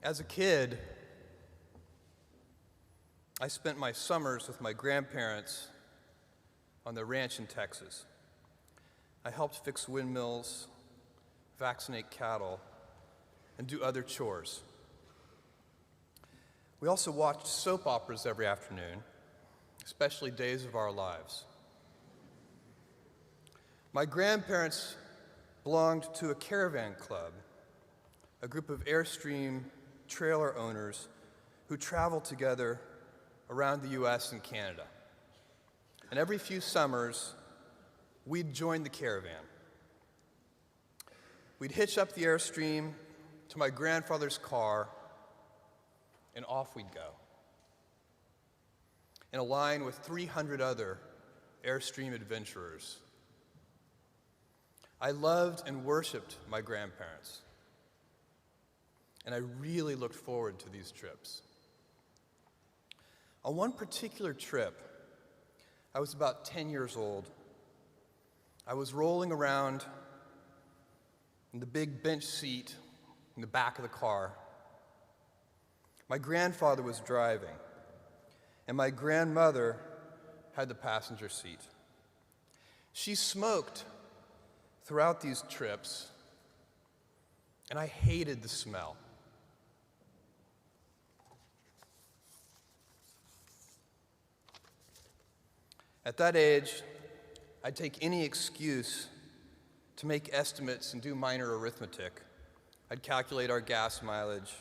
As a kid, I spent my summers with my grandparents on their ranch in Texas. I helped fix windmills, vaccinate cattle, and do other chores. We also watched soap operas every afternoon, especially Days of Our Lives. My grandparents belonged to a caravan club, a group of Airstream trailer owners who traveled together around the US and Canada. And every few summers, we'd join the caravan. We'd hitch up the Airstream to my grandfather's car, and off we'd go, in a line with 300 other Airstream adventurers. I loved and worshiped my grandparents, and I really looked forward to these trips. On one particular trip, I was about 10 years old. I was rolling around in the big bench seat in the back of the car. My grandfather was driving, and my grandmother had the passenger seat. She smoked throughout these trips, and I hated the smell. At that age, I'd take any excuse to make estimates and do minor arithmetic. I'd calculate our gas mileage,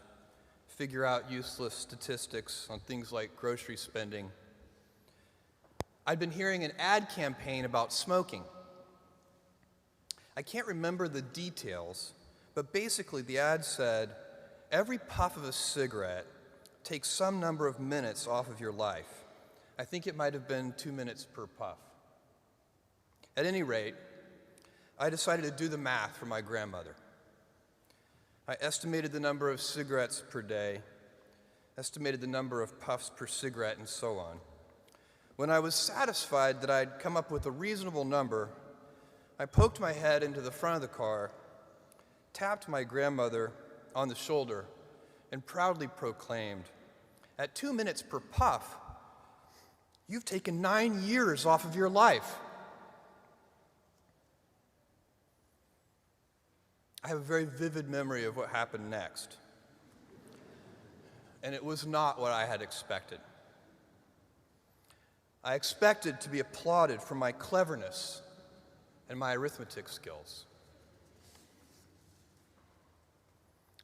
figure out useless statistics on things like grocery spending. I'd been hearing an ad campaign about smoking. I can't remember the details, but basically the ad said, every puff of a cigarette takes some number of minutes off of your life. I think it might have been 2 minutes per puff. At any rate, I decided to do the math for my grandmother. I estimated the number of cigarettes per day, estimated the number of puffs per cigarette, and so on. When I was satisfied that I'd come up with a reasonable number, I poked my head into the front of the car, tapped my grandmother on the shoulder, and proudly proclaimed, "At 2 minutes per puff, you've taken 9 years off of your life." I have a very vivid memory of what happened next, and it was not what I had expected. I expected to be applauded for my cleverness and my arithmetic skills.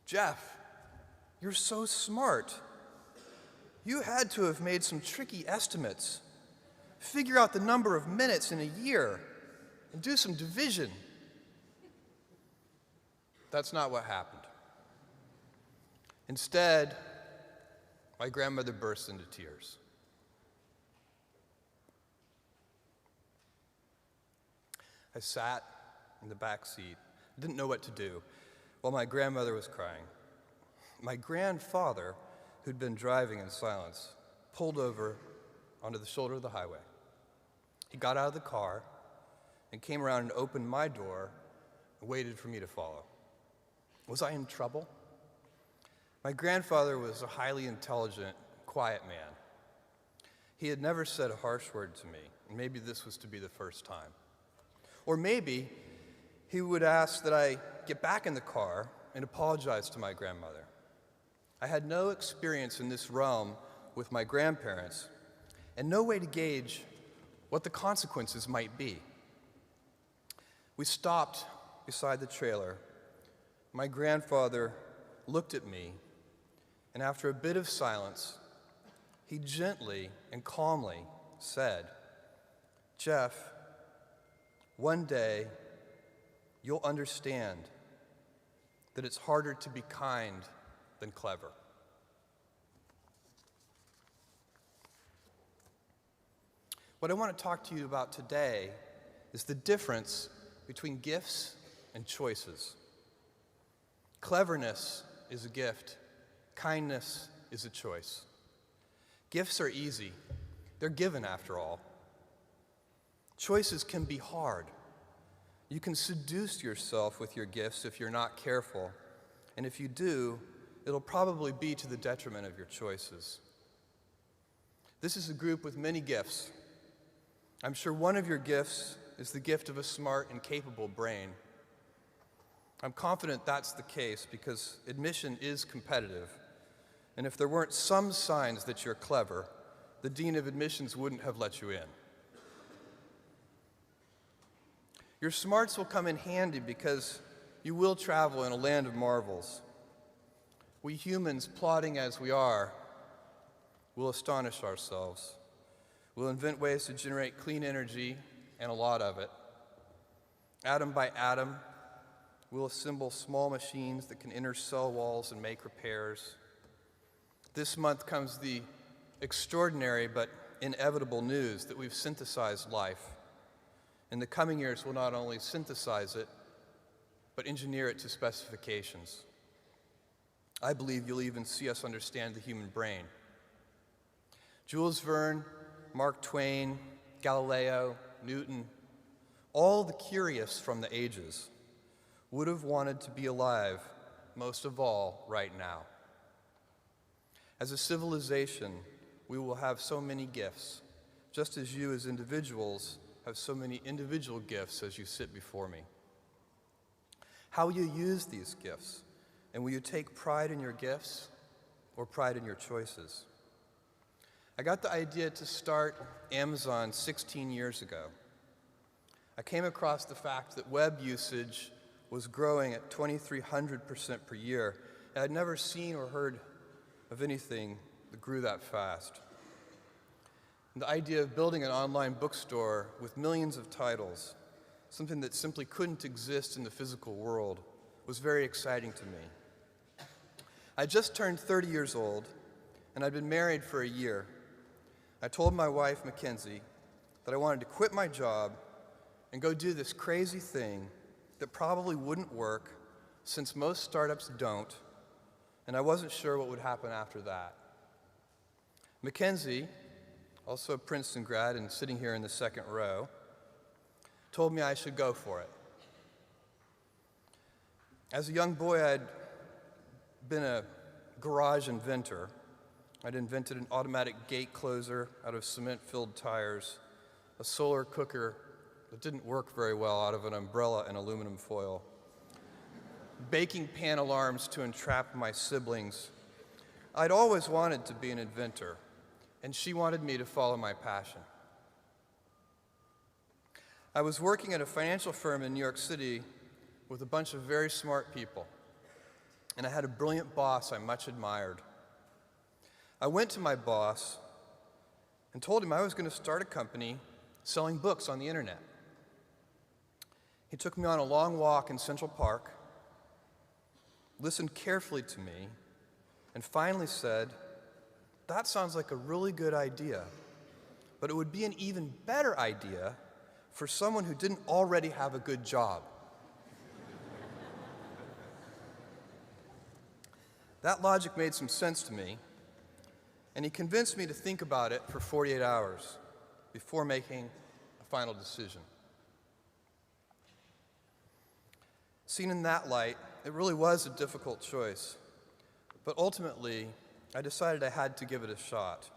"Jeff, you're so smart. You had to have made some tricky estimates. Figure out the number of minutes in a year and do some division." That's not what happened. Instead, my grandmother burst into tears. I sat in the back seat, didn't know what to do, while my grandmother was crying. My grandfather, who'd been driving in silence, pulled over onto the shoulder of the highway. He got out of the car and came around and opened my door and waited for me to follow. Was I in trouble? My grandfather was a highly intelligent, quiet man. He had never said a harsh word to me, and maybe this was to be the first time. Or maybe he would ask that I get back in the car and apologize to my grandmother. I had no experience in this realm with my grandparents and no way to gauge what the consequences might be. We stopped beside the trailer. My grandfather looked at me, and after a bit of silence, he gently and calmly said, "Jeff, one day you'll understand that it's harder to be kind than clever." What I want to talk to you about today is the difference between gifts and choices. Cleverness is a gift. Kindness is a choice. Gifts are easy. They're given, after all. Choices can be hard. You can seduce yourself with your gifts if you're not careful, and if you do, it'll probably be to the detriment of your choices. This is a group with many gifts. I'm sure one of your gifts is the gift of a smart and capable brain. I'm confident that's the case because admission is competitive. And if there weren't some signs that you're clever, the dean of admissions wouldn't have let you in. Your smarts will come in handy because you will travel in a land of marvels. We humans, plodding as we are, will astonish ourselves. We'll invent ways to generate clean energy, and a lot of it. Atom by atom, we'll assemble small machines that can enter cell walls and make repairs. This month comes the extraordinary but inevitable news that we've synthesized life. In the coming years, we'll not only synthesize it, but engineer it to specifications. I believe you'll even see us understand the human brain. Jules Verne, Mark Twain, Galileo, Newton, all the curious from the ages would have wanted to be alive, most of all, right now. As a civilization, we will have so many gifts, just as you as individuals have so many individual gifts as you sit before me. How will you use these gifts? And will you take pride in your gifts or pride in your choices? I got the idea to start Amazon 16 years ago. I came across the fact that web usage was growing at 2,300% per year. And I'd never seen or heard of anything that grew that fast. And the idea of building an online bookstore with millions of titles, something that simply couldn't exist in the physical world, was very exciting to me. I just turned 30 years old, and I'd been married for a year. I told my wife, Mackenzie, that I wanted to quit my job and go do this crazy thing that probably wouldn't work, since most startups don't, and I wasn't sure what would happen after that. Mackenzie, also a Princeton grad and sitting here in the second row, told me I should go for it. As a young boy, I'd been a garage inventor. I'd invented an automatic gate closer out of cement-filled tires, a solar cooker that didn't work very well out of an umbrella and aluminum foil, baking pan alarms to entrap my siblings. I'd always wanted to be an inventor, and she wanted me to follow my passion. I was working at a financial firm in New York City with a bunch of very smart people, and I had a brilliant boss I much admired. I went to my boss and told him I was going to start a company selling books on the internet. He took me on a long walk in Central Park, listened carefully to me, and finally said, "That sounds like a really good idea, but it would be an even better idea for someone who didn't already have a good job." That logic made some sense to me, and he convinced me to think about it for 48 hours before making a final decision. Seen in that light, it really was a difficult choice, but ultimately, I decided I had to give it a shot.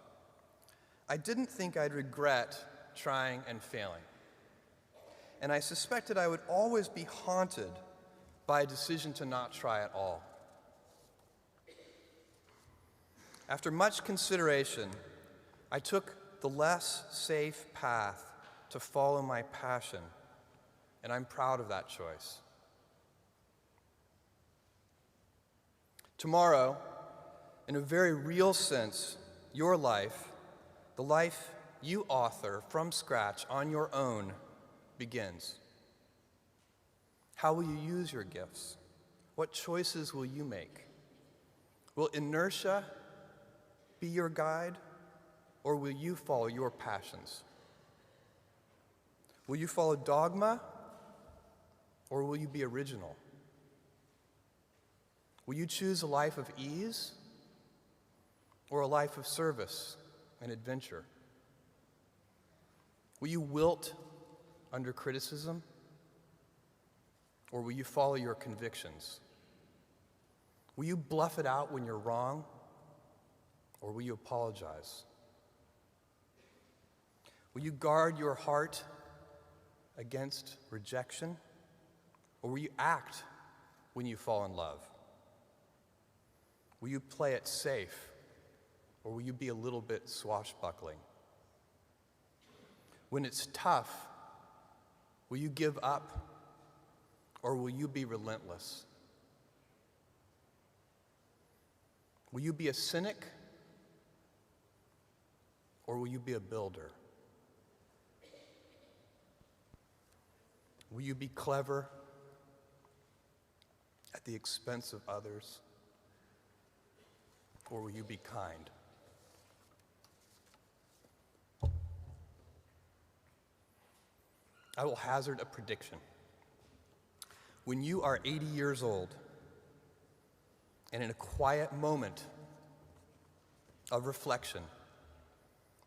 I didn't think I'd regret trying and failing, and I suspected I would always be haunted by a decision to not try at all. After much consideration, I took the less safe path to follow my passion, and I'm proud of that choice. Tomorrow, in a very real sense, your life, the life you author from scratch on your own, begins. How will you use your gifts? What choices will you make? Will inertia be your guide, or will you follow your passions? Will you follow dogma, or will you be original? Will you choose a life of ease, or a life of service and adventure? Will you wilt under criticism, or will you follow your convictions? Will you bluff it out when you're wrong, or will you apologize? Will you guard your heart against rejection, or will you act when you fall in love? Will you play it safe, or will you be a little bit swashbuckling? When it's tough, will you give up, or will you be relentless? Will you be a cynic, or will you be a builder? Will you be clever at the expense of others, or will you be kind? I will hazard a prediction. When you are 80 years old, and in a quiet moment of reflection,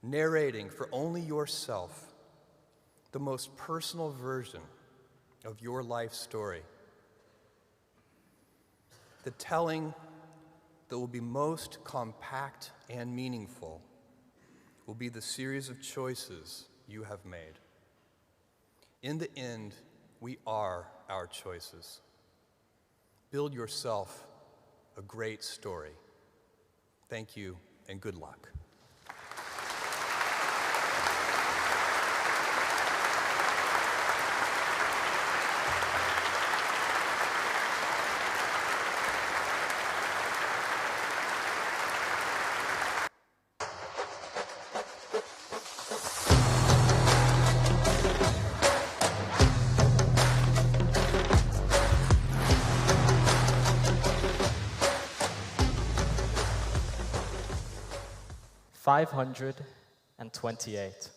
narrating for only yourself the most personal version of your life story, the telling that will be most compact and meaningful will be the series of choices you have made. In the end, we are our choices. Build yourself a great story. Thank you and good luck. $528.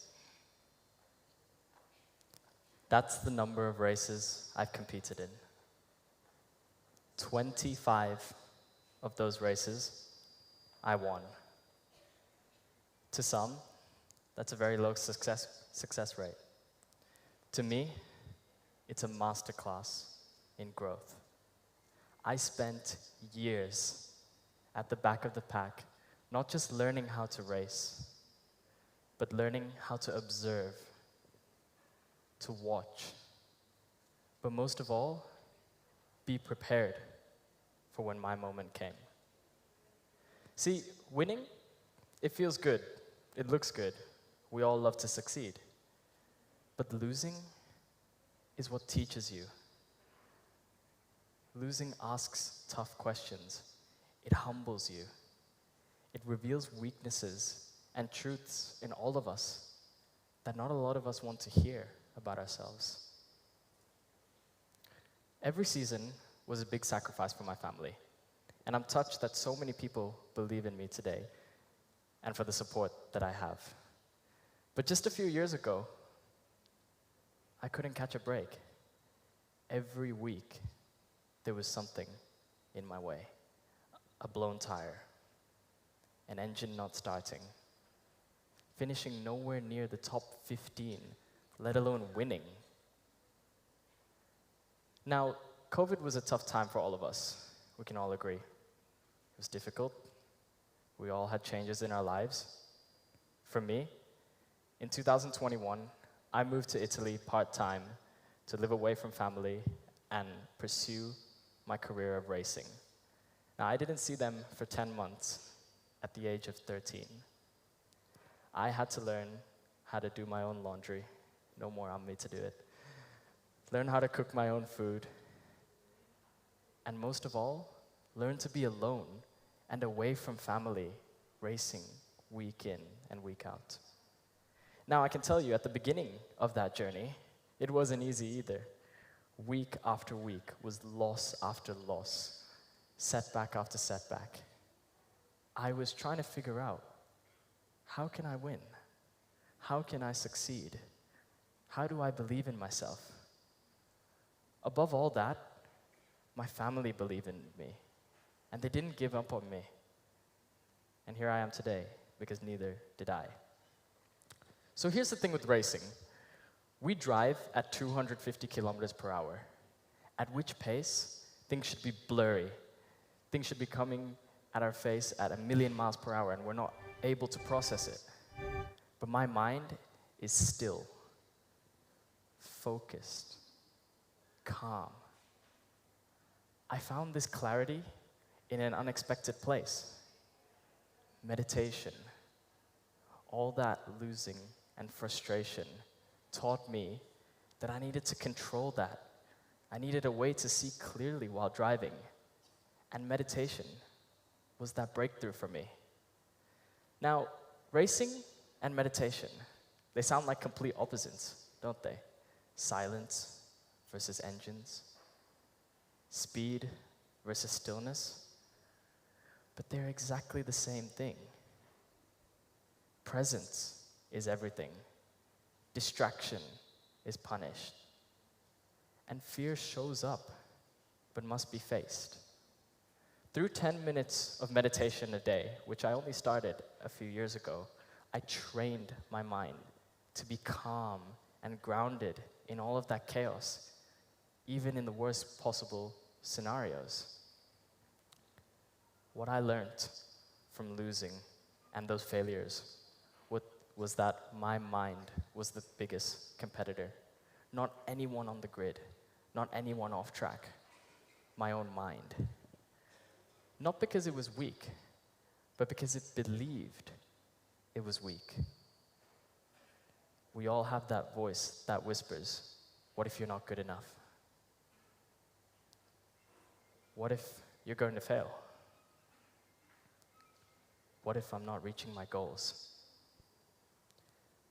That's the number of races I've competed in. 25 of those races, I won. To some, that's a very low success rate. To me, it's a masterclass in growth. I spent years at the back of the pack, not just learning how to race, but learning how to observe, to watch, but most of all, be prepared for when my moment came. See, winning, it feels good, it looks good. We all love to succeed. But losing is what teaches you. Losing asks tough questions. It humbles you. It reveals weaknesses and truths in all of us that not a lot of us want to hear about ourselves. Every season was a big sacrifice for my family, and I'm touched that so many people believe in me today and for the support that I have. But just a few years ago, I couldn't catch a break. Every week, there was something in my way. A blown tire, an engine not starting, finishing nowhere near the top 15, let alone winning. Now, COVID was a tough time for all of us. We can all agree. It was difficult. We all had changes in our lives. For me, in 2021, I moved to Italy part-time to live away from family and pursue my career of racing. Now, I didn't see them for 10 months at the age of 13. I had to learn how to do my own laundry. No more on me to do it. Learn how to cook my own food. And most of all, learn to be alone and away from family, racing week in and week out. Now, I can tell you, at the beginning of that journey, it wasn't easy either. Week after week was loss after loss, setback after setback. I was trying to figure out, how can I win? How can I succeed? How do I believe in myself? Above all that, my family believed in me, and they didn't give up on me. And here I am today, because neither did I. So here's the thing with racing. We drive at 250 kilometers per hour, at which pace things should be blurry. Things should be coming at our face at 1,000,000 miles per hour, and we're not able to process it. But my mind is still, focused, calm. I found this clarity in an unexpected place. Meditation. All that losing and frustration taught me that I needed to control that. I needed a way to see clearly while driving. And meditation was that breakthrough for me. Now, racing and meditation, they sound like complete opposites, don't they? Silence versus engines, speed versus stillness. But they're exactly the same thing. Presence is everything. Distraction is punished. And fear shows up, but must be faced. Through 10 minutes of meditation a day, which I only started a few years ago, I trained my mind to be calm and grounded in all of that chaos, even in the worst possible scenarios. What I learned from losing and those failures was that my mind was the biggest competitor. Not anyone on the grid, not anyone off track, my own mind. Not because it was weak, but because it believed it was weak. We all have that voice that whispers, what if you're not good enough? What if you're going to fail? What if I'm not reaching my goals?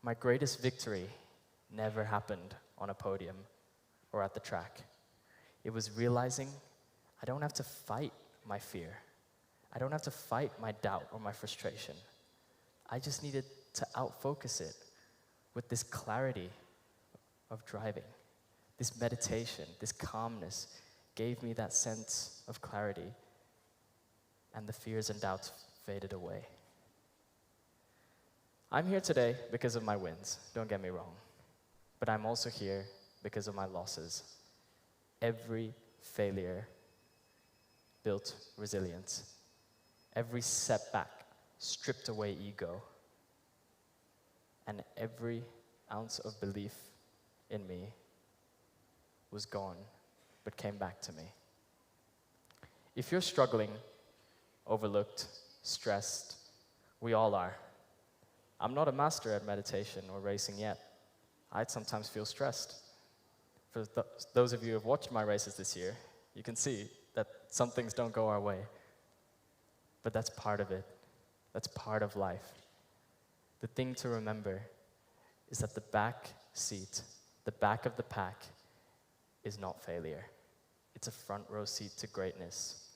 My greatest victory never happened on a podium or at the track. It was realizing I don't have to fight my fear. I don't have to fight my doubt or my frustration. I just needed to outfocus it with this clarity of driving. This meditation, this calmness gave me that sense of clarity, and the fears and doubts faded away. I'm here today because of my wins, don't get me wrong. But I'm also here because of my losses. Every failure built resilience. Every setback stripped away ego. And every ounce of belief in me was gone, but came back to me. If you're struggling, overlooked, stressed, we all are. I'm not a master at meditation or racing yet. I'd sometimes feel stressed. For those of you who have watched my races this year, you can see that some things don't go our way. But that's part of it. That's part of life. The thing to remember is that the back seat, the back of the pack, is not failure. It's a front row seat to greatness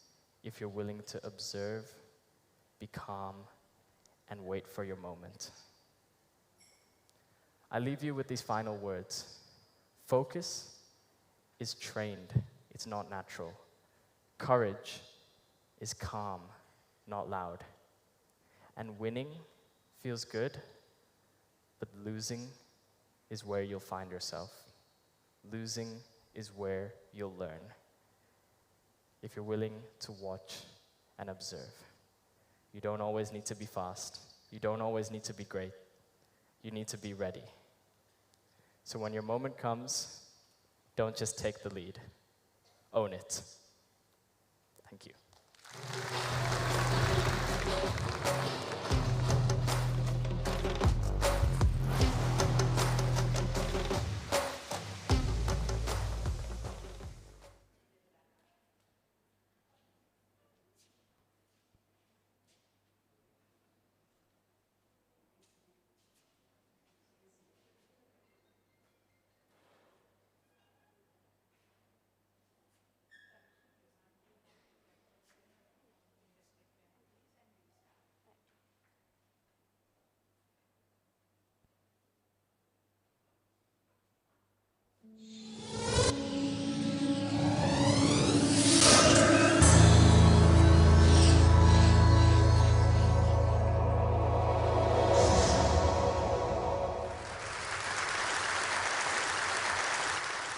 if you're willing to observe, be calm, and wait for your moment. I leave you with these final words. Focus is trained, it's not natural. Courage is calm, not loud. And winning feels good, but losing is where you'll find yourself. Losing is where you'll learn. If you're willing to watch and observe. You don't always need to be fast. You don't always need to be great. You need to be ready. So when your moment comes, don't just take the lead. Own it. Thank you.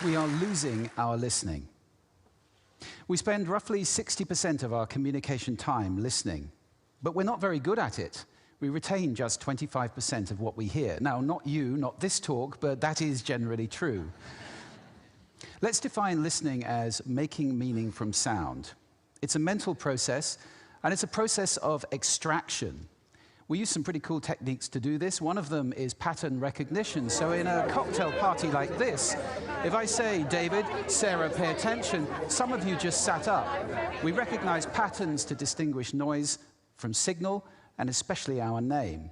We are losing our listening. We spend roughly 60% of our communication time listening, but we're not very good at it. We retain just 25% of what we hear. Now, not you, not this talk, but that is generally true. Let's define listening as making meaning from sound. It's a mental process, and it's a process of extraction. We use some pretty cool techniques to do this. One of them is pattern recognition. So in a cocktail party like this, if I say, David, Sarah, pay attention, some of you just sat up. We recognize patterns to distinguish noise from signal, and especially our name.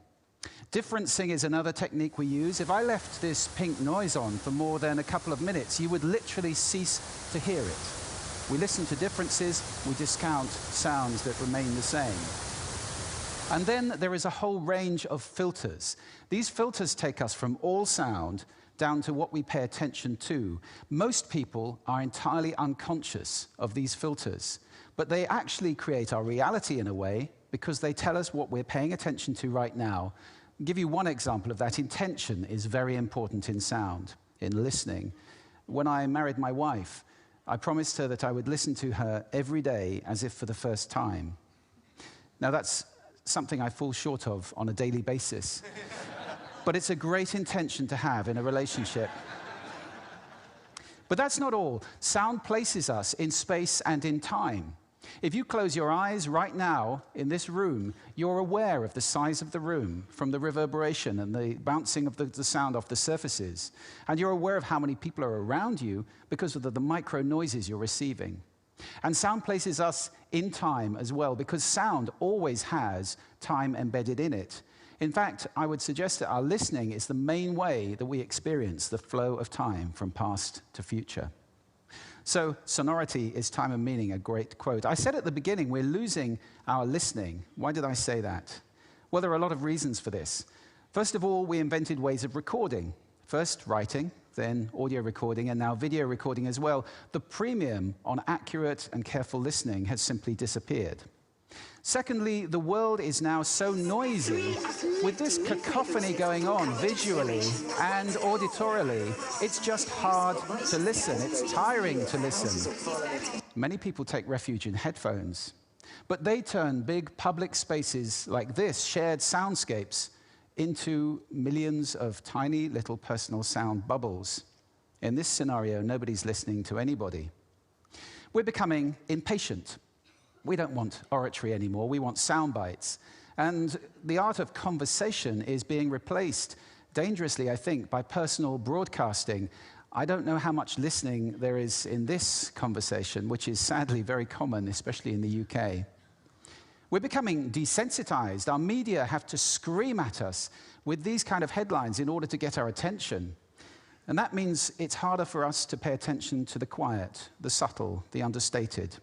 Differencing is another technique we use. If I left this pink noise on for more than a couple of minutes, you would literally cease to hear it. We listen to differences, we discount sounds that remain the same. And then there is a whole range of filters. These filters take us from all sound down to what we pay attention to. Most people are entirely unconscious of these filters, but they actually create our reality in a way because they tell us what we're paying attention to right now. I'll give you one example of that. Intention is very important in sound, in listening. When I married my wife, I promised her that I would listen to her every day as if for the first time. Now that's something I fall short of on a daily basis. But it's a great intention to have in a relationship. But that's not all. Sound places us in space and in time. If you close your eyes right now in this room, you're aware of the size of the room from the reverberation and the bouncing of the sound off the surfaces. And you're aware of how many people are around you because of the micro noises you're receiving. And sound places us in time as well, because sound always has time embedded in it. In fact, I would suggest that our listening is the main way that we experience the flow of time from past to future. So, sonority is time and meaning, a great quote. I said at the beginning, we're losing our listening. Why did I say that? Well, there are a lot of reasons for this. First of all, we invented ways of recording. First, writing, then audio recording, and now video recording as well. The premium on accurate and careful listening has simply disappeared. Secondly, the world is now so noisy. With this cacophony going on visually and auditorily, it's just hard to listen. It's tiring to listen. Many people take refuge in headphones, but they turn big public spaces like this, shared soundscapes, into millions of tiny little personal sound bubbles. In this scenario, nobody's listening to anybody. We're becoming impatient. We don't want oratory anymore, we want sound bites. And the art of conversation is being replaced, dangerously, I think, by personal broadcasting. I don't know how much listening there is in this conversation, which is sadly very common, especially in the UK. We're becoming desensitized. Our media have to scream at us with these kind of headlines in order to get our attention. And that means it's harder for us to pay attention to the quiet, the subtle, the understated.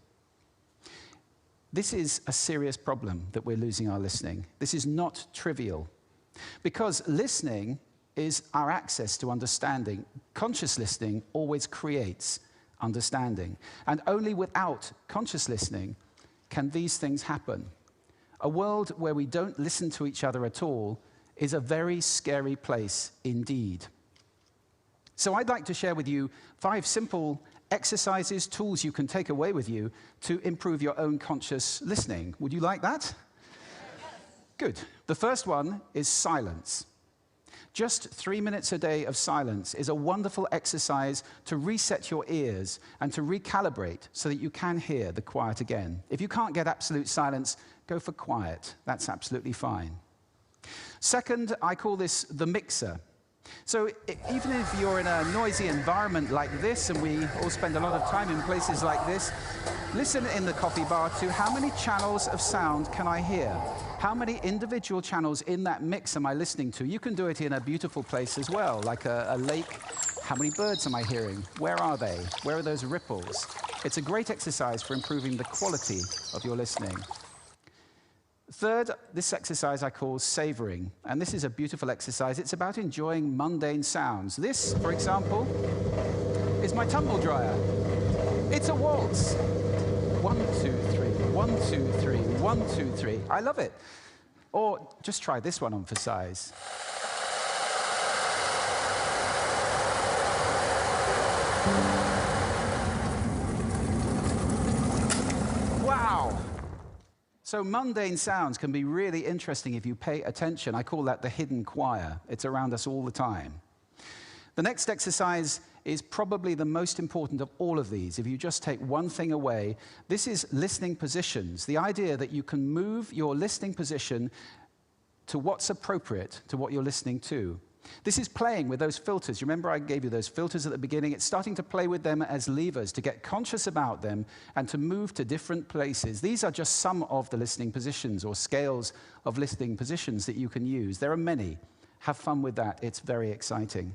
This is a serious problem that we're losing our listening. This is not trivial, because listening is our access to understanding. Conscious listening always creates understanding, and only without conscious listening can these things happen. A world where we don't listen to each other at all is a very scary place indeed. So I'd like to share with you 5 simple exercises, tools you can take away with you to improve your own conscious listening. Would you like that? Good. The first one is silence. Just 3 minutes a day of silence is a wonderful exercise to reset your ears and to recalibrate so that you can hear the quiet again. If you can't get absolute silence, go for quiet. That's absolutely fine. Second, I call this the mixer. So even if you're in a noisy environment like this, and we all spend a lot of time in places like this, listen in the coffee bar to how many channels of sound can I hear? How many individual channels in that mix am I listening to? You can do it in a beautiful place as well, like a lake. How many birds am I hearing? Where are they? Where are those ripples? It's a great exercise for improving the quality of your listening. Third, this exercise I call savoring, and this is a beautiful exercise. It's about enjoying mundane sounds. This, for example, is my tumble dryer. It's a waltz. 1, 2, 3, 1, 2, 3, 1, 2, 3. I love it. Or just try this one on for size. So mundane sounds can be really interesting if you pay attention. I call that the hidden choir. It's around us all the time. The next exercise is probably the most important of all of these. If you just take one thing away, this is listening positions. The idea that you can move your listening position to what's appropriate to what you're listening to. This is playing with those filters. You remember I gave you those filters at the beginning? It's starting to play with them as levers, to get conscious about them and to move to different places. These are just some of the listening positions or scales of listening positions that you can use. There are many. Have fun with that. It's very exciting.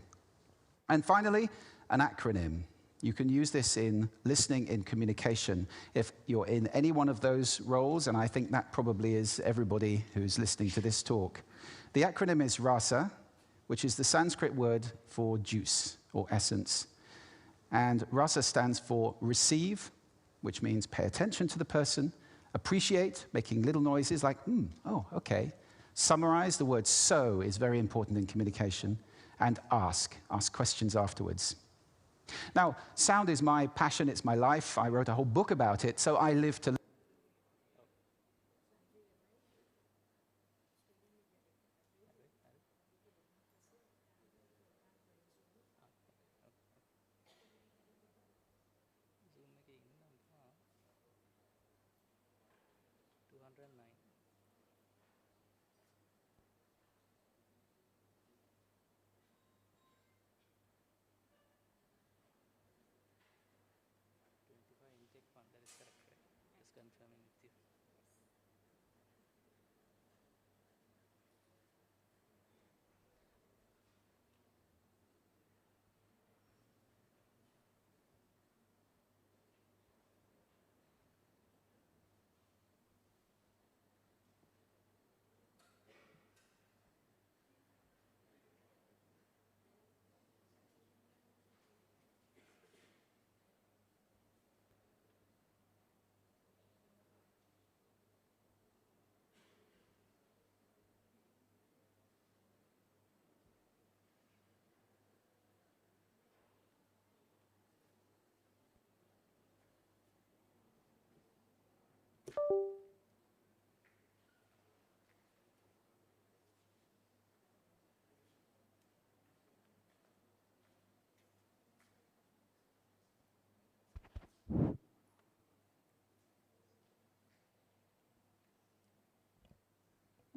And finally, an acronym. You can use this in listening, in communication. If you're in any one of those roles, and I think that probably is everybody who's listening to this talk. The acronym is RASA, which is the Sanskrit word for juice or essence. And rasa stands for receive, which means pay attention to the person, appreciate, making little noises like, oh, okay. Summarize, the word so is very important in communication, and ask questions afterwards. Now, sound is my passion, it's my life. I wrote a whole book about it, so I live to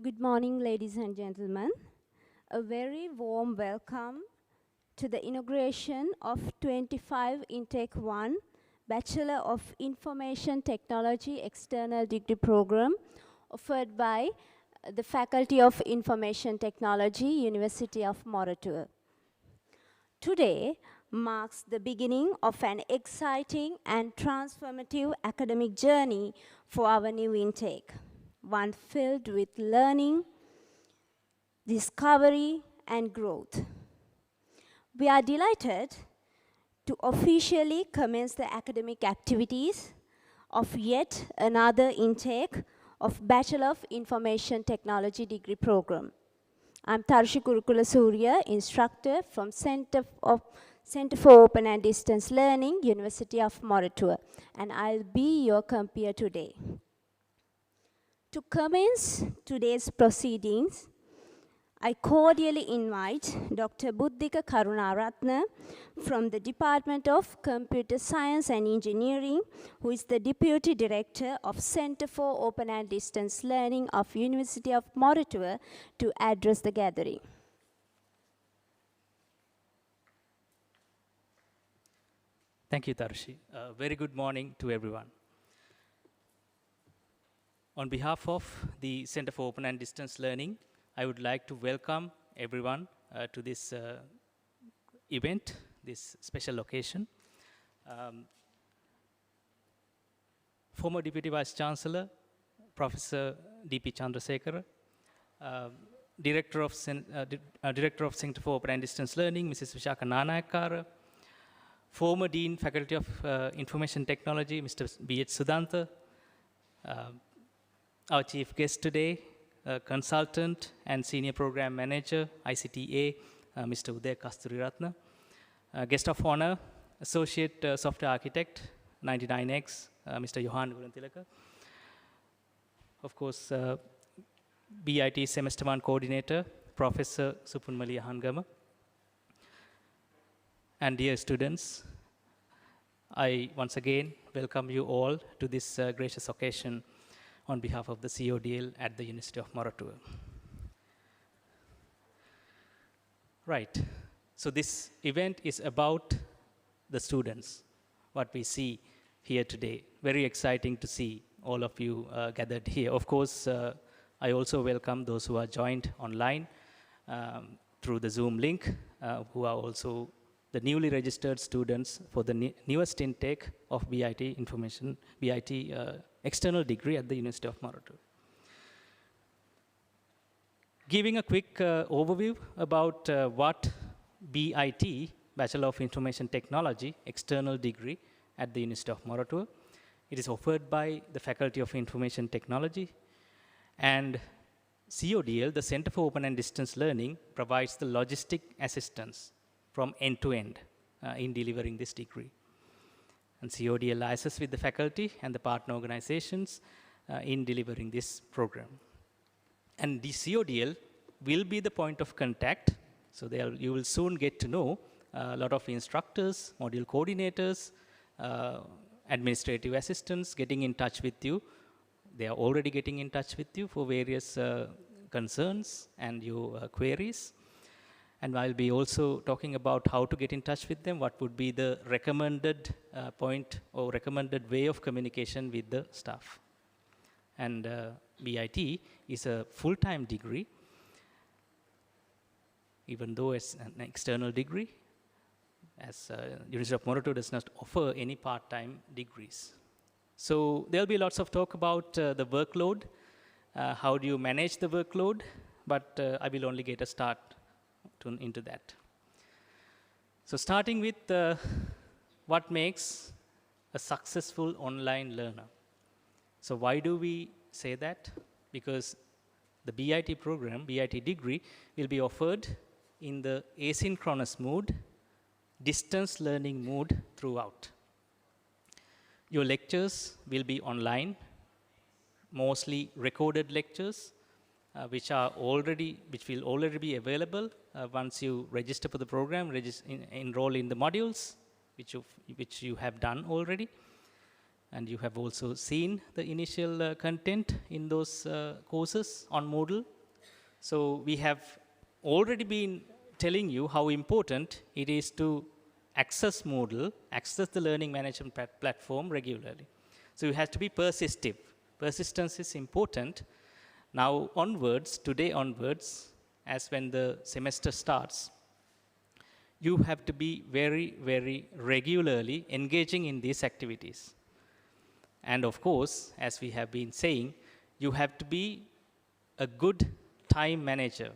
Good morning, ladies and gentlemen. A very warm welcome to the inauguration of 25 Intake 1 Bachelor of Information Technology External Degree Program offered by the Faculty of Information Technology, University of Moratuwa. Today marks the beginning of an exciting and transformative academic journey for our new intake, one filled with learning, discovery, and growth. We are delighted to officially commence the academic activities of yet another intake of Bachelor of Information Technology degree program. I'm Tarshi Kurukula Surya, instructor from Center for Open and Distance Learning, University of Moratuwa, and I'll be your compeer today. To commence today's proceedings, I cordially invite Dr. Buddhika Karunaratne from the Department of Computer Science and Engineering, who is the Deputy Director of Center for Open and Distance Learning of University of Moratuwa, to address the gathering. Thank you, Tarshi. Very good morning to everyone. On behalf of the Center for Open and Distance Learning, I would like to welcome everyone to this event, this special occasion. Former Deputy Vice Chancellor, Professor D.P. Chandrasekhara, Director of Center for Open and Distance Learning, Mrs. Vishaka Nanayakara, former Dean, Faculty of Information Technology, Mr. B.H. Sudantha, our chief guest today, consultant and senior program manager, ICTA, Mr. Uday Kasturiratna. Guest of honor, associate software architect, 99X, Mr. Johan Gurantilaka. of course, BIT Semester 1 Coordinator, Professor Supunmali Hangama. And dear students, I once again welcome you all to this gracious occasion on behalf of the CODL at the University of Moratuwa. Right, so this event is about the students, what we see here today. Very exciting to see all of you gathered here. Of course, I also welcome those who are joined online through the Zoom link, who are also the newly registered students for the newest intake of BIT external degree at the University of Moratuwa. Giving a quick overview about what BIT, Bachelor of Information Technology, external degree at the University of Moratuwa. It is offered by the Faculty of Information Technology, and CODL, the Center for Open and Distance Learning, provides the logistic assistance from end to end in delivering this degree. And CODL liaises with the faculty and the partner organizations in delivering this program. And the CODL will be the point of contact, so you will soon get to know a lot of instructors, module coordinators, administrative assistants getting in touch with you. They are already getting in touch with you for various concerns and your queries. And I'll be also talking about how to get in touch with them, what would be the recommended point or recommended way of communication with the staff. And BIT is a full-time degree, even though it's an external degree, as University of Moratuwa does not offer any part-time degrees. So there'll be lots of talk about the workload, how do you manage the workload, but I will only get a start into that. So starting with what makes a successful online learner. So why do we say that? Because the BIT program, BIT degree, will be offered in the asynchronous mode, distance learning mode throughout. Your lectures will be online, mostly recorded lectures, which will already be available once you register for the program, enroll in the modules, which you have done already. And you have also seen the initial content in those courses on Moodle. So we have already been telling you how important it is to access Moodle, access the learning management platform regularly. So you have to be persistent. Persistence is important. Now onwards, today onwards, as when the semester starts, you have to be very, very regularly engaging in these activities. And of course, as we have been saying, you have to be a good time manager.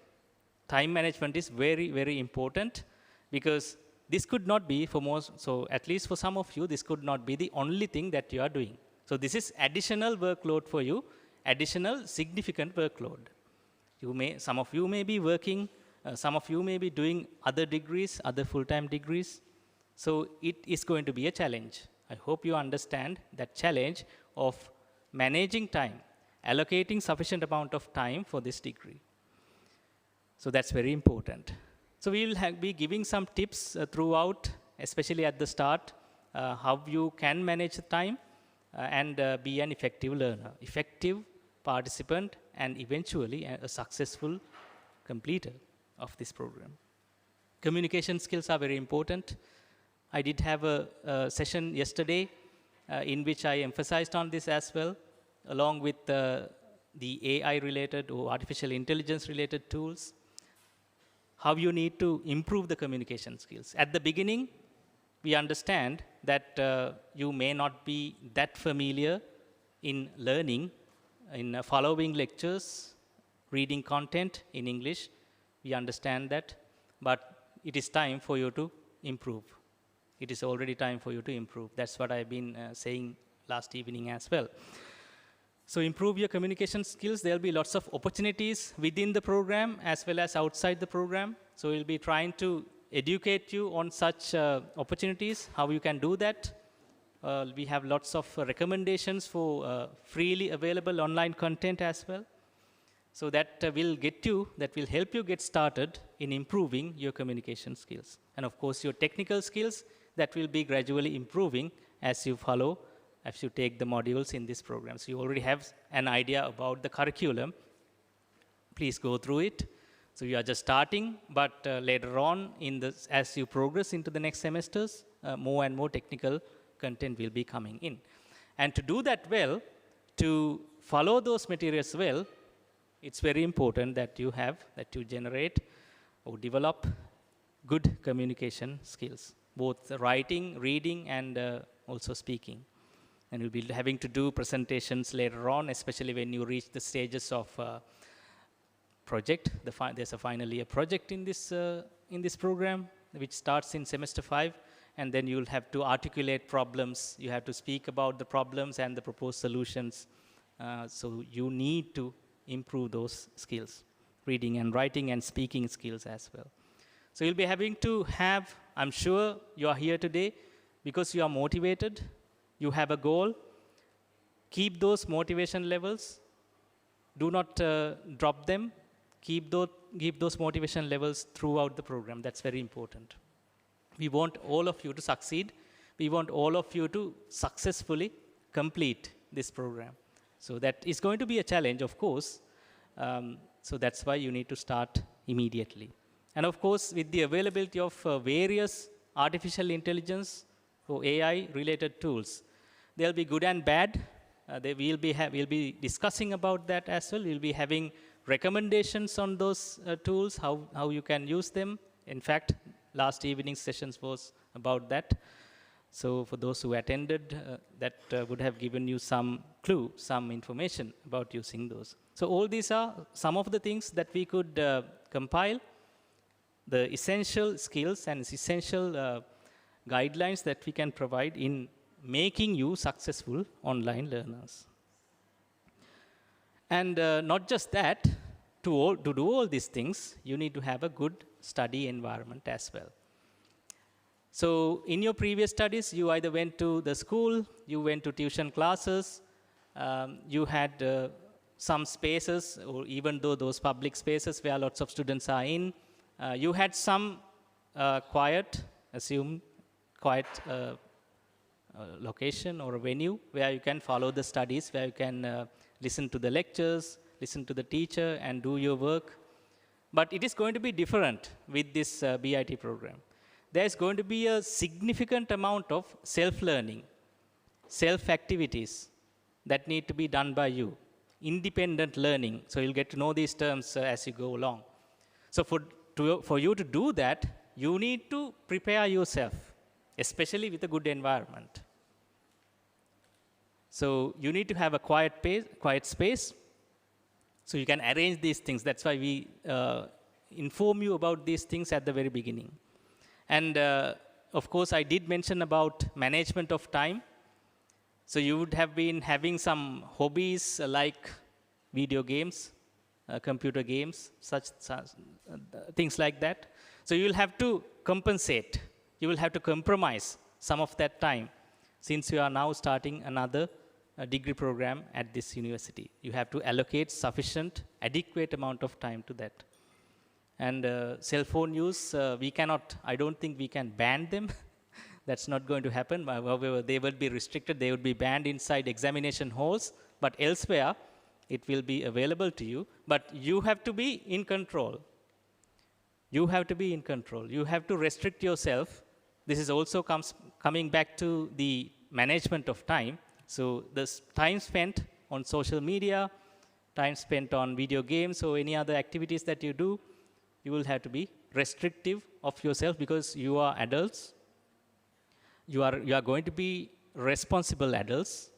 Time management is very, very important, because this could not be for most, so at least for some of you, this could not be the only thing that you are doing. So this is additional workload for you, additional significant workload. Some of you may be working, some of you may be doing other degrees, other full-time degrees. So it is going to be a challenge. I hope you understand that challenge of managing time, allocating sufficient amount of time for this degree. So that's very important. So we will be giving some tips throughout, especially at the start, how you can manage the time and be an effective learner, effective participant, and eventually a successful completer of this program. Communication skills are very important. I did have a session yesterday in which I emphasized on this as well, along with the AI-related or artificial intelligence-related tools, how you need to improve the communication skills. At the beginning, we understand that you may not be that familiar in learning, in following lectures, reading content in English. We understand that, but it is time for you to improve. It is already time for you to improve. That's what I've been saying last evening as well. So improve your communication skills. There'll be lots of opportunities within the program as well as outside the program. So we'll be trying to educate you on such opportunities, how you can do that. We have lots of recommendations for freely available online content as well. So that will help you get started in improving your communication skills. And of course, your technical skills, that will be gradually improving as you take the modules in this program. So you already have an idea about the curriculum. Please go through it. So you are just starting, but later on, as you progress into the next semesters, more and more technical content will be coming in. And to do that well, to follow those materials well, it's very important that you generate or develop good communication skills, both writing, reading, and also speaking. And you'll be having to do presentations later on, especially when you reach the stages of project. There's a final year project in this program, which starts in semester 5, and then you'll have to articulate problems. You have to speak about the problems and the proposed solutions. So you need to improve those skills, reading and writing and speaking skills as well. So you'll be having to have, I'm sure you are here today because you are motivated, you have a goal. Keep those motivation levels. Do not drop them. Keep those motivation levels throughout the program. That's very important. We want all of you to succeed. We want all of you to successfully complete this program. So that is going to be a challenge, of course. So that's why you need to start immediately. And of course, with the availability of various artificial intelligence or AI-related tools, they'll be good and bad. We'll be discussing about that as well. We'll be having recommendations on those tools, how you can use them. In fact, last evening's sessions was about that. So for those who attended, that would have given you some clue, some information about using those. So all these are some of the things that we could compile, the essential skills and essential guidelines that we can provide in making you successful online learners. And not just that, to do all these things, you need to have a good study environment as well. So in your previous studies, you either went to the school, you went to tuition classes, you had some spaces, or even though those public spaces where lots of students are in, you had some quiet location or a venue where you can follow the studies, where you can listen to the lectures, listen to the teacher, and do your work. But it is going to be different with this BIT program. There's going to be a significant amount of self-learning, self-activities that need to be done by you. Independent learning. So you'll get to know these terms as you go along. So for you to do that, you need to prepare yourself, especially with a good environment. So you need to have a quiet space, so you can arrange these things. That's why we inform you about these things at the very beginning. And of course, I did mention about management of time. So you would have been having some hobbies like video games, computer games, such things like that. So you will have to compensate. You will have to compromise some of that time, since you are now starting another degree program at this university. You have to allocate sufficient, adequate amount of time to that. And cell phone use, I don't think we can ban them. That's not going to happen. However, they will be restricted. They will be banned inside examination halls. But elsewhere, it will be available to you. But you have to be in control. You have to be in control. You have to restrict yourself. This is also coming back to the management of time. So the time spent on social media, time spent on video games or any other activities that you do, you will have to be restrictive of yourself, because you are adults. You are going to be responsible adults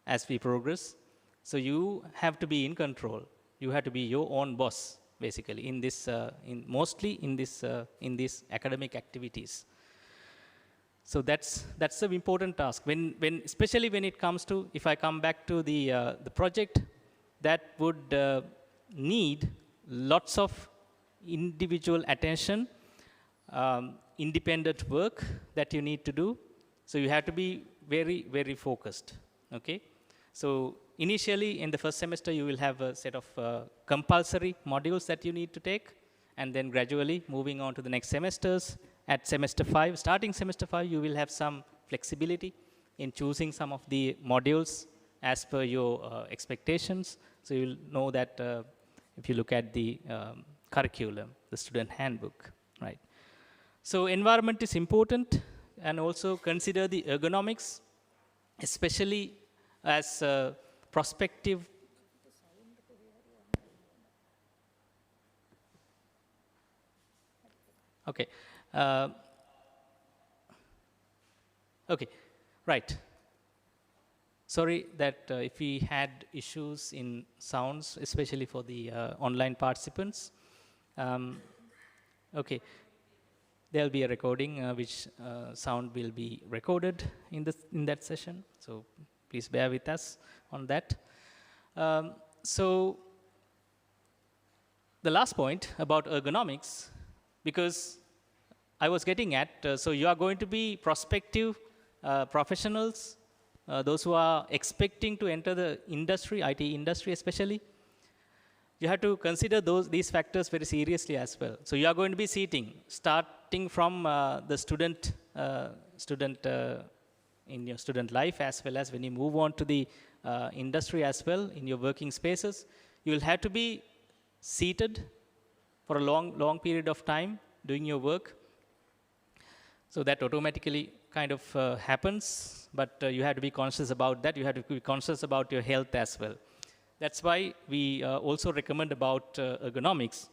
as we progress. So you have to be in control. You have to be your own boss, basically, in this, mostly in these academic activities. So that's an important task. Especially when it comes to, if I come back to the project, that would need lots of individual attention, independent work that you need to do. So you have to be very, very focused, okay? So initially, in the first semester, you will have a set of compulsory modules that you need to take, and then gradually moving on to the next semesters. At semester 5, starting semester 5, you will have some flexibility in choosing some of the modules as per your expectations. So you'll know that if you look at the curriculum, the student handbook, right? So environment is important, and also consider the ergonomics, especially as prospective. Okay. Okay, right. Sorry that if we had issues in sounds, especially for the online participants. Okay, there'll be a recording which sound will be recorded in that session. So please bear with us on that. So the last point about ergonomics, because I was getting at, so you are going to be prospective professionals, those who are expecting to enter the industry, IT industry especially. You have to consider these factors very seriously as well. So you are going to be starting from the student in your student life, as well as when you move on to the industry as well, in your working spaces. You will have to be seated for a long period of time doing your work. So that automatically kind of happens, but you have to be conscious about that. You have to be conscious about your health as well. That's why we also recommend about ergonomics.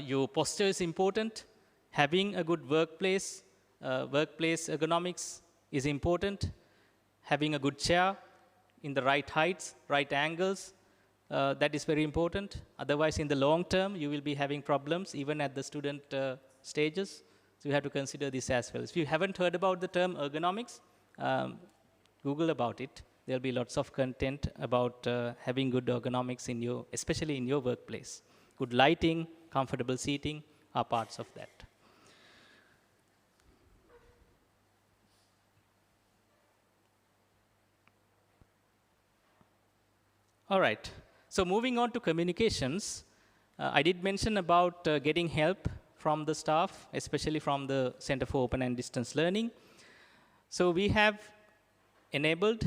Your posture is important. Having a good workplace ergonomics is important. Having a good chair in the right heights, right angles, that is very important. Otherwise, in the long term, you will be having problems even at the student stages. So you have to consider this as well. If you haven't heard about the term ergonomics, Google about it. There'll be lots of content about having good ergonomics especially in your workplace. Good lighting, comfortable seating are parts of that. All right. So moving on to communications, I did mention about getting help from the staff, especially from the Center for Open and Distance Learning. So we have enabled,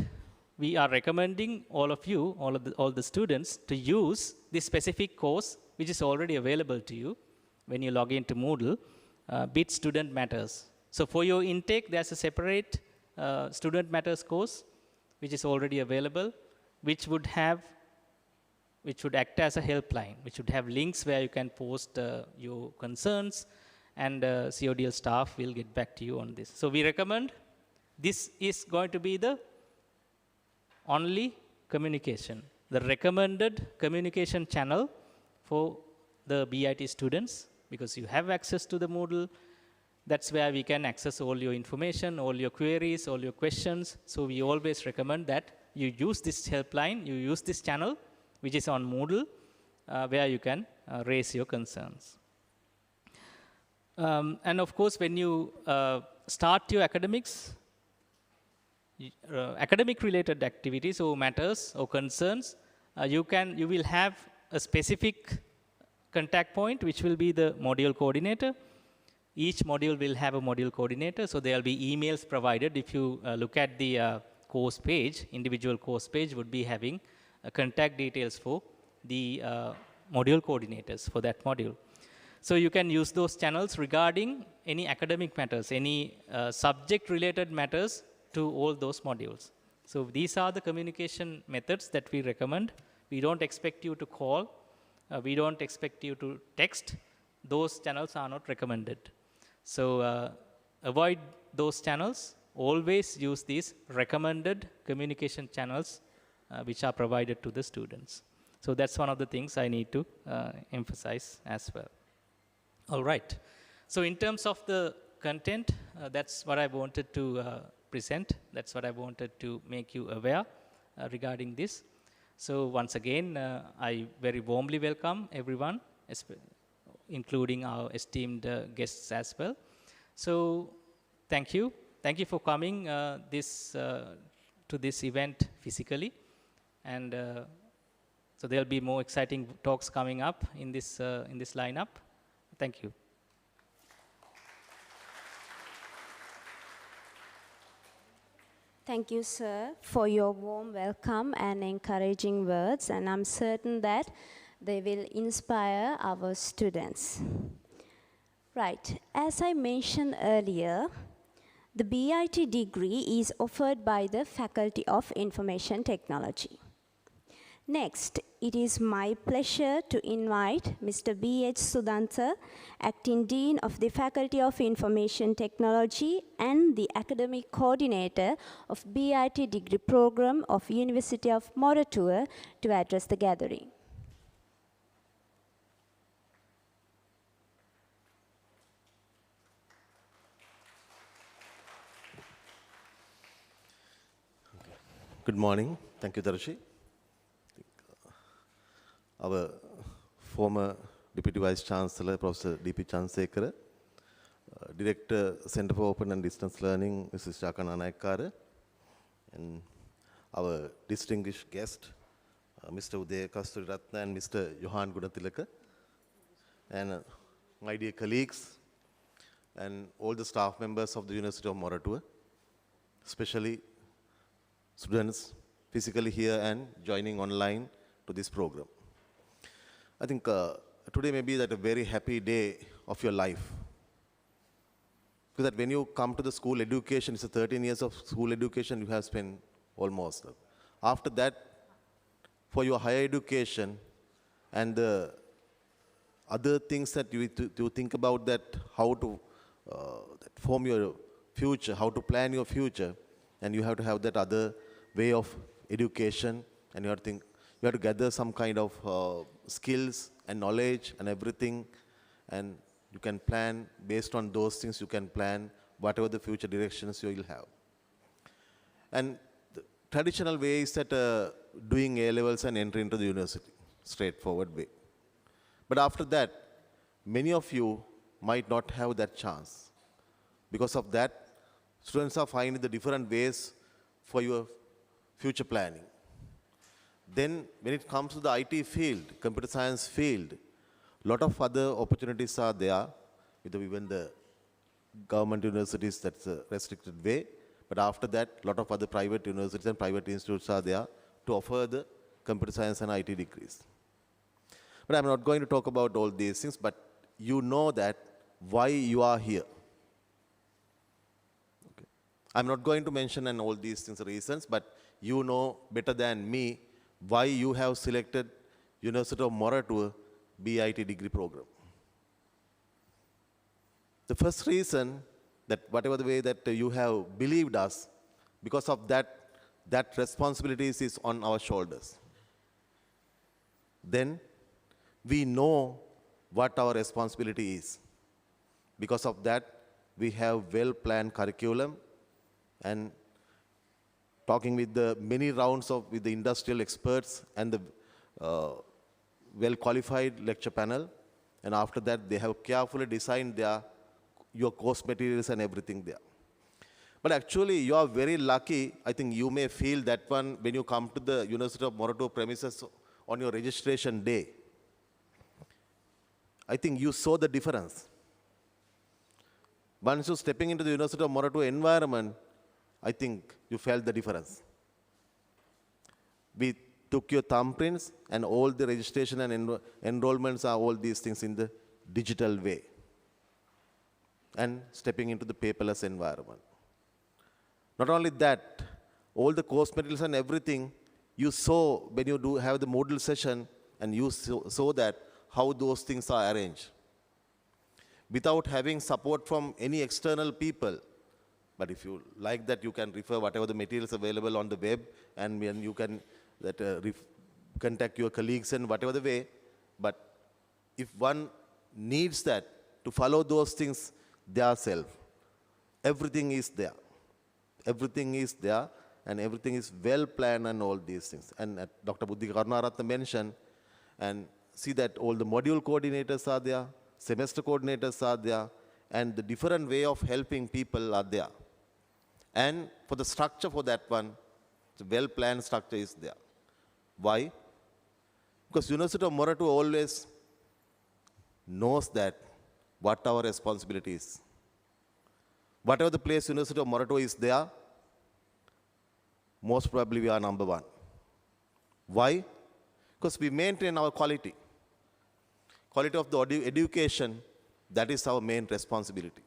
we are recommending all of you, all the students, to use this specific course, which is already available to you when you log into Moodle, BIT Student Matters. So for your intake, there's a separate Student Matters course, which is already available, which would act as a helpline, which would have links where you can post your concerns, and CODL staff will get back to you on this. So we recommend, this is going to be the only communication, the recommended communication channel for the BIT students, because you have access to the Moodle. That's where we can access all your information, all your queries, all your questions. So we always recommend that you use this helpline, you use this channel, which is on Moodle, where you can raise your concerns. And of course, when you start your academics, academic-related activities or matters or concerns, you will have a specific contact point, which will be the module coordinator. Each module will have a module coordinator, so there will be emails provided. If you look at the course page, individual course page would be having contact details for the module coordinators for that module. So you can use those channels regarding any academic matters, any subject-related matters to all those modules. So these are the communication methods that we recommend. We don't expect you to call. We don't expect you to text. Those channels are not recommended. So avoid those channels. Always use these recommended communication channels which are provided to the students. So that's one of the things I need to emphasize as well. All right. So in terms of the content, that's what I wanted to present. That's what I wanted to make you aware regarding this. So once again, I very warmly welcome everyone, including our esteemed guests as well. So thank you thank you for coming to this event physically. And so there'll be more exciting talks coming up in this lineup. Thank you. Thank you, sir, for your warm welcome and encouraging words, and I'm certain that they will inspire our students. Right, as I mentioned earlier, the BIT degree is offered by the Faculty of Information Technology. Next, it is my pleasure to invite Mr. B.H. Sudanta, Acting Dean of the Faculty of Information Technology and the Academic Coordinator of BIT Degree Program of University of Moratuwa, to address the gathering. Good morning. Thank you, Darshi. Our former Deputy Vice Chancellor, Professor D.P. Chandrasekhara, Director, Center for Open and Distance Learning, Mrs. Shakana Naikara, and our distinguished guest, Mr. Uday Kasturiratna and Mr. Johan Gunatilaka, and my dear colleagues, and all the staff members of the University of Moratuwa, especially students physically here and joining online to this program. I think today may be that a very happy day of your life. Because that when you come to the school education, it's a 13 years of school education you have spent almost. After that, for your higher education and the other things that you think about, that how to that form your future, how to plan your future, and you have to have that other way of education, and you have to gather some kind of skills and knowledge and everything, and you can plan based on those things. You can plan whatever the future directions you will have. And the traditional way is that doing A-levels and entry into the university, straightforward way. But after that, many of you might not have that chance. Because of that, students are finding the different ways for your future planning. Then when it comes to the IT field, computer science field, a lot of other opportunities are there, with even the government universities, that's a restricted way. But after that, a lot of other private universities and private institutes are there to offer the computer science and IT degrees. But I'm not going to talk about all these things, but you know that why you are here. Okay. I'm not going to mention and all these things reasons, but you know better than me why you have selected University of Moratuwa BIT degree program. The first reason, that whatever the way that you have believed us, because of that responsibilities is on our shoulders. Then we know what our responsibility is. Because of that, we have well-planned curriculum, and talking with the many rounds with the industrial experts and the well-qualified lecture panel, and after that they have carefully designed your course materials and everything there. But actually you are very lucky. I think you may feel that one when you come to the University of Moratuwa premises on your registration day. I think you saw the difference. Once you stepping into the University of Moratuwa environment, I think you felt the difference. We took your thumbprints, and all the registration and enrollments are all these things in the digital way, and stepping into the paperless environment. Not only that, all the course materials and everything you saw when you have the Moodle session, and you saw that how those things are arranged. Without having support from any external people. But if you like that, you can refer whatever the materials available on the web, and when you can contact your colleagues in whatever the way. But if one needs that to follow those things themselves, everything is there. Everything is there, and everything is well planned and all these things. And Dr. Buddhi Karunaratna mentioned, and see that all the module coordinators are there, semester coordinators are there, and the different way of helping people are there. And for the structure for that one, the well-planned structure is there. Why? Because University of Moratuwa always knows that what our responsibility is. Whatever the place University of Moratuwa is there, most probably we are number one. Why? Because we maintain our quality. Quality of the education, that is our main responsibility.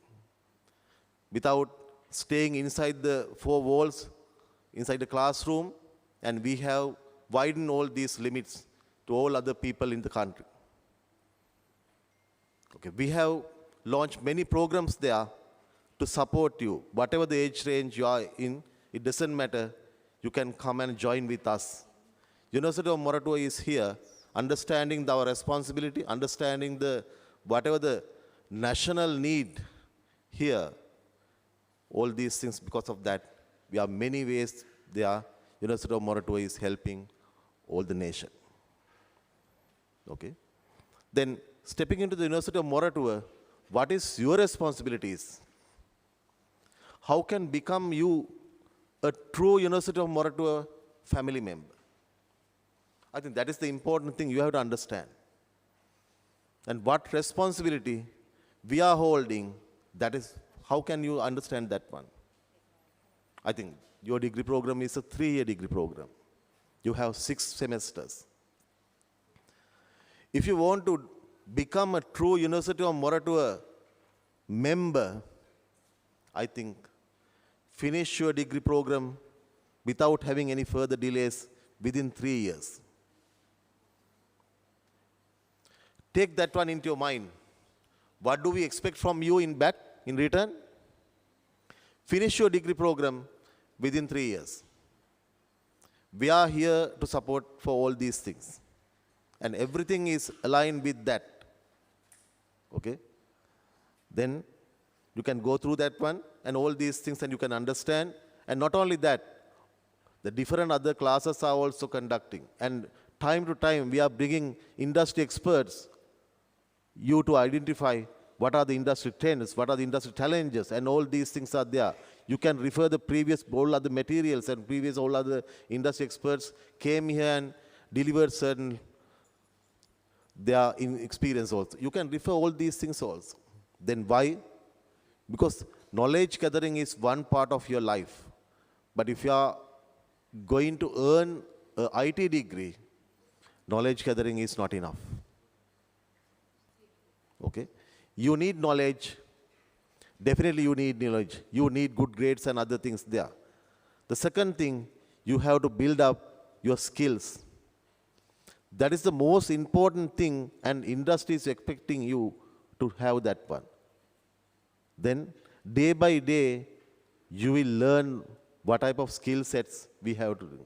Without staying inside the four walls, inside the classroom, and we have widened all these limits to all other people in the country. Okay, we have launched many programs there to support you. Whatever the age range you are in, it doesn't matter. You can come and join with us. University of Moratuwa is here, understanding our responsibility, understanding whatever the national need here. All these things, because of that, we have many ways there. University of Moratuwa is helping all the nation. Okay. Then, stepping into the University of Moratuwa, what is your responsibilities? How can become you a true University of Moratuwa family member? I think that is the important thing you have to understand. And what responsibility we are holding, that is, how can you understand that one? I think your degree program is a 3-year degree program. You have 6 semesters. If you want to become a true University of Moratuwa member, I think finish your degree program without having any further delays within 3 years. Take that one into your mind. What do we expect from you in return? Finish your degree program within 3 years. We are here to support for all these things. And everything is aligned with that. Okay? Then you can go through that one and all these things and you can understand. And not only that, the different other classes are also conducting. And time to time, we are bringing industry experts, you to identify what are the industry trends, what are the industry challenges, and all these things are there. You can refer the previous all other materials and previous all other industry experts came here and delivered certain their experience also. You can refer all these things also. Then why? Because knowledge gathering is one part of your life. But if you are going to earn an IT degree, knowledge gathering is not enough. Okay? You need knowledge. Definitely you need knowledge. You need good grades and other things there. The second thing, you have to build up your skills. That is the most important thing, and industry is expecting you to have that one. Then, day by day, you will learn what type of skill sets we have to do.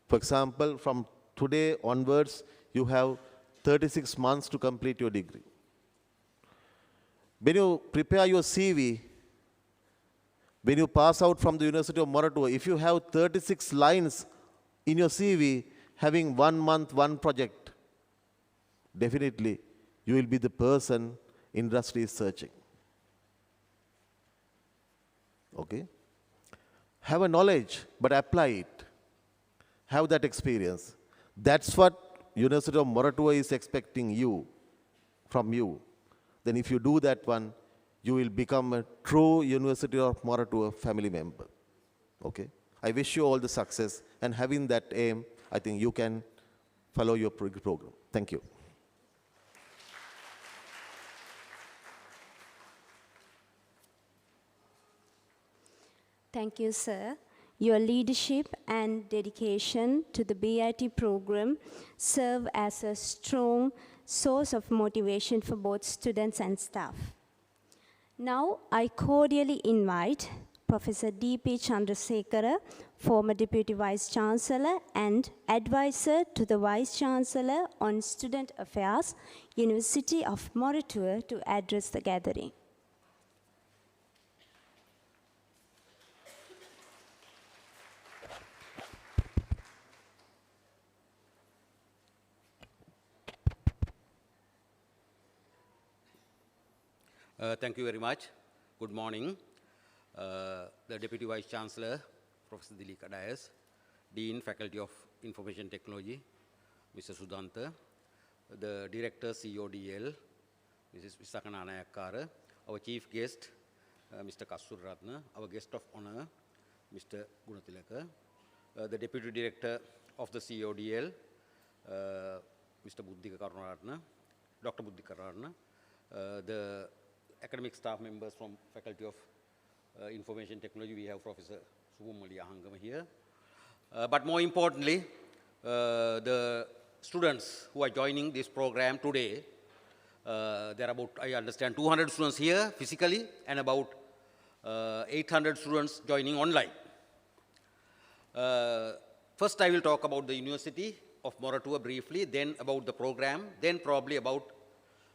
For example, from today onwards, you have 36 months to complete your degree. When you prepare your CV, when you pass out from the University of Moratuwa, if you have 36 lines in your CV, having 1 month, one project, definitely you will be the person industry is searching. Okay? Have a knowledge, but apply it. Have that experience. That's what University of Moratuwa is expecting from you. Then if you do that one, you will become a true University of Moratuwa family member. Okay? I wish you all the success, and having that aim, I think you can follow your program. Thank you. Thank you, sir. Your leadership and dedication to the BIT program serve as a strong source of motivation for both students and staff. Now, I cordially invite Professor D.P. Chandrasekhara, former Deputy Vice Chancellor and Advisor to the Vice Chancellor on Student Affairs, University of Moratuwa, to address the gathering. Thank you very much. Good morning. the Deputy Vice Chancellor, Professor Dilip Kadayas, Dean, Faculty of Information Technology, Mr. Sudanta, the Director, CODL, Mrs. Visakana Anayakara, our Chief Guest, Mr. Kasur Ratna, our Guest of Honor, Mr. Gunatilaka, the Deputy Director of the CODL, Mr. Buddhika Karunaratna, Dr. Buddhika Karunaratna, the academic staff members from Faculty of Information Technology, we have Professor Subumali Ahangama here. But more importantly, the students who are joining this program today, there are about, I understand, 200 students here physically and about 800 students joining online. First, I will talk about the University of Moratuwa briefly, then about the program, then probably about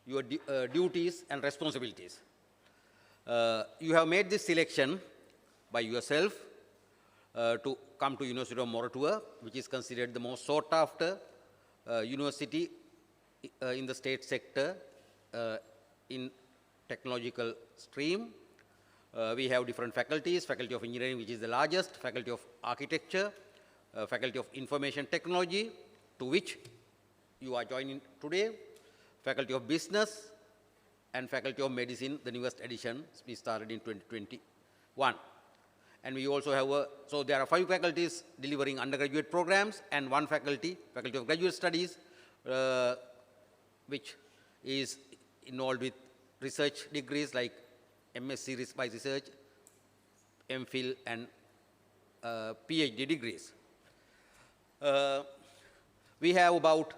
your duties and responsibilities. You have made this selection by yourself to come to University of Moratuwa, which is considered the most sought after university in the state sector in technological stream. We have different faculties, Faculty of Engineering, which is the largest, Faculty of Architecture, Faculty of Information Technology, to which you are joining today, Faculty of Business, and Faculty of Medicine, the newest edition, we started in 2021. And we also have, so there are 5 faculties delivering undergraduate programs and 1 faculty, Faculty of Graduate Studies, which is involved with research degrees like MSc by research, MPhil, and PhD degrees. We have about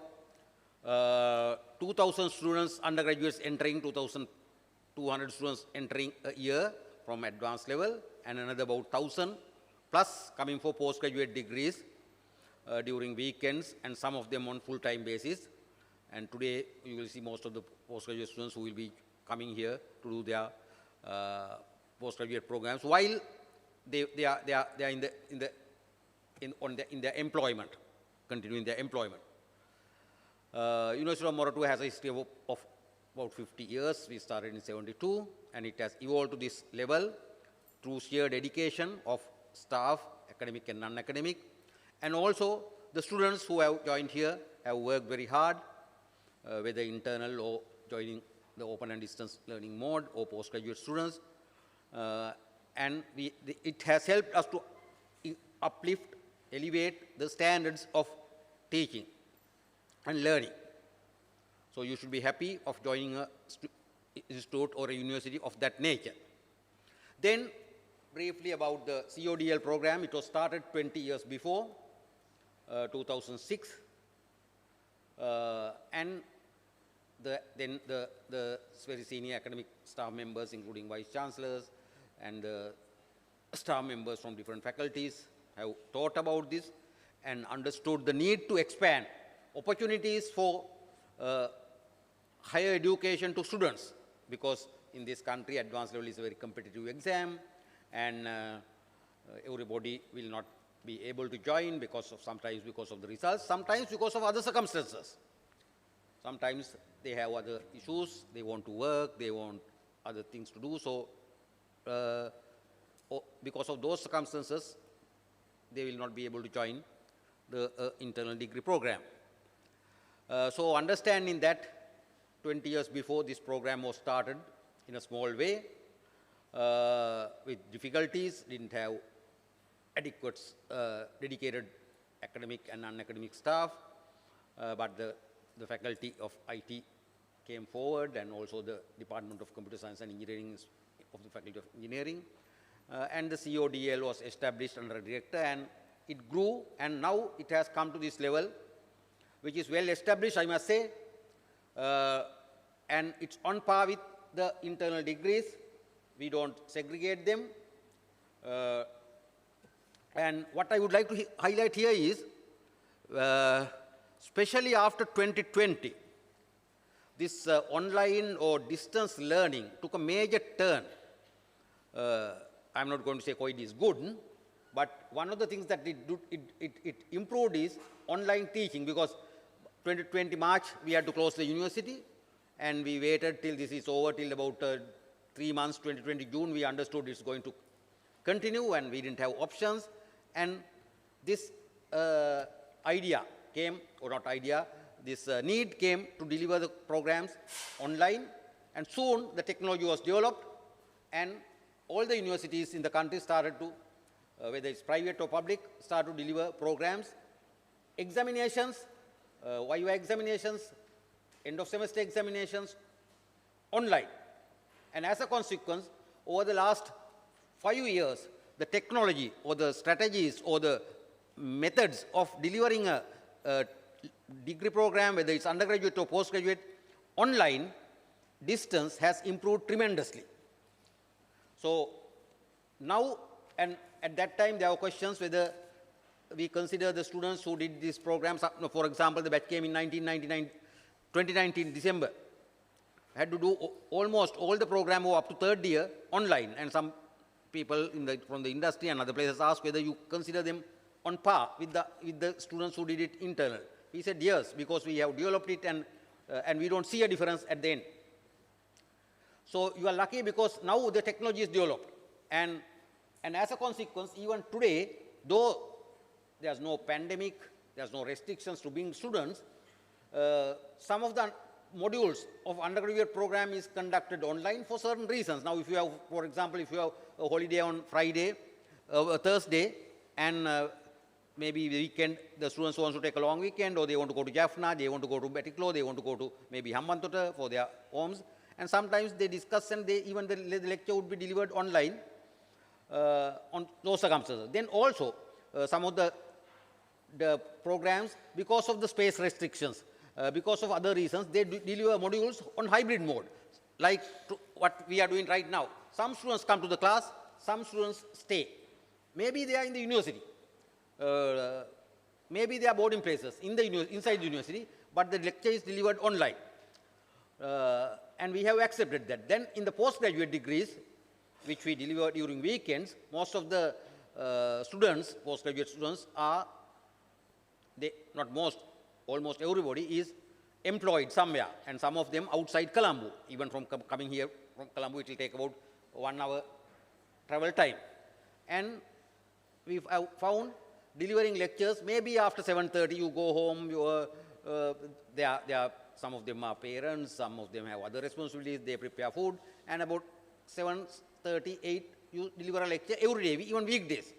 2,000 students, undergraduates entering, 2,200 students entering a year from advanced level, and another about 1,000 plus coming for postgraduate degrees during weekends, and some of them on full-time basis. And today you will see most of the postgraduate students who will be coming here to do their postgraduate programs while they are in their employment, continuing their employment. University of Moratuwa has a history of about 50 years. We started in 72, and it has evolved to this level through sheer dedication of staff, academic and non-academic. And also, the students who have joined here have worked very hard, whether internal or joining the open and distance learning mode or postgraduate students. And it has helped us to uplift, elevate the standards of teaching and learning. So you should be happy of joining a institute or a university of that nature. Then, briefly about the CODL program, it was started 20 years before, 2006. And then the very senior academic staff members, including vice chancellors and staff members from different faculties, have thought about this and understood the need to expand opportunities for higher education to students, because in this country advanced level is a very competitive exam, and everybody will not be able to join sometimes because of the results, sometimes because of other circumstances. Sometimes they have other issues, they want to work, they want other things to do, so because of those circumstances, they will not be able to join the internal degree program. So understanding that 20 years before this program was started in a small way, with difficulties, didn't have adequate dedicated academic and non-academic staff, but the faculty of IT came forward, and also the Department of Computer Science and Engineering of the Faculty of Engineering, and the CODL was established under a director, and it grew, and now it has come to this level, which is well established, I must say, and it's on par with the internal degrees. We don't segregate them. And what I would like to highlight here is, especially after 2020, this online or distance learning took a major turn. I'm not going to say quite is good, but one of the things that it improved is online teaching, because 2020 March we had to close the university, and we waited till this is over, till about 3 months, 2020 June, we understood it's going to continue, and we didn't have options. And this idea came, or not idea, this need came to deliver the programs online. And soon the technology was developed, and all the universities in the country started to, whether it's private or public, started to deliver programs. Examinations, YY examinations, end of semester examinations, online. And as a consequence, over the last 5 years, the technology or the strategies or the methods of delivering a degree program, whether it's undergraduate or postgraduate, online, distance has improved tremendously. So now, and at that time there were questions whether we consider the students who did these programs, for example, the batch came in 2019 December, had to do almost all the program up to third year online, and some people from the industry and other places asked whether you consider them on par with the students who did it internal. We said yes, because we have developed it, and we don't see a difference at the end. So you are lucky because now the technology is developed, and as a consequence, even today, though there's no pandemic, there's no restrictions to being students, some of the modules of undergraduate program is conducted online for certain reasons. Now, if you have, for example, if you have a holiday on Friday, Thursday, and maybe the weekend, the students want to take a long weekend, or they want to go to Jaffna, they want to go to Bachelor, they want to go to maybe Hambantota for their homes, and sometimes they discuss, and even the lecture would be delivered online on those circumstances. Then also, some of the programs, because of the space restrictions, because of other reasons, they deliver modules on hybrid mode, like what we are doing right now. Some students come to the class, some students stay. Maybe they are in the university. Maybe they are boarding places inside the university, but the lecture is delivered online. And we have accepted that. Then in the postgraduate degrees, which we deliver during weekends, most of the students, postgraduate students, are, not most, almost everybody is employed somewhere, and some of them outside Colombo. Even from coming here from Colombo, it will take about 1 hour travel time. And we have found delivering lectures, maybe after 7:30 you go home, some of them are parents, some of them have other responsibilities, they prepare food, and about 7:30, 8, you deliver a lecture every day, even weekdays.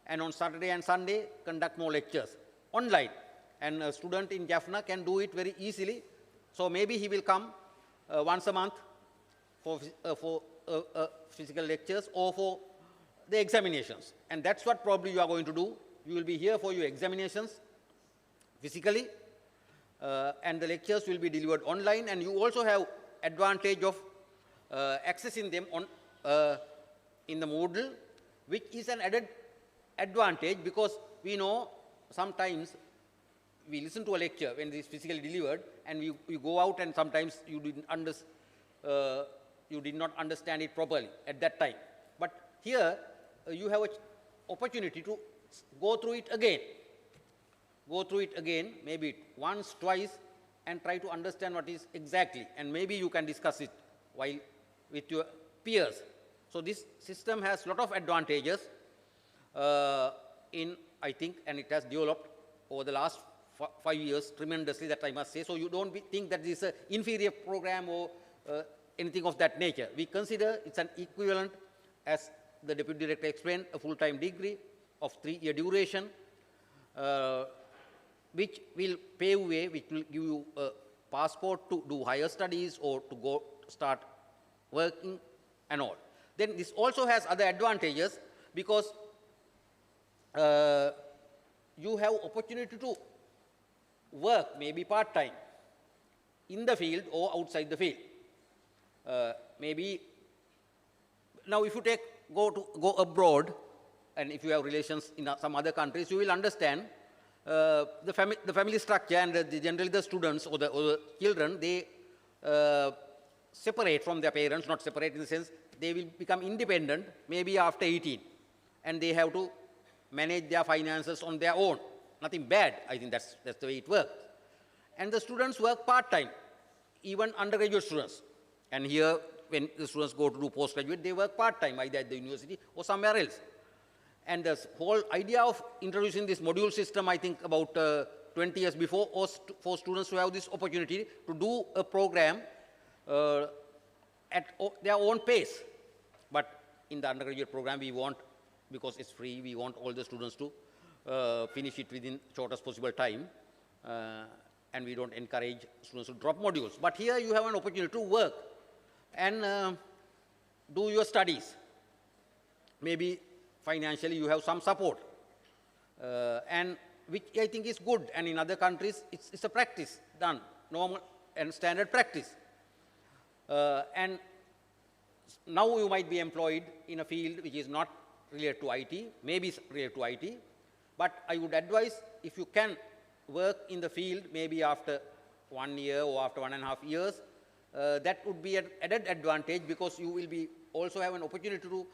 And on Saturday and Sunday, conduct more lectures online. And a student in Jaffna can do it very easily. So maybe he will come once a month for physical lectures or for the examinations. And that's what probably you are going to do. You will be here for your examinations physically, and the lectures will be delivered online, and you also have advantage of accessing them on in the Moodle, which is an added advantage, because we know sometimes we listen to a lecture when it is physically delivered, and we go out, and sometimes you did not understand it properly at that time. But here you have an opportunity to go through it again. Go through it again, maybe once, twice, and try to understand what is exactly, and maybe you can discuss it while with your peers. So this system has a lot of advantages I think, and it has developed over the last 5 years tremendously, that I must say. So you don't think that this is an inferior program or anything of that nature. We consider it's an equivalent, as the Deputy Director explained, a full-time degree of 3-year duration, which will pave way, which will give you a passport to do higher studies or to go start working and all. Then this also has other advantages, because you have opportunity to work maybe part-time in the field or outside the field. Maybe now if you go abroad, and if you have relations in some other countries, you will understand the family structure, and generally the students or the children, they separate from their parents, not separate in the sense they will become independent maybe after 18, and they have to manage their finances on their own. Nothing bad, I think that's the way it works. And the students work part-time, even undergraduate students. And here when the students go to do postgraduate, they work part-time, either at the university or somewhere else. And the whole idea of introducing this module system, I think about 20 years before, was for students to have this opportunity to do a program at their own pace. But in the undergraduate program, we want, because it's free, we want all the students to finish it within shortest possible time. And we don't encourage students to drop modules. But here you have an opportunity to work and do your studies. Maybe financially you have some support, and which I think is good. And in other countries, it's a practice done, normal and standard practice. And now you might be employed in a field which is not related to IT, maybe it's related to IT, but I would advise, if you can work in the field maybe after 1 year or after 1.5 years, that would be an added advantage, because you will be also have an opportunity to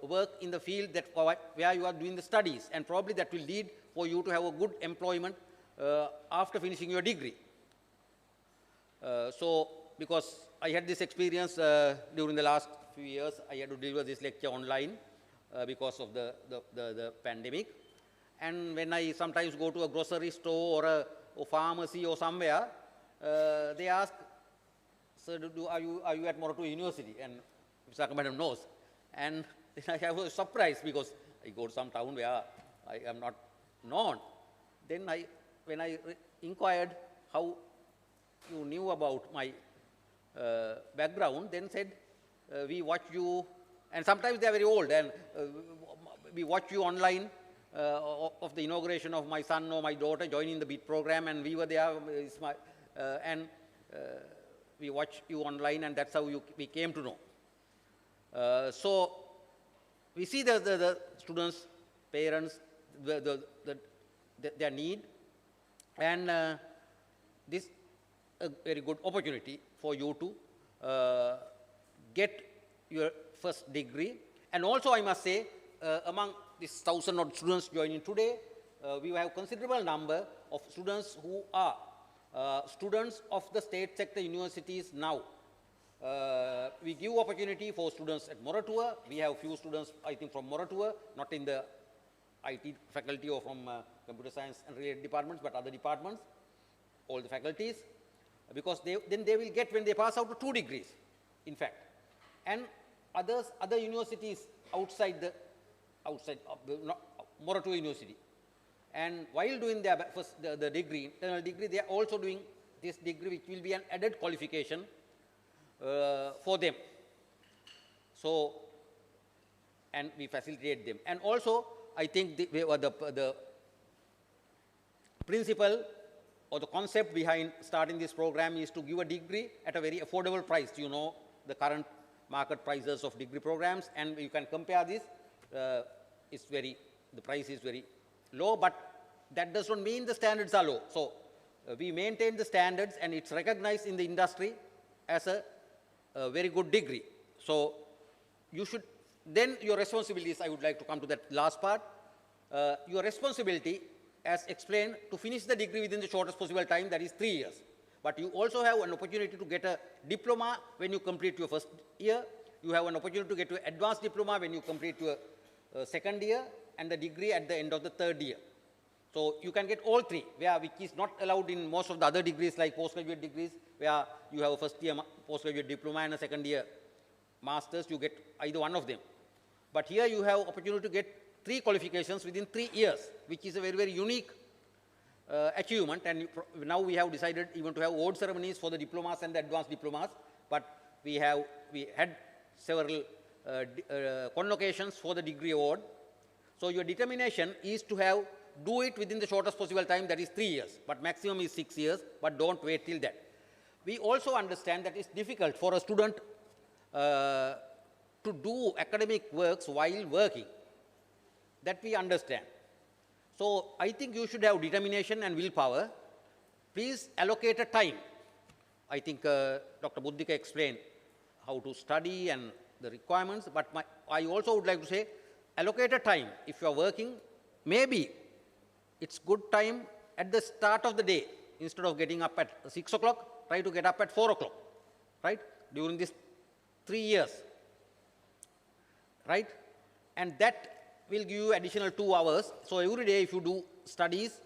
work in the field that where you are doing the studies, and probably that will lead for you to have a good employment after finishing your degree. So, because I had this experience during the last few years, I had to deliver this lecture online because of the pandemic. And when I sometimes go to a grocery store or a pharmacy or somewhere, they ask, "Sir, are you at Moratuwa University?" And Mr. Madam knows. And then I was surprised, because I go to some town where I am not known. Then when I inquired how you knew about my background, then said, "We watch you," and sometimes they are very old, and "We watch you online of the inauguration of my son or my daughter joining the BIT program, and we were there, and we watch you online, and that's how we came to know." So we see the students, parents, their need, and this is a very good opportunity for you to get your first degree. And also, I must say, among these 1,000 odd students joining today, we have considerable number of students who are students of the state sector universities now. We give opportunity for students at Moratuwa. We have few students, I think, from Moratuwa, not in the IT faculty or from computer science and related departments, but other departments, all the faculties, because then they will get, when they pass out, to 2 degrees, in fact. And other universities outside Moratuwa University. And while doing their first, the degree, internal degree, they are also doing this degree, which will be an added qualification for them. So, and we facilitate them. And also, I think the principle or the concept behind starting this program is to give a degree at a very affordable price. You know the current market prices of degree programs, and you can compare this. The price is very low, but that does not mean the standards are low. So we maintain the standards, and it's recognized in the industry as a very good degree. So you should, then your responsibilities, I would like to come to that last part. Your responsibility, as explained, to finish the degree within the shortest possible time, that is 3 years. But you also have an opportunity to get a diploma when you complete your first year. You have an opportunity to get an advanced diploma when you complete your second year, and the degree at the end of the 3rd year. So you can get all 3, which is not allowed in most of the other degrees, like postgraduate degrees, where you have a first year postgraduate diploma and a second year master's. You get either one of them. But here you have opportunity to get 3 qualifications within 3 years, which is a very, very unique achievement. And now we have decided even to have award ceremonies for the diplomas and the advanced diplomas. But we had several convocations for the degree award. So your determination is to do it within the shortest possible time, that is 3 years, but maximum is 6 years, but don't wait till that. We also understand that it's difficult for a student to do academic works while working. That we understand. So I think you should have determination and willpower. Please allocate a time. I think Dr. Buddhika explained how to study and the requirements, but I also would like to say, allocate a time. If you are working, maybe it's good time at the start of the day. Instead of getting up at 6 o'clock, try to get up at 4 o'clock, right? During this 3 years, right? And that will give you additional 2 hours. So every day if you do studies,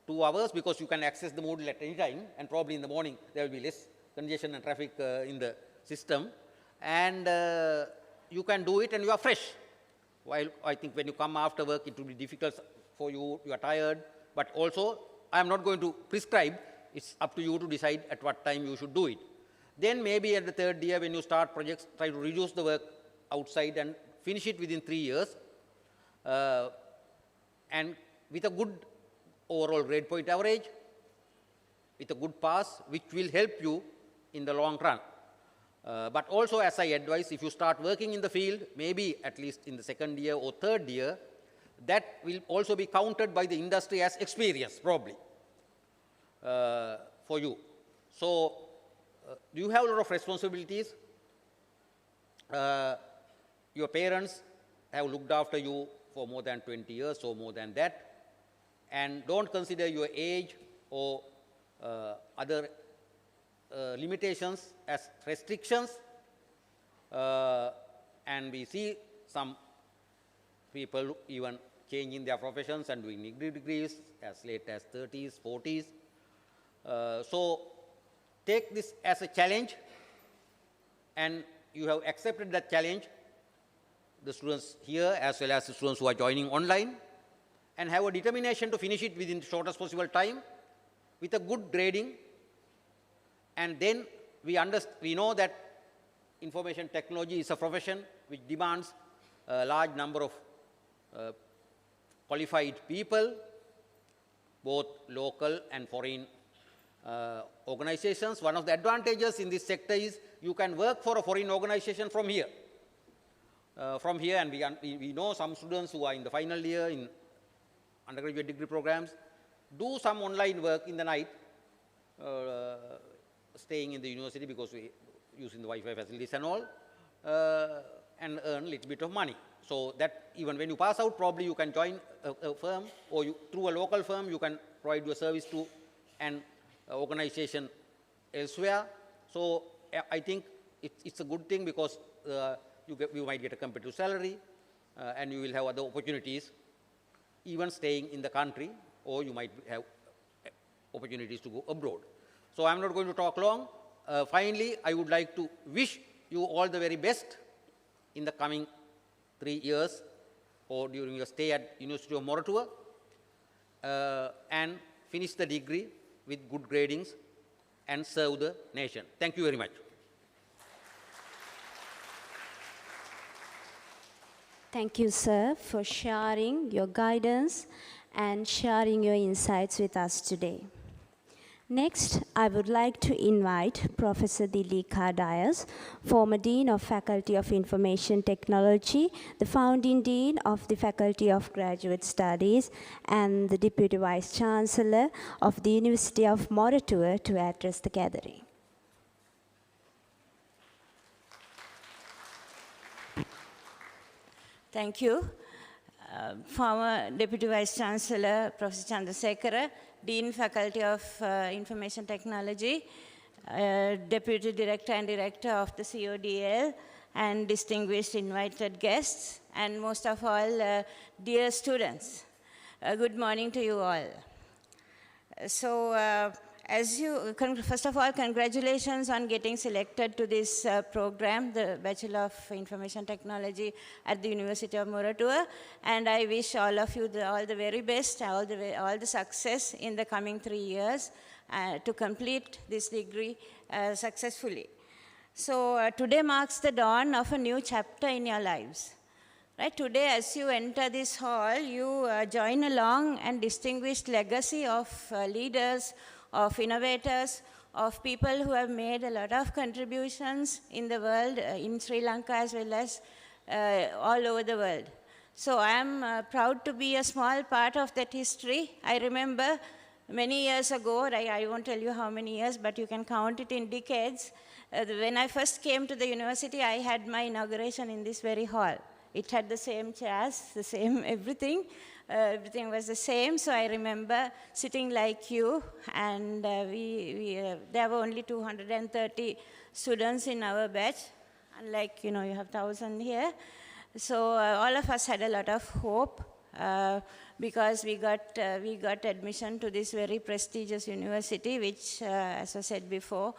2 hours, because you can access the Moodle at any time, and probably in the morning there will be less congestion and traffic in the system, and you can do it and you are fresh. While I think when you come after work, it will be difficult for you, you are tired, but also I am not going to prescribe, it's up to you to decide at what time you should do it. Then maybe at the 3rd year when you start projects, try to reduce the work outside and finish it within 3 years, and with a good overall grade point average, with a good pass, which will help you in the long run. But also, as I advise, if you start working in the field, maybe at least in the 2nd year or 3rd year, that will also be counted by the industry as experience, probably, for you. So, you have a lot of responsibilities. Your parents have looked after you for more than 20 years or more than that. And don't consider your age or other limitations as restrictions. And we see some people even changing their professions and doing degree degrees as late as 30s, 40s. So take this as a challenge, and you have accepted that challenge, the students here as well as the students who are joining online, and have a determination to finish it within the shortest possible time with a good grading. And then we know that information technology is a profession which demands a large number of qualified people, both local and foreign organizations. One of the advantages in this sector is you can work for a foreign organization from here. And we know some students who are in the final year in undergraduate degree programs do some online work in the night, staying in the university because we using the Wi-Fi facilities and all, and earn a little bit of money. So that even when you pass out, probably you can join a firm, or through a local firm you can provide your service to an organization elsewhere. So I think it's a good thing, because you might get a competitive salary, and you will have other opportunities, even staying in the country, or you might have opportunities to go abroad. So I'm not going to talk long. Finally, I would like to wish you all the very best in the coming 3 years or during your stay at University of Moratuwa, and finish the degree with good gradings and serve the nation. Thank you very much. Thank you, sir, for sharing your guidance and sharing your insights with us today. Next, I would like to invite Professor Dilika Dias, former Dean of Faculty of Information Technology, the founding Dean of the Faculty of Graduate Studies, and the Deputy Vice Chancellor of the University of Moratuwa, to address the gathering. Thank you. Former Deputy Vice Chancellor, Professor Chandrasekhara, Dean Faculty of Information Technology, Deputy Director and Director of the CODL, and distinguished invited guests, and most of all, dear students. Good morning to you all. First of all, congratulations on getting selected to this program, the Bachelor of Information Technology at the University of Moratuwa, and I wish all of you all the very best, all the success in the coming 3 years to complete this degree successfully. So today marks the dawn of a new chapter in your lives. Right, today, as you enter this hall, you join a long and distinguished legacy of leaders, of innovators, of people who have made a lot of contributions in the world, in Sri Lanka as well as all over the world. So I am proud to be a small part of that history. I remember many years ago, I won't tell you how many years, but you can count it in decades. When I first came to the university, I had my inauguration in this very hall. It had the same chairs, the same everything. Everything was the same, so I remember sitting like you, and there were only 230 students in our batch. unlike, you have 1,000 here. So all of us had a lot of hope because we got admission to this very prestigious university, which, as I said before,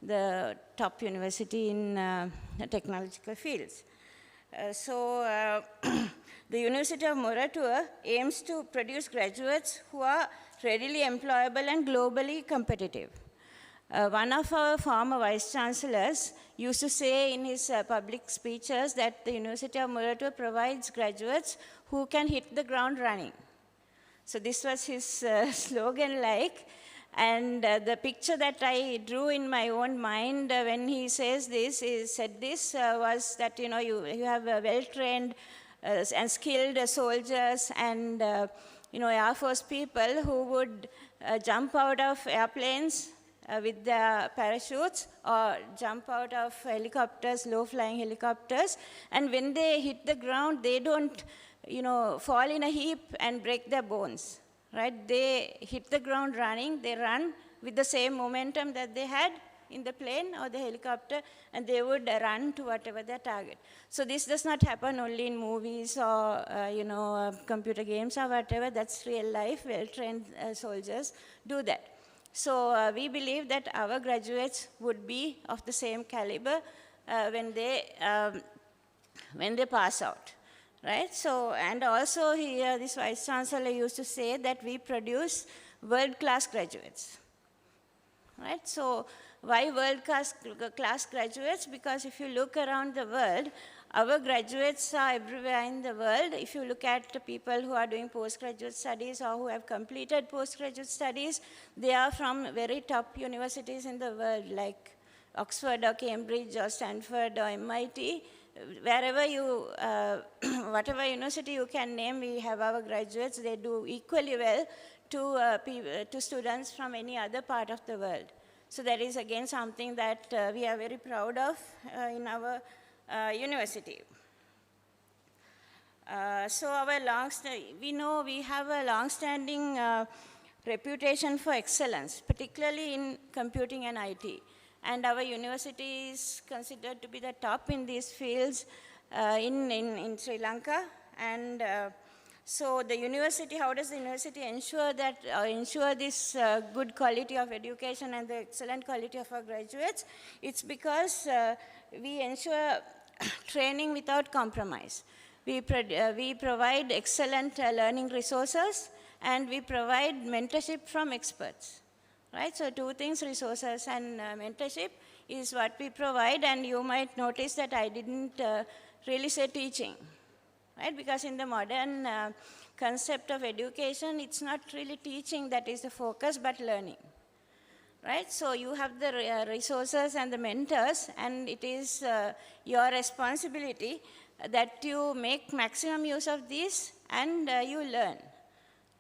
the top university in technological fields. The University of Moratuwa aims to produce graduates who are readily employable and globally competitive. One of our former vice-chancellors used to say in his public speeches that the University of Moratuwa provides graduates who can hit the ground running. So this was his slogan like. And the picture that I drew in my own mind when he said this was that you have well-trained and skilled soldiers and Air Force people who would jump out of airplanes with their parachutes or jump out of helicopters, low-flying helicopters, and when they hit the ground, they don't fall in a heap and break their bones. Right? They hit the ground running, they run with the same momentum that they had in the plane or the helicopter, and they would run to whatever their target. So this does not happen only in movies or computer games or whatever. That's real life. Well-trained soldiers do that. So we believe that our graduates would be of the same caliber when they pass out. Right? So, and also here, this Vice-Chancellor used to say that we produce world-class graduates. Right? So, why world-class graduates? Because if you look around the world, our graduates are everywhere in the world. If you look at the people who are doing postgraduate studies or who have completed postgraduate studies, they are from very top universities in the world, like Oxford or Cambridge or Stanford or MIT. Wherever you, whatever university you can name, we have our graduates. They do equally well to students from any other part of the world. So that is again something that we are very proud of in our university. So we know we have a long-standing reputation for excellence, particularly in computing and IT. And our university is considered to be the top in these fields in Sri Lanka. And so the university, how does the university ensure this good quality of education and the excellent quality of our graduates? It's because we ensure training without compromise. We provide excellent learning resources, and we provide mentorship from experts. Right, so two things, resources and mentorship, is what we provide, and you might notice that I didn't really say teaching, right? Because in the modern concept of education, it's not really teaching that is the focus, but learning, right? So you have the resources and the mentors, and it is your responsibility that you make maximum use of this and you learn.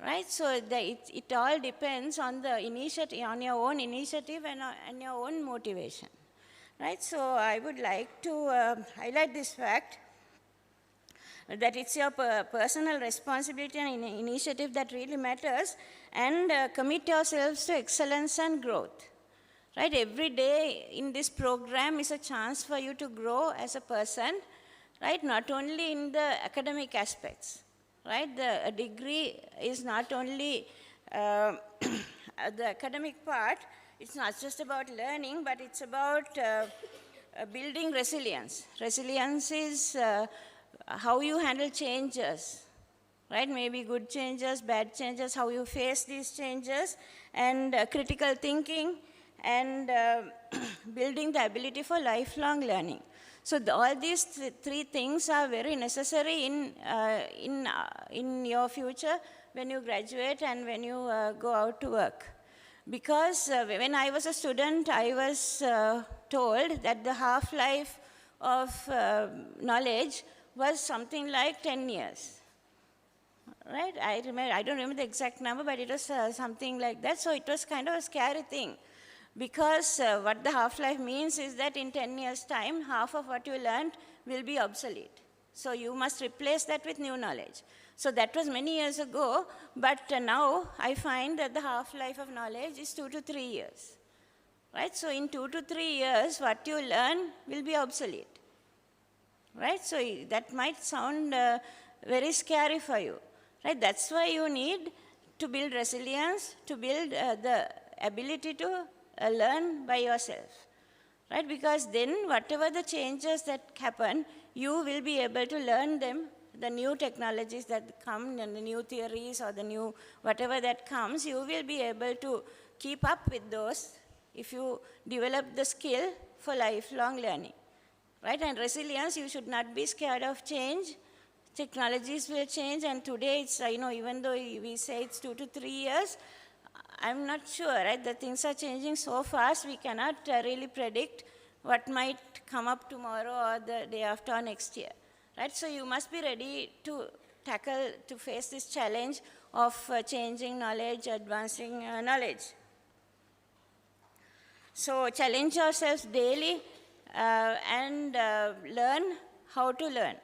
Right, so it all depends on the initiative, on your own initiative and your own motivation. Right, so I would like to highlight this fact that it's your personal responsibility and initiative that really matters, and commit yourselves to excellence and growth. Right, every day in this program is a chance for you to grow as a person. Right, not only in the academic aspects. Right, a degree is not only the academic part. It's not just about learning, but it's about building resilience. Resilience is how you handle changes, right? Maybe good changes, bad changes, how you face these changes, and critical thinking, and building the ability for lifelong learning. So all these three things are very necessary in your future when you graduate and when you go out to work. Because when I was a student, I was told that the half-life of knowledge was something like 10 years. Right? I don't remember the exact number, but it was something like that. So it was kind of a scary thing. Because what the half-life means is that in 10 years' time, half of what you learned will be obsolete. So you must replace that with new knowledge. So that was many years ago, but now I find that the half-life of knowledge is 2 to 3 years. Right? So in 2 to 3 years, what you learn will be obsolete. right? So that might sound very scary for you, right? That's why you need to build resilience, to build the ability to learn by yourself, right? Because then whatever the changes that happen, you will be able to learn them, the new technologies that come and the new theories or the new whatever that comes, you will be able to keep up with those if you develop the skill for lifelong learning, right? And resilience, you should not be scared of change. Technologies will change, and today it's, even though we say it's 2 to 3 years, I'm not sure, right? The things are changing so fast, we cannot really predict what might come up tomorrow or the day after or next year, right? So you must be ready to face this challenge of changing knowledge, advancing knowledge. So challenge yourselves daily and learn how to learn,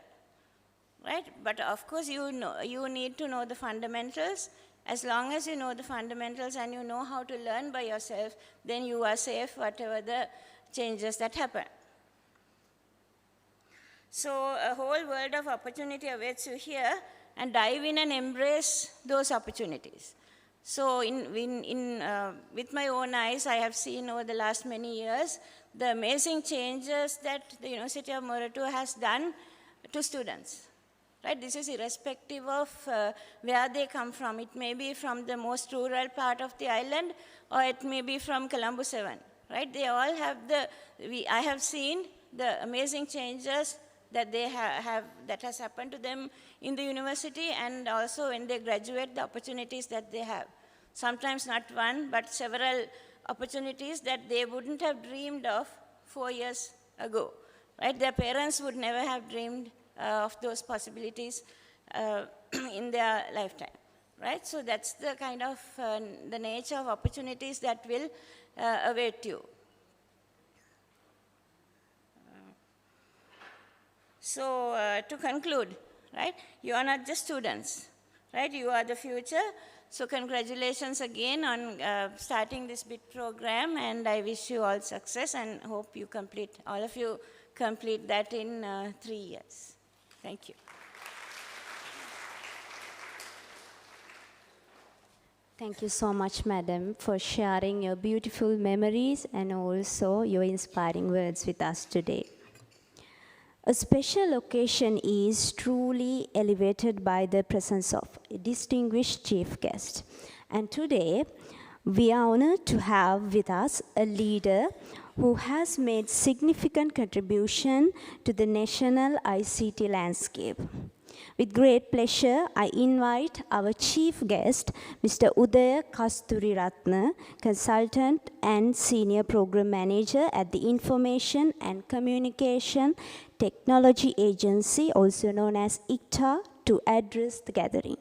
right? But of course, you need to know the fundamentals. As long as you know the fundamentals and you know how to learn by yourself, then you are safe whatever the changes that happen. So a whole world of opportunity awaits you here, and dive in and embrace those opportunities. So with my own eyes, I have seen over the last many years the amazing changes that the University of Moratuwa has done to students. Right? This is irrespective of where they come from. It may be from the most rural part of the island, or it may be from Colombo 7. Right? They all have I have seen the amazing changes that they that has happened to them in the university, and also when they graduate, the opportunities that they have. Sometimes not one, but several opportunities that they wouldn't have dreamed of 4 years ago. Right? Their parents would never have dreamed of those possibilities in their lifetime, right? So that's the kind of the nature of opportunities that will await you. So to conclude, right? You are not just students, right? You are the future. So congratulations again on starting this BIT program, and I wish you all success and hope you all of you complete that in 3 years. Thank you. Thank you so much, Madam, for sharing your beautiful memories and also your inspiring words with us today. A special occasion is truly elevated by the presence of a distinguished chief guest. And today, we are honored to have with us a leader who has made significant contribution to the national ICT landscape. With great pleasure, I invite our chief guest, Mr. Udaya Kasturiratna, consultant and senior program manager at the Information and Communication Technology Agency, also known as ICTA, to address the gathering.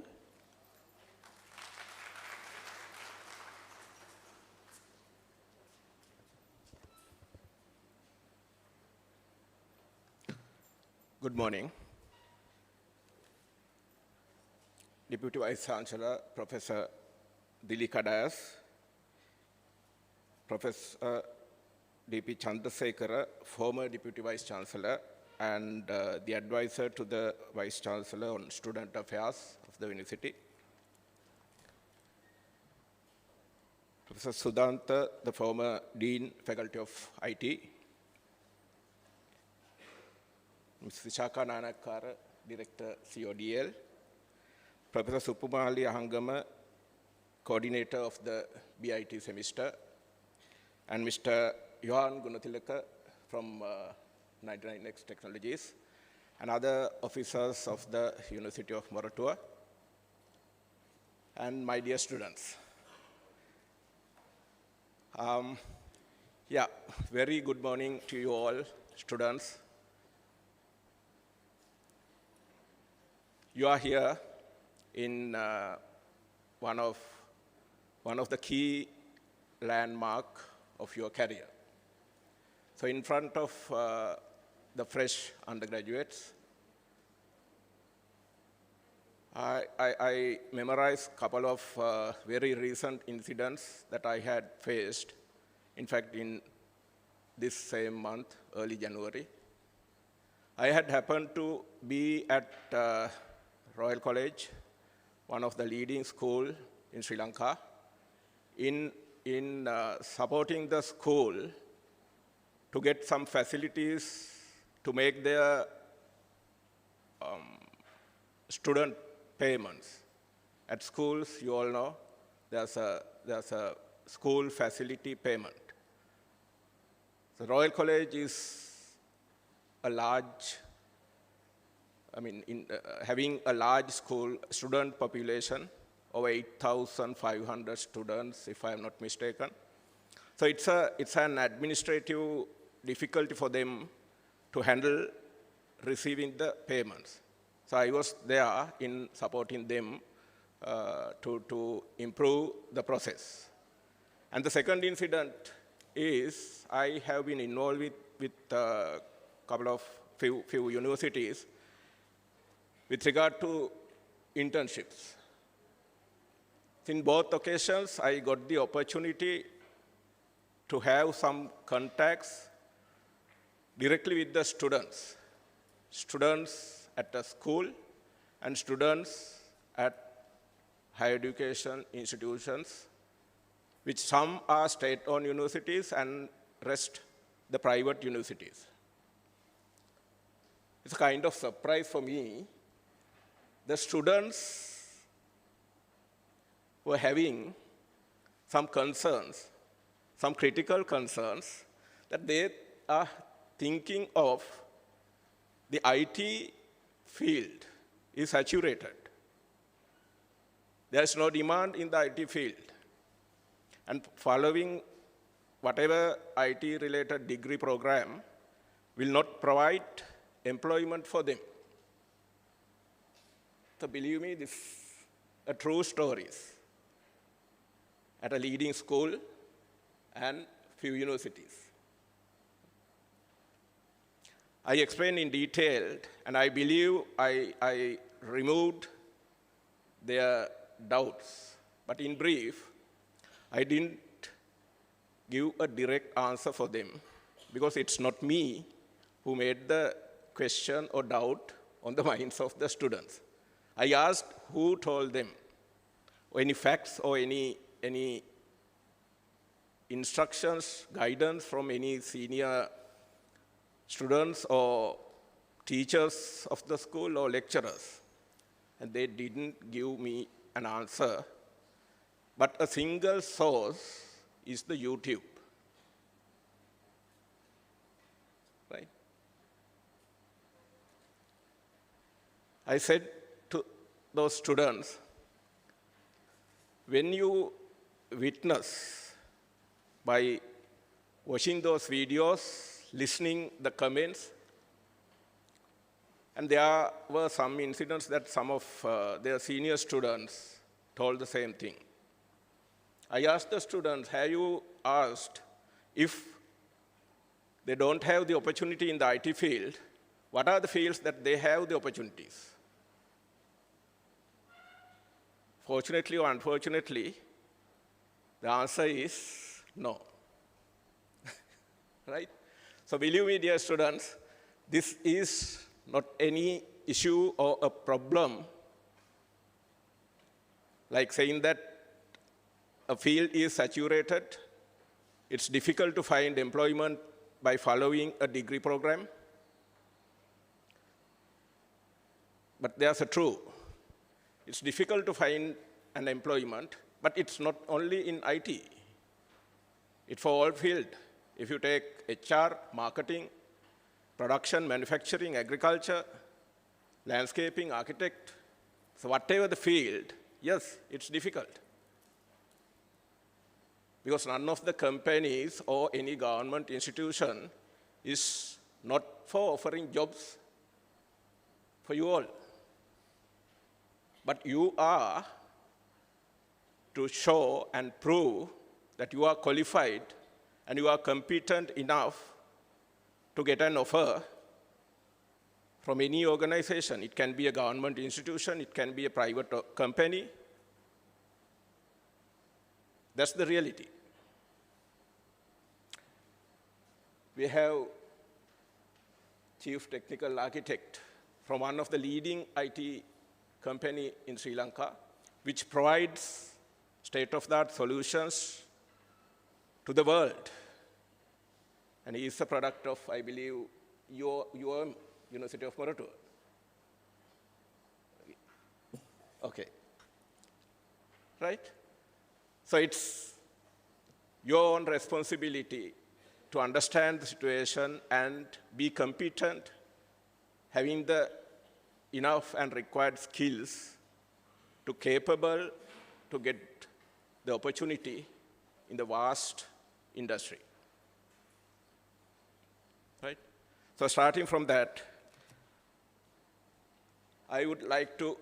Good morning. Deputy Vice Chancellor, Professor Dili Kadayas, Professor D.P. Chandrasekhara, former Deputy Vice Chancellor, and the advisor to the Vice Chancellor on Student Affairs of the University. Professor Sudanta, the former Dean, Faculty of IT. Ms. Vishaka Nanakara, Director, CODL. Professor Supumali Ahangama, Coordinator of the BIT semester. And Mr. Johan Gunathilaka from 99X Technologies, and other officers of the University of Moratuwa, and my dear students. Very good morning to you all, students. You are here in one of the key landmark of your career. So in front of the fresh undergraduates, I memorized a couple of very recent incidents that I had faced, in fact, in this same month, early January. I had happened to be at Royal College, one of the leading schools in Sri Lanka, in supporting the school to get some facilities to make their student payments. At schools, you all know, there's a school facility payment. The Royal College is a large, having a large school student population, over 8,500 students, if I am not mistaken. So it's an administrative difficulty for them to handle receiving the payments. So I was there in supporting them to improve the process. And the second incident is I have been involved with a couple of few universities with regard to internships. In both occasions, I got the opportunity to have some contacts directly with the students at the school and students at higher education institutions, which some are state-owned universities and rest the private universities. It's a kind of surprise for me. The students were having some concerns, some critical concerns, that they are thinking of the IT field is saturated. There is no demand in the IT field. And following whatever IT-related degree program will not provide employment for them. So believe me, this are true stories at a leading school and few universities. I explained in detail, and I believe I removed their doubts. But in brief, I didn't give a direct answer for them because it's not me who made the question or doubt on the minds of the students. I asked who told them, or any facts or any instructions, guidance from any senior students or teachers of the school or lecturers. And they didn't give me an answer. But a single source is the YouTube. Right? I said to those students, when you witness by watching those videos, listening the comments, and there were some incidents that some of their senior students told the same thing. I asked the students, have you asked if they don't have the opportunity in the IT field, what are the fields that they have the opportunities? Fortunately or unfortunately, the answer is no. Right? So believe me, dear students, this is not any issue or a problem like saying that a field is saturated, it's difficult to find employment by following a degree program. But there's a true. It's difficult to find an employment, but it's not only in IT. It's for all fields. If you take HR, marketing, production, manufacturing, agriculture, landscaping, architect, so whatever the field, yes, it's difficult. Because none of the companies or any government institution is not for offering jobs for you all. But you are to show and prove that you are qualified and you are competent enough to get an offer from any organization. It can be a government institution, it can be a private company. That's the reality. chief technical architect from one of the leading IT company in Sri Lanka, which provides state-of-the-art solutions to the world. And he is a product of, I believe, UOM, University of Moratuwa. Okay. Right? So it's your own responsibility to understand the situation and be competent, having the enough and required skills to capable to get the opportunity in the vast industry. Right? So starting from that, I would like to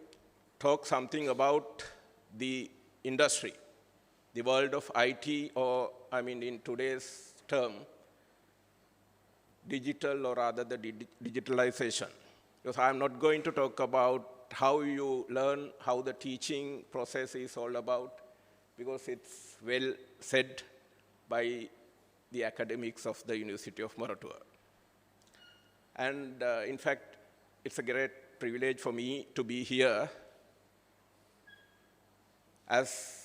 talk something about the industry, the world of IT, or I mean in today's term, digital or rather the digitalization. Because I'm not going to talk about how you learn, how the teaching process is all about, because it's well said by the academics of the University of Moratuwa. And in fact, it's a great privilege for me to be here as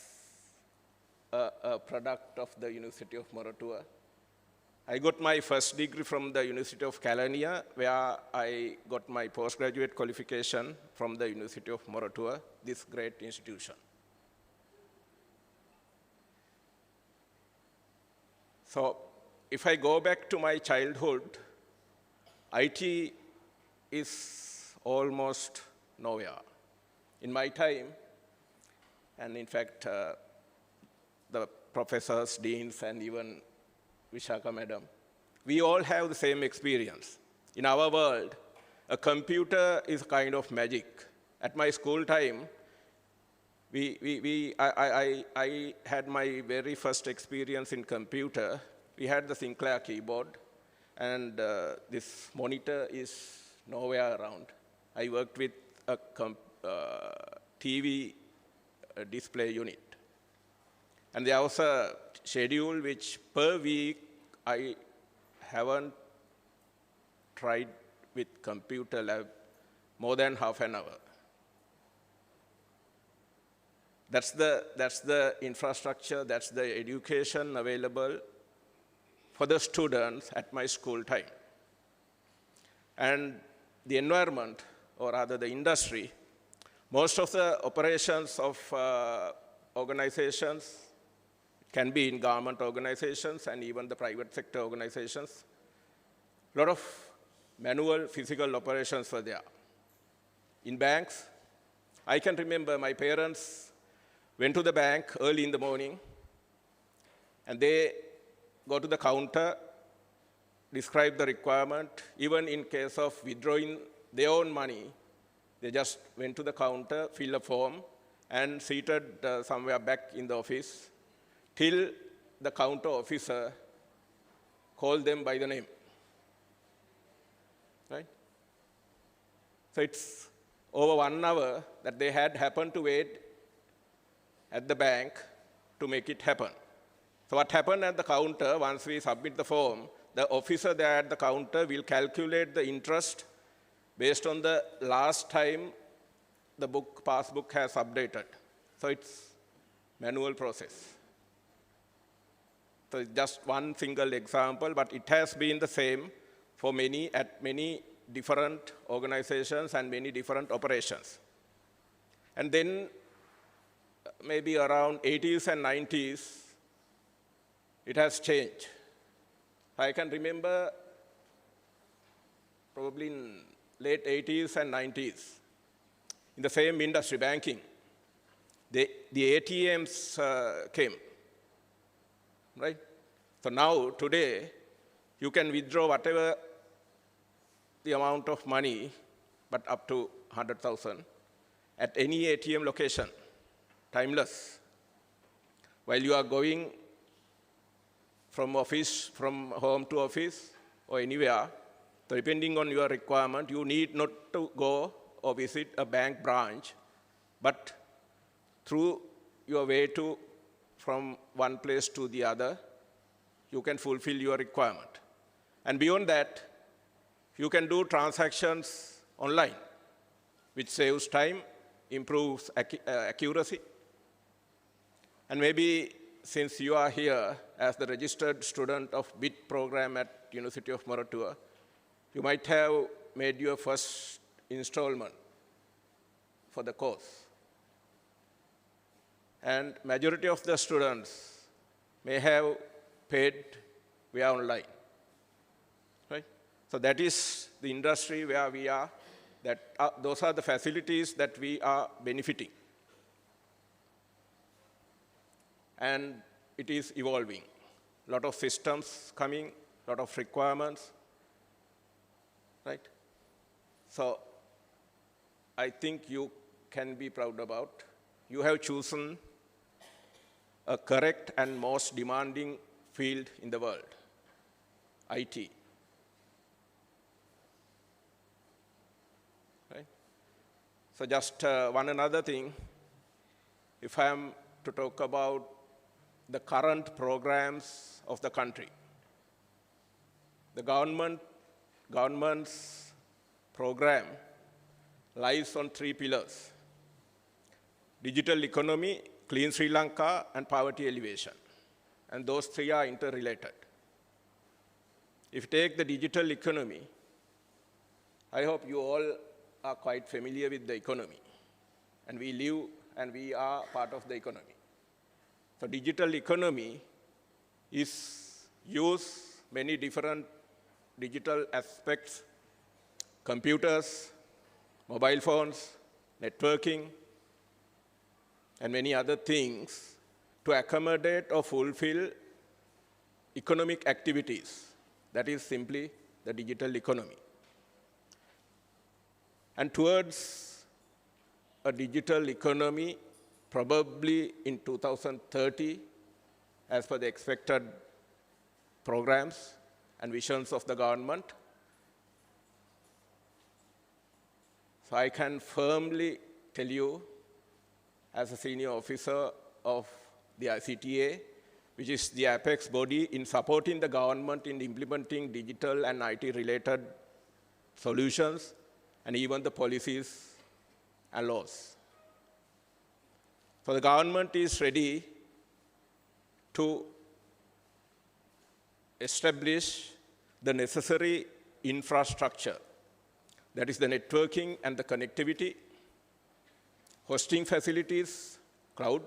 a product of the University of Moratuwa. I got my first degree from the University of Kelaniya, where I got my postgraduate qualification from the University of Moratuwa, this great institution. So if I go back to my childhood, IT is almost nowhere. In my time, and in fact, the professors, deans, and even Vishaka madam, we all have the same experience. In our world, a computer is a kind of magic. At my school time, I had my very first experience in computer. We had the Sinclair keyboard, and this monitor is nowhere around. I worked with a TV display unit. And there was a schedule which per week I haven't tried with computer lab more than half an hour. That's the infrastructure, that's the education available for the students at my school time. And the environment, or rather the industry, most of the operations of organizations can be in government organizations and even the private sector organizations. A lot of manual physical operations were there. In banks, I can remember my parents went to the bank early in the morning, and they go to the counter, describe the requirement. Even in case of withdrawing their own money, they just went to the counter, fill a form, and seated somewhere back in the office till the counter officer called them by the name. Right? So it's over 1 hour that they had happened to wait at the bank to make it happen. So what happened at the counter, once we submit the form, the officer there at the counter will calculate the interest based on the last time the passbook has updated. So it's manual process. So it's just one single example, but it has been the same for at many different organizations and many different operations. And then maybe around 80s and 90s, it has changed. I can remember probably in late 80s and 90s, in the same industry, banking, the ATMs came, right? So now, today, you can withdraw whatever the amount of money, but up to 100,000, at any ATM location, timeless. While you are going from home to office, or anywhere, so depending on your requirement, you need not to go or visit a bank branch, but through your way from one place to the other, you can fulfill your requirement. And beyond that, You can do transactions online, which saves time, improves accuracy. And maybe since you are here as the registered student of BIT program at University of Moratuwa, you might have made your first installment for the course. And majority of the students may have paid via online, right? So that is the industry where we are, those are the facilities that we are benefiting. And it is evolving. A lot of systems coming, a lot of requirements, right? So I think you can be proud about. You have chosen a correct and most demanding field in the world, IT. Right? So just one another thing, if I am to talk about the current programs of the country, the government's program lies on 3 pillars: digital economy, clean Sri Lanka, and poverty alleviation. And those 3 are interrelated. If you take the digital economy, I hope you all are quite familiar with the economy. And we live and we are part of the economy. So digital economy is use many different digital aspects: computers, mobile phones, networking, and many other things to accommodate or fulfill economic activities. That is simply the digital economy. And towards a digital economy, probably in 2030, as per the expected programs and visions of the government, so I can firmly tell you, as a senior officer of the ICTA, which is the apex body in supporting the government in implementing digital and IT-related solutions, and even the policies and laws. So the government is ready to establish the necessary infrastructure, that is the networking and the connectivity, hosting facilities, cloud,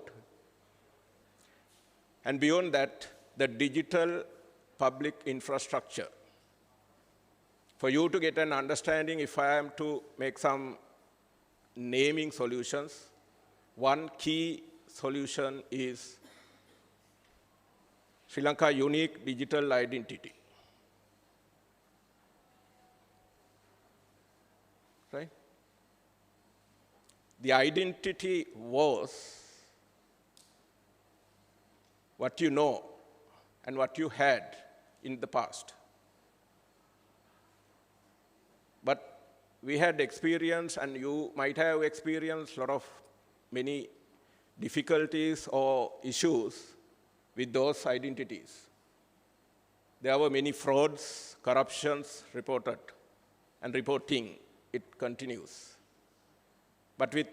and beyond that, the digital public infrastructure. For you to get an understanding, if I am to make some naming solutions, one key solution is Sri Lanka unique digital identity. Right? The identity was what you know and what you had in the past. But we had experienced, and you might have experienced, many difficulties or issues with those identities. There were many frauds, corruptions reported, and reporting, it continues. But with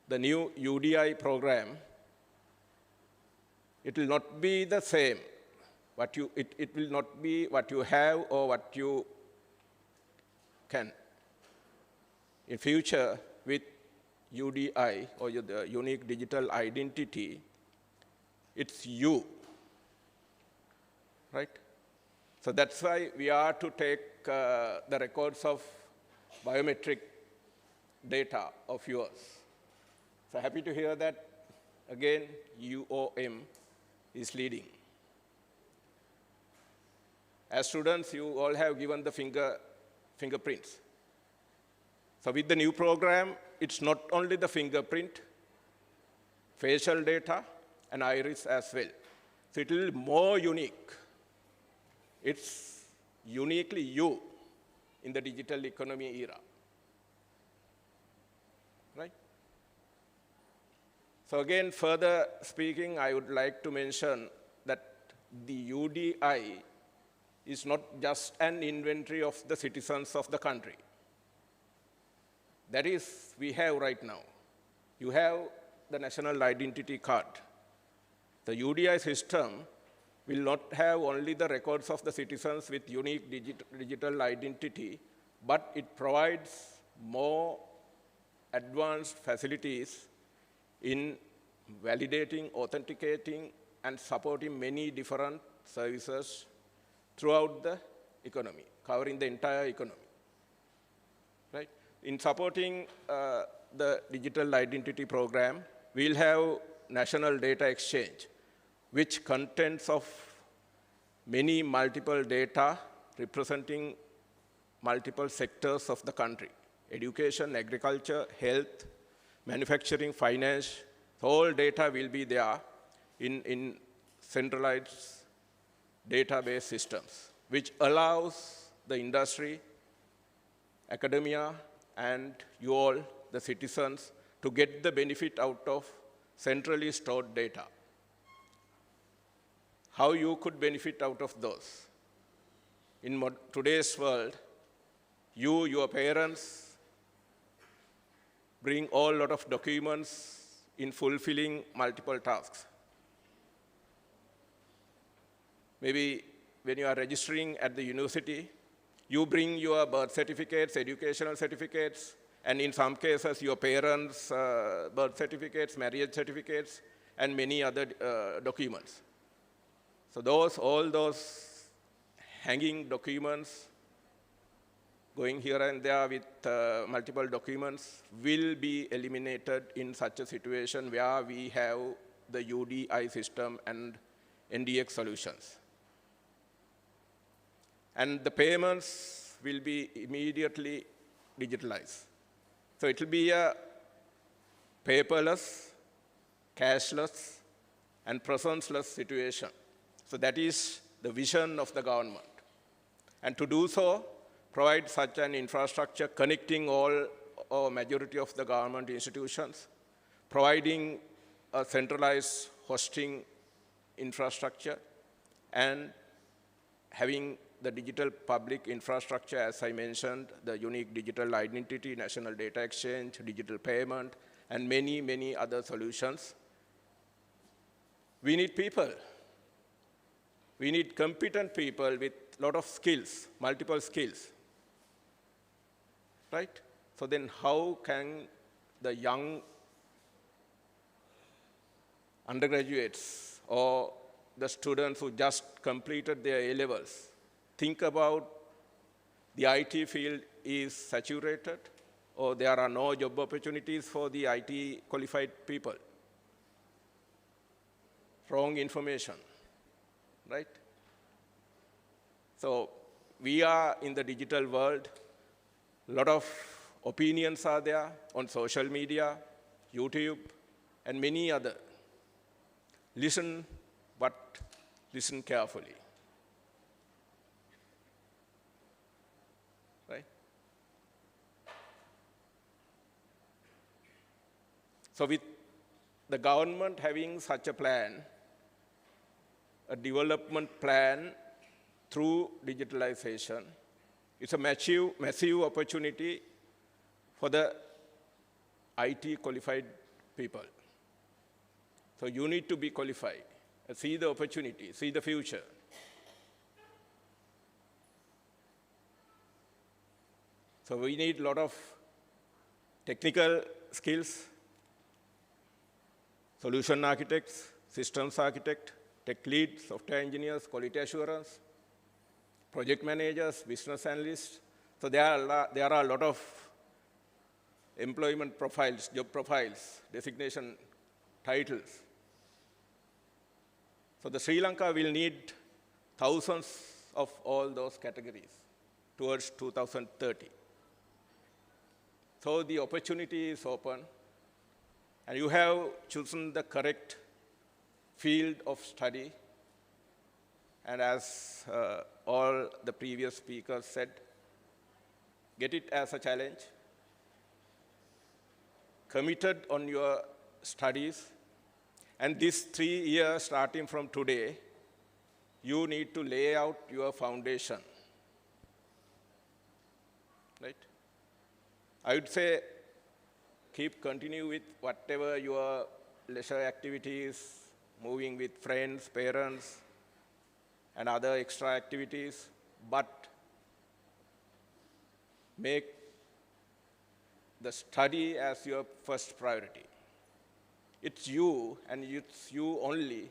the new UDI program, it will not be the same. It will not be what you have or what you can. In future, with UDI, or the unique digital identity, it's you, right? So that's why we are to take the records of biometric data of yours. So happy to hear that, again, UOM is leading. As students, you all have given the fingerprints. So with the new program, it's not only the fingerprint, facial data, and iris as well. So it will be more unique. It's uniquely you in the digital economy era. Right? So again, further speaking, I would like to mention that the UDI is not just an inventory of the citizens of the country. That is, we have right now. You have the national identity card. The UDI system will not have only the records of the citizens with unique digital identity, but it provides more advanced facilities in validating, authenticating, and supporting many different services throughout the economy, covering the entire economy. Right? In supporting the digital identity program, we'll have national data exchange, which contents of many multiple data representing multiple sectors of the country: education, agriculture, health, manufacturing, finance. All data will be there in centralized database systems, which allows the industry, academia, and you all, the citizens, to get the benefit out of centrally stored data. How you could benefit out of those? In today's world, you, your parents, bring all lot of documents in fulfilling multiple tasks. Maybe when you are registering at the university, you bring your birth certificates, educational certificates, and in some cases, your parents' birth certificates, marriage certificates, and many other documents. So all those hanging documents, going here and there with multiple documents, will be eliminated in such a situation where we have the UDI system and NDX solutions. And the payments will be immediately digitalized. So it will be a paperless, cashless, and presence-less situation. So that is the vision of the government. And to do so, provide such an infrastructure connecting all or majority of the government institutions, providing a centralized hosting infrastructure, and having the digital public infrastructure, as I mentioned, the unique digital identity, national data exchange, digital payment, and many, many other solutions. We need people. We need competent people with a lot of skills, multiple skills. Right? So then how can the young undergraduates or the students who just completed their A-levels think about the IT field is saturated or there are no job opportunities for the IT qualified people? Wrong information, right? So we are in the digital world. A lot of opinions are there on social media, YouTube, and many other. Listen, but listen carefully. Right? So with the government having such a plan, a development plan through digitalization, it's a massive opportunity for the IT qualified people. So you need to be qualified, see the opportunity, see the future. So we need a lot of technical skills, solution architects, systems architect, tech lead, software engineers, quality assurance, project managers, business analysts. So there are a lot of employment profiles, job profiles, designation titles. So the Sri Lanka will need thousands of all those categories towards 2030. So the opportunity is open, and you have chosen the correct field of study. And as all the previous speakers said, get it as a challenge, committed on your studies, and these 3 years starting from today, you need to lay out your foundation. Right? I would say continue with whatever your leisure activities, moving with friends, parents, and other extra activities, but make the study as your first priority. It's you, and it's you only,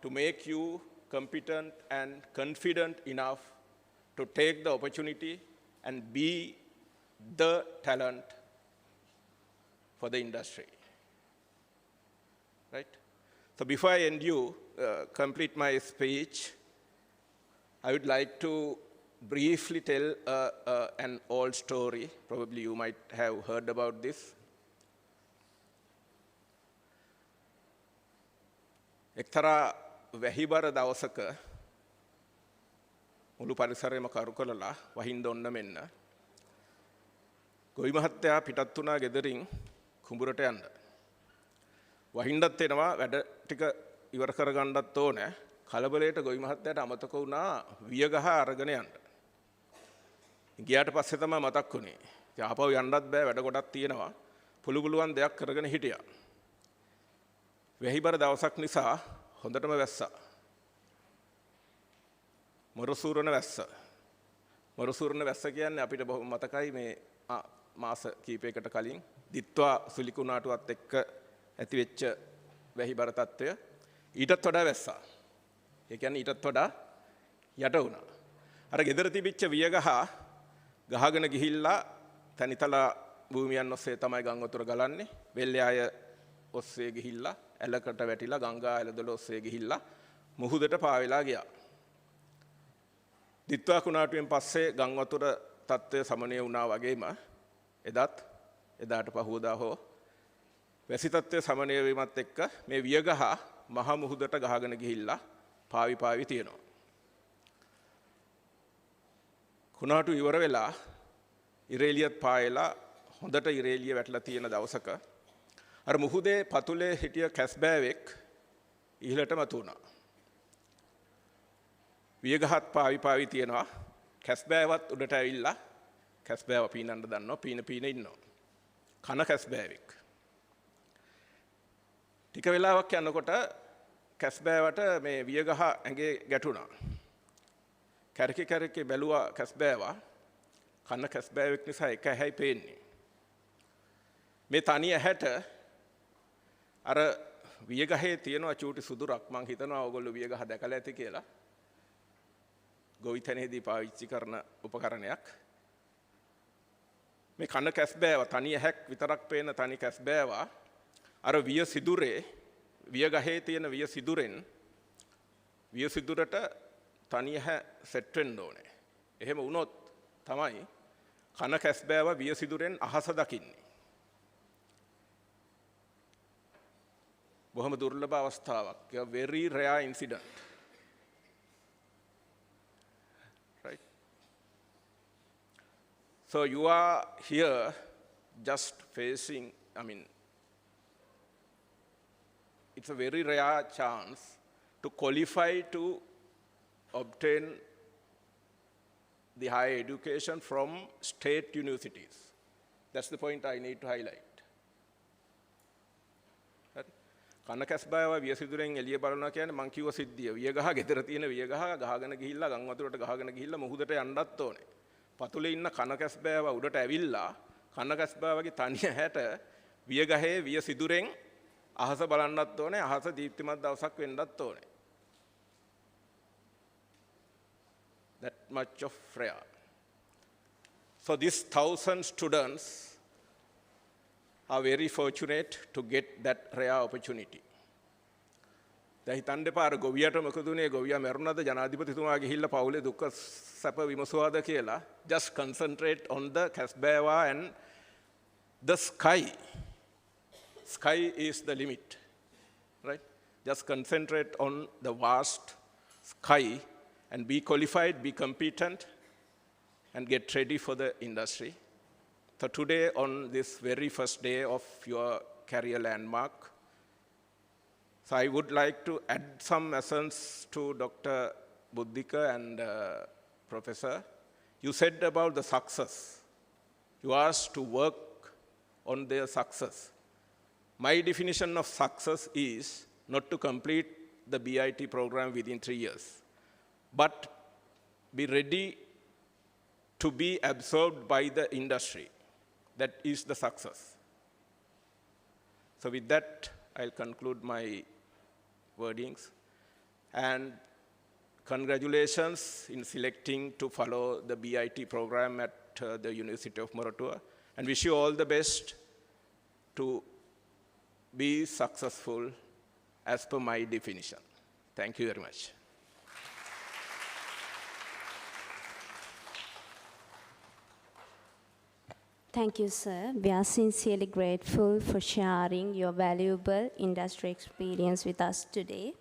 to make you competent and confident enough to take the opportunity and be the talent for the industry. Right? So before I complete my speech, I would like to briefly tell an old story. Probably you might have heard about this. එක්තරා වැහිබර දවසක මුළු පරිසරයම කරු කළලා වහින්න ඔන්න මෙන්න. ගොවි මහත්තයා පිටත් වුණා ගෙදරින් කුඹුරට යන්න. වහින්නත් එනවා වැඩ ටික ඉවර කරගන්නත් ඕනේ. කලබලයට ගොවි මහත්තයාට අමතක වුණා වියගහ අරගෙන යන්න. ගියාට පස්සේ තමයි මතක් වුණේ. ඉතින් ආපහු යන්නත් බෑ වැඩ කොටක් තියෙනවා. පුළුවන් දෙයක් කරගෙන හිටියා. වැහිබර දවසක් නිසා හොඳටම වැස්සා. මොරසූරන වැස්ස. මොරසූරන වැස්ස කියන්නේ අපිට බොහොම මතකයි මේ මාස කීපයකට කලින් දිත්වා සුලිකුණාටුවත් එක්ක ඇති වෙච්ච වැහිබර තත්ත්වය. ඊටත් වඩා වැස්සා. ඒ කියන්නේ ඊටත් වඩා යට වුණා. අර ගෙදර තිබිච්ච වියගහ ගහගෙන ගිහිල්ලා තනිතලා භූමියන් ඔස්සේ තමයි ගම් වතුර ගලන්නේ. වෙල්යාය ඔස්සේ ගිහිල්ලා ඇලකට වැටිලා ගංගා ඇලදොල ඔස්සේ ගිහිල්ලා මුහුදට පාවෙලා ගියා. දිත්වා කුණාටුවෙන් පස්සේ ගම් වතුර තත්ත්වය සමනය වුණා වගේම එදාට පහුවදා හෝ වැසි තත්ත්වය සමනය වීමත් එක්ක මේ වියගහ මහ මුහුදට ගහගෙන ගිහිල්ලා පාවි තියෙනවා. කුණාටු ඉවර වෙලා ඉරේලියත් පායලා හොඳට ඉරේලිය වැටලා තියෙන දවසක අර මුහුදේ පතුලේ හිටිය කැස්බෑවෙක් ඉහළට මතුවුණා. වියගහත් පාවි තියෙනවා. කැස්බෑවත් උඩට ඇවිල්ලා කැස්බෑව පීනන්න දන්නවා. පීන ඉන්නවා. කන කැස්බෑවෙක්. ටික වෙලාවක් යනකොට කැස්බෑවට මේ වියගහ ඇඟේ ගැටුණා. කැරකි බැලුවා කැස්බෑවා. කන කැස්බෑවෙක් නිසා එක ඇහැයි පේන්නේ. මේ තනි ඇහැට අර වියගහේ තියෙනවා චූටි සුදුරක්. මං හිතනවා ඔයගොල්ලෝ වියගහ දැකලා ඇති කියලා. ගොවිතැනේදී පාවිච්චි කරන උපකරණයක්. මේ කන කැස්බෑව තනි ඇහැක් විතරක් පේන තනි කැස්බෑවා අර වියගහේ තියෙන වියසිදුරට තනි ඇහැ සෙට් වෙන්න ඕනේ. එහෙම වුණොත් තමයි කන කැස්බෑව වියසිදුරෙන් අහස දකින්නේ. බොහොම දුර්ලභ අවස්ථාවක්. A very rare incident. Right? So you are here just facing, it's a very rare chance to qualify to obtain the higher education from state universities. That's the point I need to highlight. කන කැස්බෑව වියසිදුරෙන් එළිය බලනවා කියන්නේ මං කිව්ව සිද්ධිය. වියගහ ගෙදර තියෙන වියගහ ගහගෙන ගිහිල්ලා ගම් වතුරට ගහගෙන ගිහිල්ලා මුහුදට යන්නත් ඕනේ. පතුලේ ඉන්න කන කැස්බෑව උඩට ඇවිල්ලා කන කැස්බෑවගේ තනි ඇහැට වියගහේ වියසිදුරෙන් අහස බලන්නත් ඕනේ. අහස දීප්තිමත් දවසක් වෙන්නත් ඕනේ. That much of rare. So these 1,000 students are very fortunate to get that rare opportunity. දැන් හිතන්න එපා අර ගොවියට මොකද උනේ ගොවියා මැරුණාද ජනාධිපතිතුමා ගිහිල්ලා පවුලේ දුක සැප විමසුවාද කියලා. Just concentrate on the Casbah and the sky. Sky is the limit. Right? Just concentrate on the vast sky and be qualified, be competent and get ready for the industry. So today, on this very first day of your career landmark, so I would like to add some essence to Dr. Buddhika and Professor, you said about the success. You asked to work on their success. My definition of success is not to complete the BIT program within 3 years, but be ready to be absorbed by the industry. That is the success. So with that, I'll conclude my wordings. And congratulations in selecting to follow the BIT program at the University of Moratuwa, and wish you all the best to be successful as per my definition. Thank you very much. Thank you, sir. We are sincerely grateful for sharing your valuable industry experience with us today.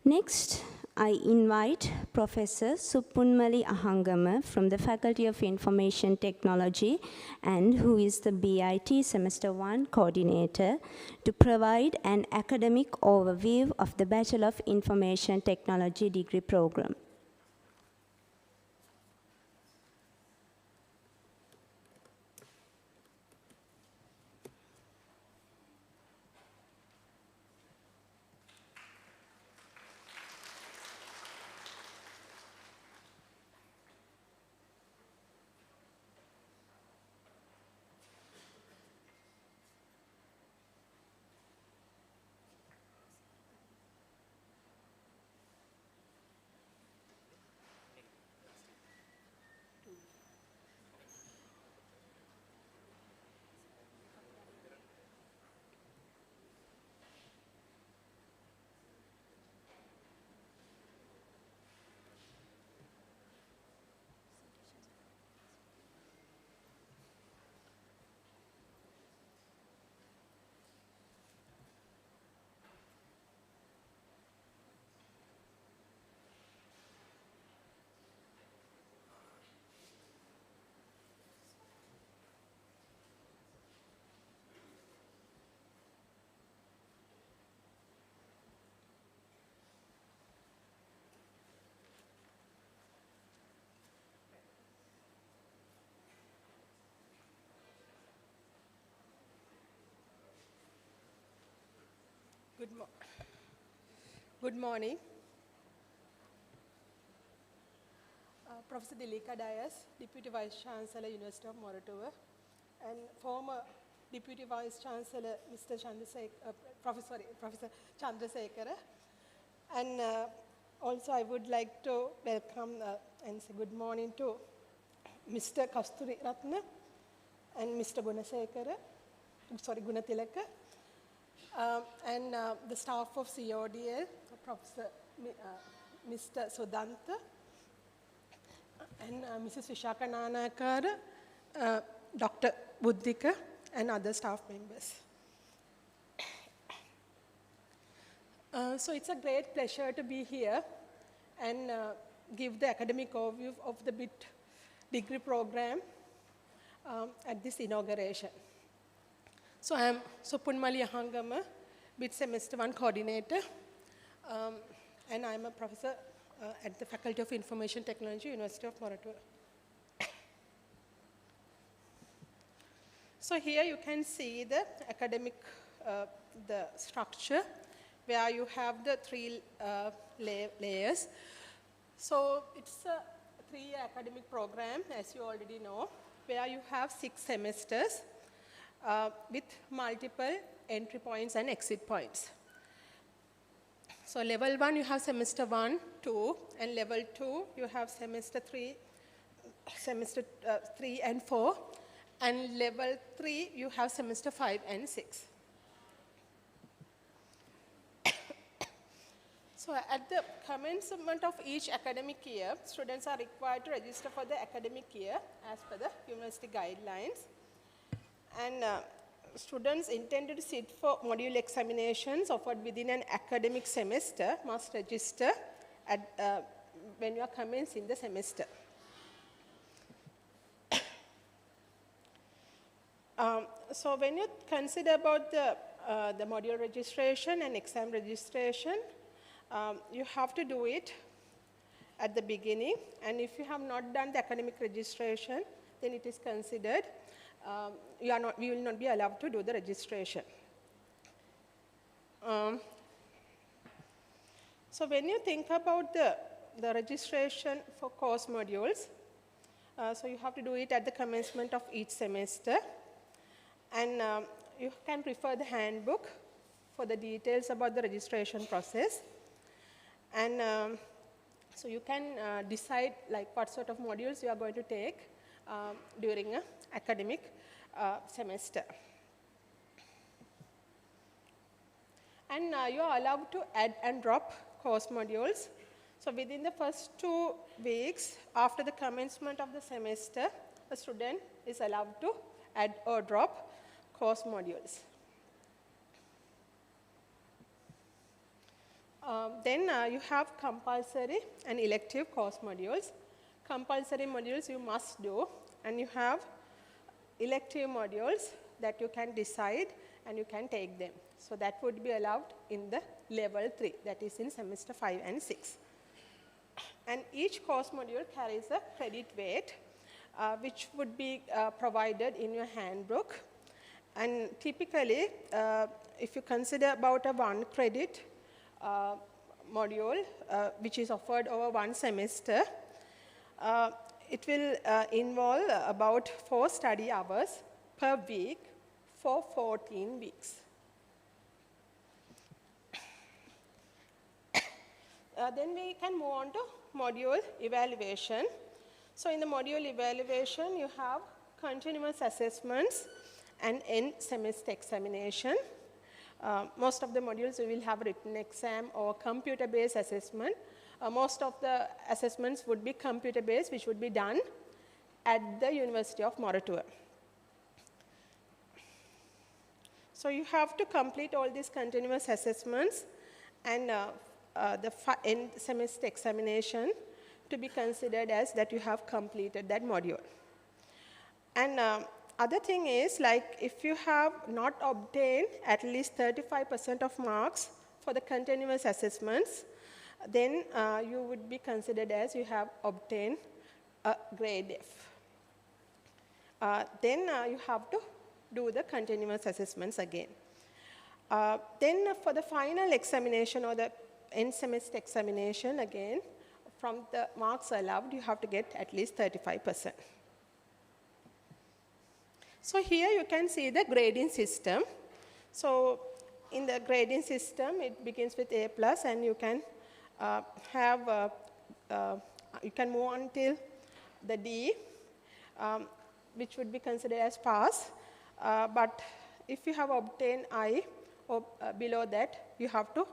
Next, I invite Professor Suppunmali Ahangama from the Faculty of Information Technology and who is the BIT Semester 1 Coordinator to provide an academic overview of the Bachelor of Information Technology degree program. Good morning. Professor Dilika Dias, Deputy Vice Chancellor, University of Moratuwa, and former Deputy Vice Chancellor, Mr. Professor Chandrasekhara. And also I would like to welcome and say good morning to Mr. Kasturi Ratna and Mr. Gunatilaka. And the staff of CODL, Professor Mr. Sudanta, and Mrs. Vishaka Nanakara, Dr. Buddhika, and other staff members. So it's a great pleasure to be here and give the academic overview of the BIT degree program at this inauguration. So I am Suppunmali Ahangama, BIT Semester 1 Coordinator, and I am a professor at the Faculty of Information Technology, University of Moratuwa. So here you can see the academic, the structure, where you have the three layers. So it's a 3-year academic program, as you already know, where you have 6 semesters with multiple entry points and exit points. So level 1, you have semester 1, 2, and level 2, you have semester 3 and 4, and level 3, you have semester 5 and 6. So at the commencement of each academic year, students are required to register for the academic year as per the university guidelines. And students intended to sit for module examinations offered within an academic semester must register at, when you are commencing the semester. So when you consider about the module registration and exam registration, you have to do it at the beginning, and if you have not done the academic registration, then it is considered we will not be allowed to do the registration. So when you think about the registration for course modules, so you have to do it at the commencement of each semester, and you can refer the handbook for the details about the registration process. And so you can decide like what sort of modules you are going to take during an academic semester. And you are allowed to add and drop course modules. So within the first 2 weeks after the commencement of the semester, a student is allowed to add or drop course modules. Then you have compulsory and elective course modules. Compulsory modules you must do, and you have elective modules that you can decide and you can take them. So that would be allowed in the level 3, that is in semester 5 and 6. And each course module carries a credit weight, which would be provided in your handbook. And typically, if you consider about a 1 credit module, which is offered over 1 semester, it will involve about 4 study hours per week for 14 weeks. Then we can move on to module evaluation. So in the module evaluation, you have continuous assessments and end semester examination. Most of the modules you will have written exam or computer-based assessment. Most of the assessments would be computer-based, which would be done at the University of Moratuwa. So you have to complete all these continuous assessments and the end semester examination to be considered as that you have completed that module. And other thing is, like, if you have not obtained at least 35% of marks for the continuous assessments, then you would be considered as you have obtained a grade F. Then you have to do the continuous assessments again. Then for the final examination or the end semester examination, again, from the marks allowed, you have to get at least 35%. So here you can see the grading system. So in the grading system, it begins with A+, and you can you can move until the D, which would be considered as pass. But if you have obtained I or below that, you have to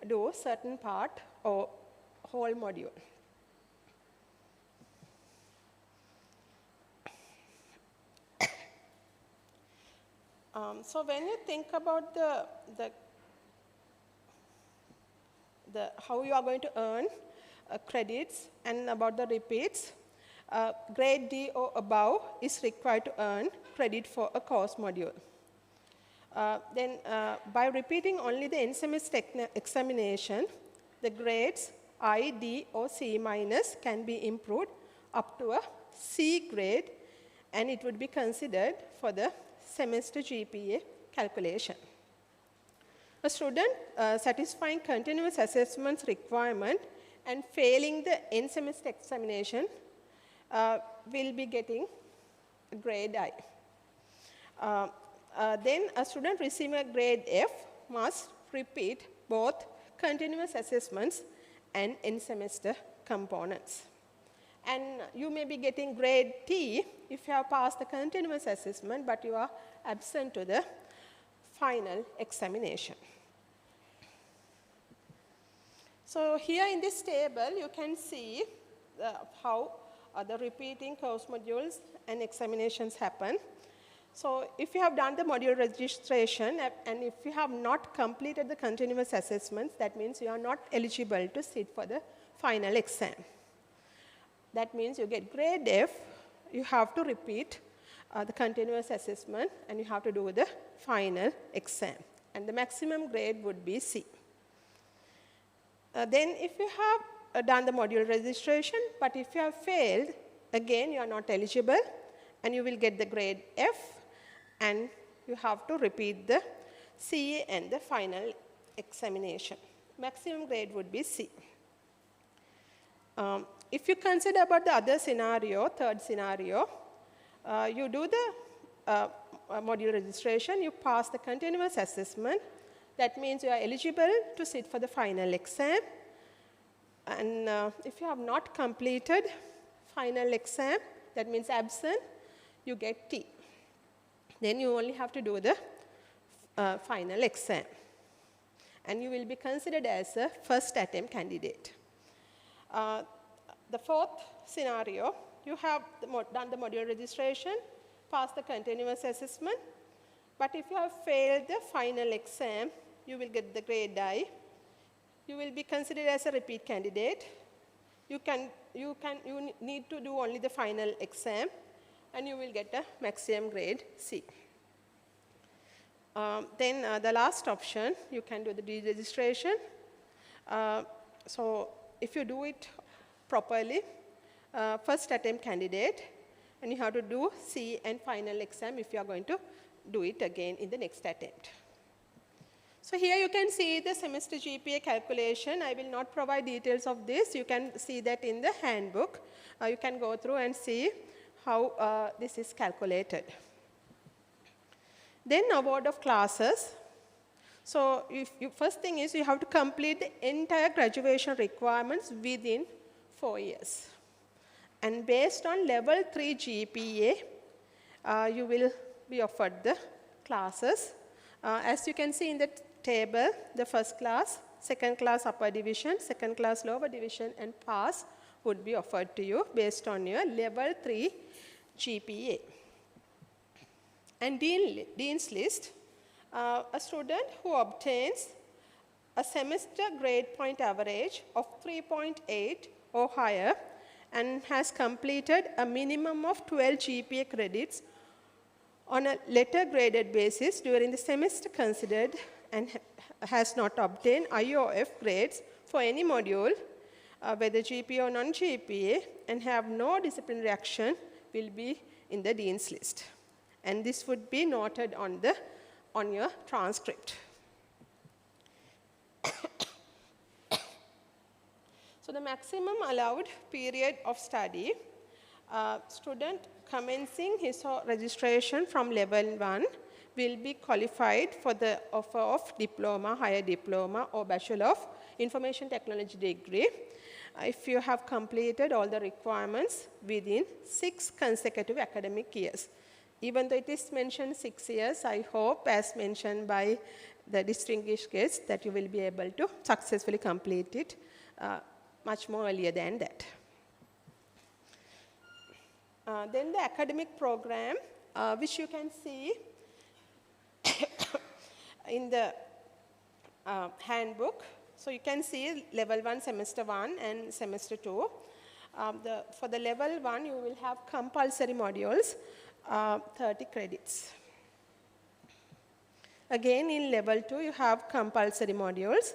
do certain part or whole module. So when you think about how you are going to earn credits and about the repeats, grade D or above is required to earn credit for a course module. Then by repeating only the end semester examination, the grades I, D, or C minus can be improved up to a C grade, and it would be considered for the semester GPA calculation. A student satisfying continuous assessments requirement and failing the end semester examination will be getting grade I. Then a student receiving a grade F must repeat both continuous assessments and end semester components. And you may be getting grade T if you have passed the continuous assessment, but you are absent to the final examination. So here in this table, you can see how the repeating course modules and examinations happen. So if you have done the module registration and if you have not completed the continuous assessments, that means you are not eligible to sit for the final exam. That means you get grade F, you have to repeat the continuous assessment, and you have to do the final exam. And the maximum grade would be C. Then if you have done the module registration, but if you have failed, again, you are not eligible, and you will get the grade F, and you have to repeat the C and the final examination. Maximum grade would be C. If you consider about the other scenario, third scenario, you do the module registration, you pass the continuous assessment. That means you are eligible to sit for the final exam. And if you have not completed final exam, that means absent, you get T. Then you only have to do the final exam. And you will be considered as a first attempt candidate. The fourth scenario, you have done the module registration, passed the continuous assessment, but if you have failed the final exam, you will get the grade I. You will be considered as a repeat candidate. You need to do only the final exam, and you will get a maximum grade C. Then the last option, you can do the deregistration. So if you do it properly, first attempt candidate, and you have to do C and final exam if you are going to do it again in the next attempt. So here you can see the semester GPA calculation. I will not provide details of this. You can see that in the handbook. You can go through and see how this is calculated. Then award of classes. So first thing is you have to complete the entire graduation requirements within 4 years. And based on level 3 GPA, you will be offered the classes. As you can see in the table, the first class, second class upper division, second class lower division, and pass would be offered to you based on your level 3 GPA. And Dean's List, a student who obtains a semester grade point average of 3.8 or higher and has completed a minimum of 12 GPA credits on a letter graded basis during the semester considered and has not obtained IOF grades for any module, whether GPA or non-GPA, and have no disciplinary action, will be in the Dean's List. And this would be noted on your transcript. So the maximum allowed period of study, student commencing his registration from level 1 will be qualified for the offer of diploma, higher diploma, or Bachelor of Information Technology degree if you have completed all the requirements within 6 consecutive academic years. Even though it is mentioned 6 years, I hope, as mentioned by the distinguished guests, that you will be able to successfully complete it much more earlier than that. Then the academic program, which you can see in the handbook. So you can see level 1, semester 1, and semester 2. For the level 1, you will have compulsory modules, 30 credits. Again, in level 2, you have compulsory modules,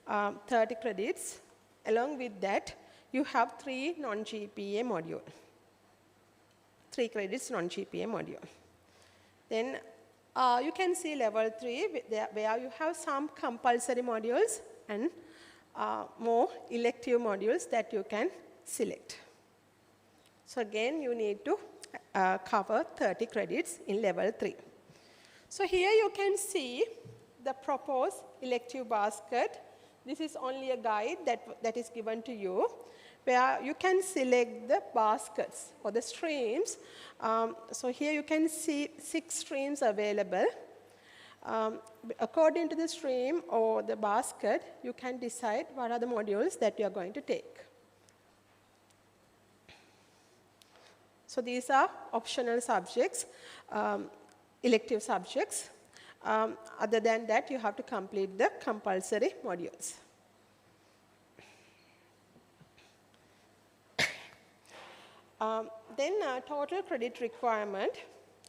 30 credits. Along with that, you have 3 non-GPA modules. 3 credits non-GPA module. Then you can see level 3 where you have some compulsory modules and more elective modules that you can select. So again, you need to cover 30 credits in level 3. So here you can see the proposed elective basket. This is only a guide that is given to you, where you can select the baskets or the streams. So here you can see 6 streams available. According to the stream or the basket, you can decide what are the modules that you are going to take. So these are optional subjects, elective subjects. Other than that, you have to complete the compulsory modules. Then total credit requirement,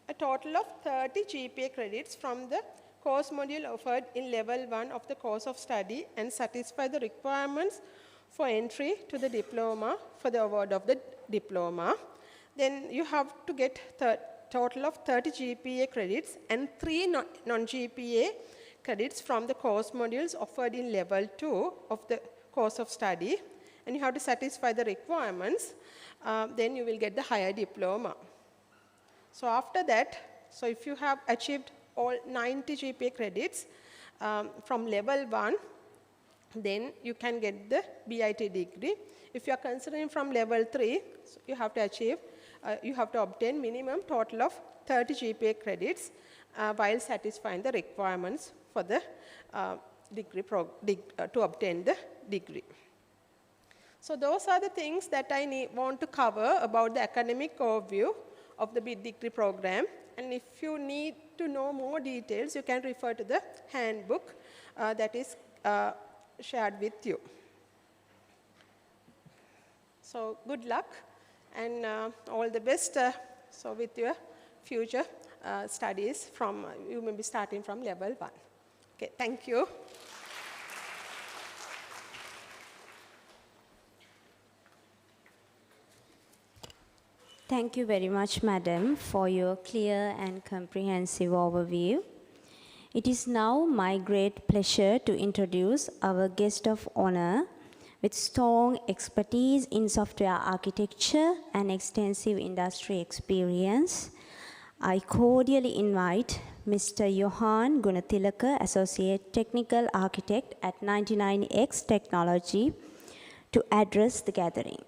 a total of 30 GPA credits from the course module offered in level 1 of the course of study and satisfy the requirements for entry to the diploma for the award of the diploma. Then you have to get total of 30 GPA credits and 3 non-GPA credits from the course modules offered in level 2 of the course of study. And you have to satisfy the requirements. Then you will get the higher diploma. So after that, so if you have achieved all 90 GPA credits from level 1, then you can get the BIT degree. If you are considering from level 3, so you have to achieve, you have to obtain minimum total of 30 GPA credits while satisfying the requirements for the degree to obtain the degree. So those are the things that I want to cover about the academic overview of the BIT degree program. And if you need to know more details, you can refer to the handbook that is shared with you. So good luck and all the best so with your future studies from, you may be starting from level 1. Okay, thank you. Thank you very much, Madam, for your clear and comprehensive overview. It is now my great pleasure to introduce our guest of honor with strong expertise in software architecture and extensive industry experience. I cordially invite Mr. Johan Gunathilaka, Associate Technical Architect at 99X Technology, to address the gathering.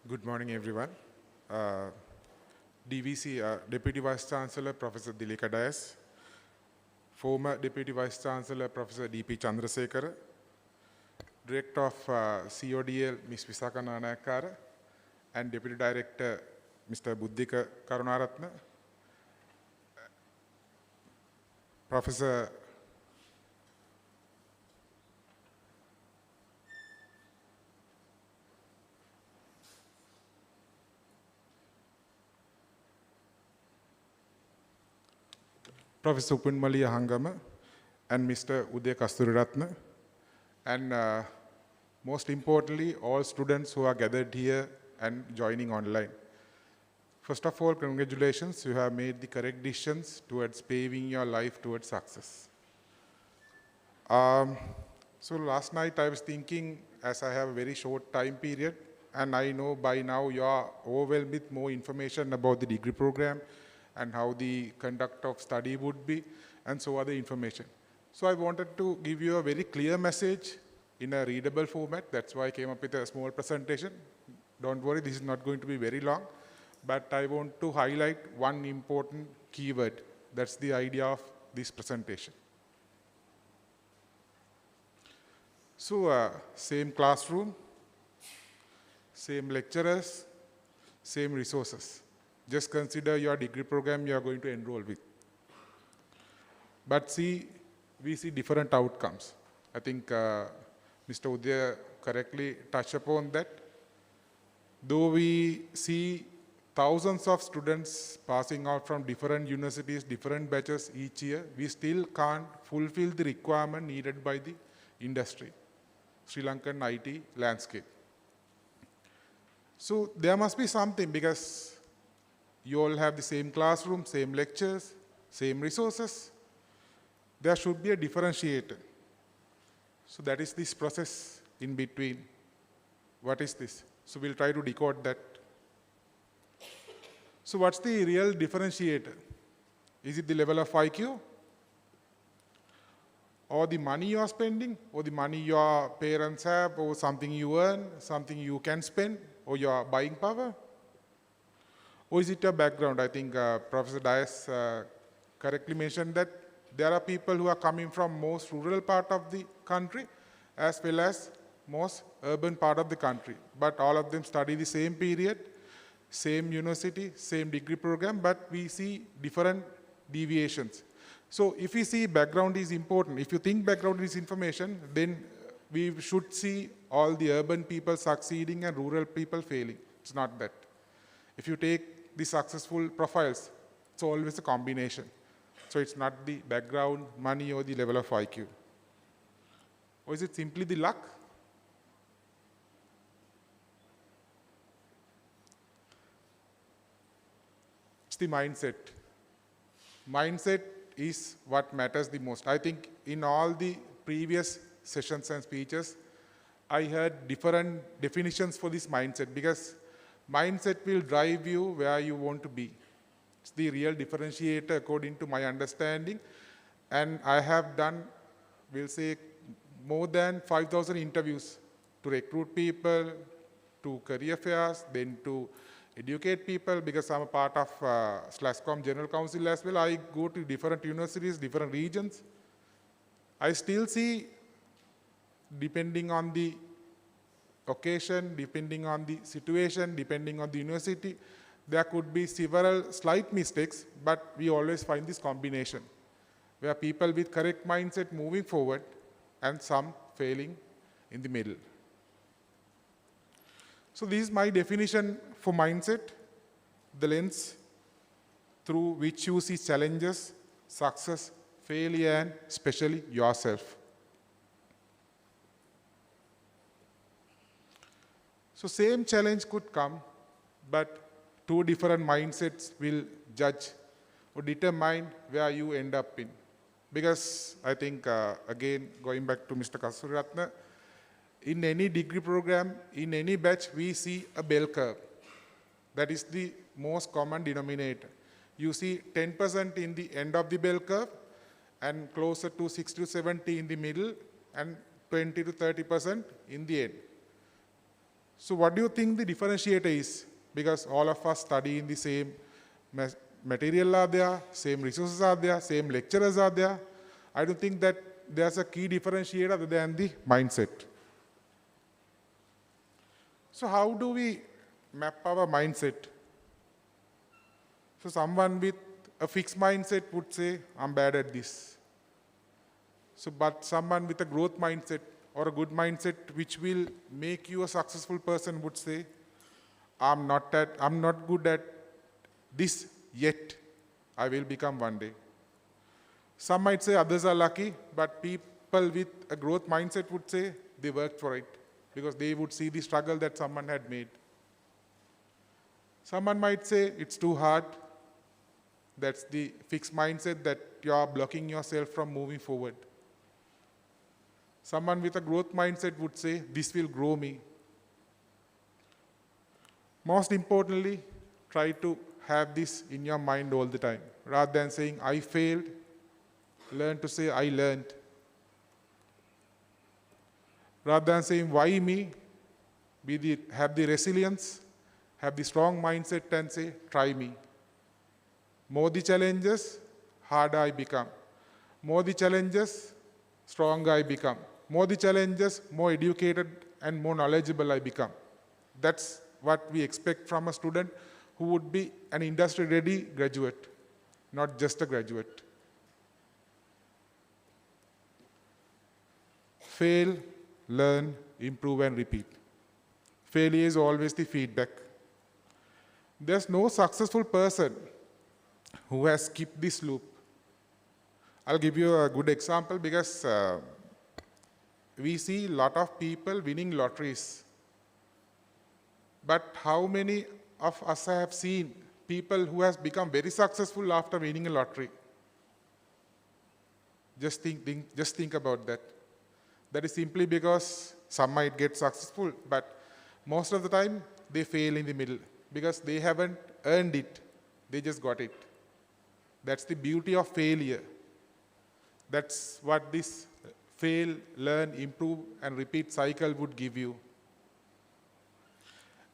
Good morning, everyone. DVC Deputy Vice Chancellor Professor Dilika Dias, former Deputy Vice Chancellor Professor D.P. Chandrasekhara, Director of CODL Ms. Visakha Nanayakara, and Deputy Director Mr. Buddhika Karunaratna, Professor Professor Upunmali Hangama and Mr. Uday Kasturiratna, and most importantly, all students who are gathered here and joining online. First of all, congratulations, you have made the correct decisions towards paving your life towards success. So last night I was thinking, as I have a very short time period, and I know by now you are overwhelmed with more information about the degree program and how the conduct of study would be, and so other information. So I wanted to give you a very clear message in a readable format. That's why I came up with a small presentation. Don't worry, this is not going to be very long, but I want to highlight one important keyword. That's the idea of this presentation. So same classroom, same lecturers, same resources. Just consider your degree program you are going to enroll with. But we see different outcomes. I think Mr. Uday correctly touched upon that. Though we see thousands of students passing out from different universities, different batches each year, we still can't fulfill the requirement needed by the industry, Sri Lankan IT landscape. So there must be something, because you all have the same classroom, same lectures, same resources. There should be a differentiator. So that is this process in between. What is this? So we'll try to decode that. So what's the real differentiator? Is it the level of IQ? Or the money you are spending? Or the money your parents have? Or something you earn? Something you can spend? or your buying power? Or is it your background? I think Professor Dias correctly mentioned that there are people who are coming from most rural part of the country as well as most urban part of the country. But all of them study the same period, same university, same degree program, but we see different deviations. So if we see background is important, if you think background is information, then we should see all the urban people succeeding and rural people failing. It's not that. If you take the successful profiles, it's always a combination. So it's not the background, money, or the level of IQ. Or is it simply the luck? It's the mindset. Mindset is what matters the most. I think in all the previous sessions and speeches, I heard different definitions for this mindset, because mindset will drive you where you want to be. It's the real differentiator according to my understanding. And I have done, we'll say, more than 5,000 interviews to recruit people, to career fairs, then to educate people, because I'm a part of SLASCOM General Council as well. I go to different universities, different regions. I still see, depending on the occasion, depending on the situation, depending on the university, there could be several slight mistakes, but we always find this combination, where people with correct mindset moving forward and some failing in the middle. So this is my definition for mindset, the lens through which you see challenges, success, failure, and especially yourself. So same challenge could come, but two different mindsets will judge or determine where you end up in. Because I think, again, going back to Mr. Kasturiratne, in any degree program, in any batch, we see a bell curve. That is the most common denominator. You see 10% in the end of the bell curve, and closer to 60 to 70 in the middle, and 20 to 30% in the end. So what do you think the differentiator is? Because all of us study in the same material are there, same resources are there, same lecturers are there. I don't think that there's a key differentiator other than the mindset. So how do we map our mindset? So someone with a fixed mindset would say, I'm bad at this. So, but someone with a growth mindset or a good mindset which will make you a successful person would say, I'm not good at this yet. I will become one day. Some might say others are lucky, but people with a growth mindset would say they worked for it, because they would see the struggle that someone had made. Someone might say it's too hard. That's the fixed mindset that you are blocking yourself from moving forward. Someone with a growth mindset would say, this will grow me. Most importantly, try to have this in your mind all the time. Rather than saying, I failed, learn to say, I learned. Rather than saying, why me, have the resilience, have the strong mindset and say, try me. More the challenges, harder I become. More the challenges, stronger I become. More the challenges, more educated and more knowledgeable I become. That's what we expect from a student who would be an industry-ready graduate, not just a graduate. Fail, learn, improve, and repeat. Failure is always the feedback. There's no successful person who has skipped this loop. I'll give you a good example, because we see a lot of people winning lotteries. But how many of us have seen people who has become very successful after winning a lottery? Just think about that. That is simply because some might get successful, but most of the time they fail in the middle because they haven't earned it. They just got it. That's the beauty of failure. That's what this fail, learn, improve, and repeat cycle would give you.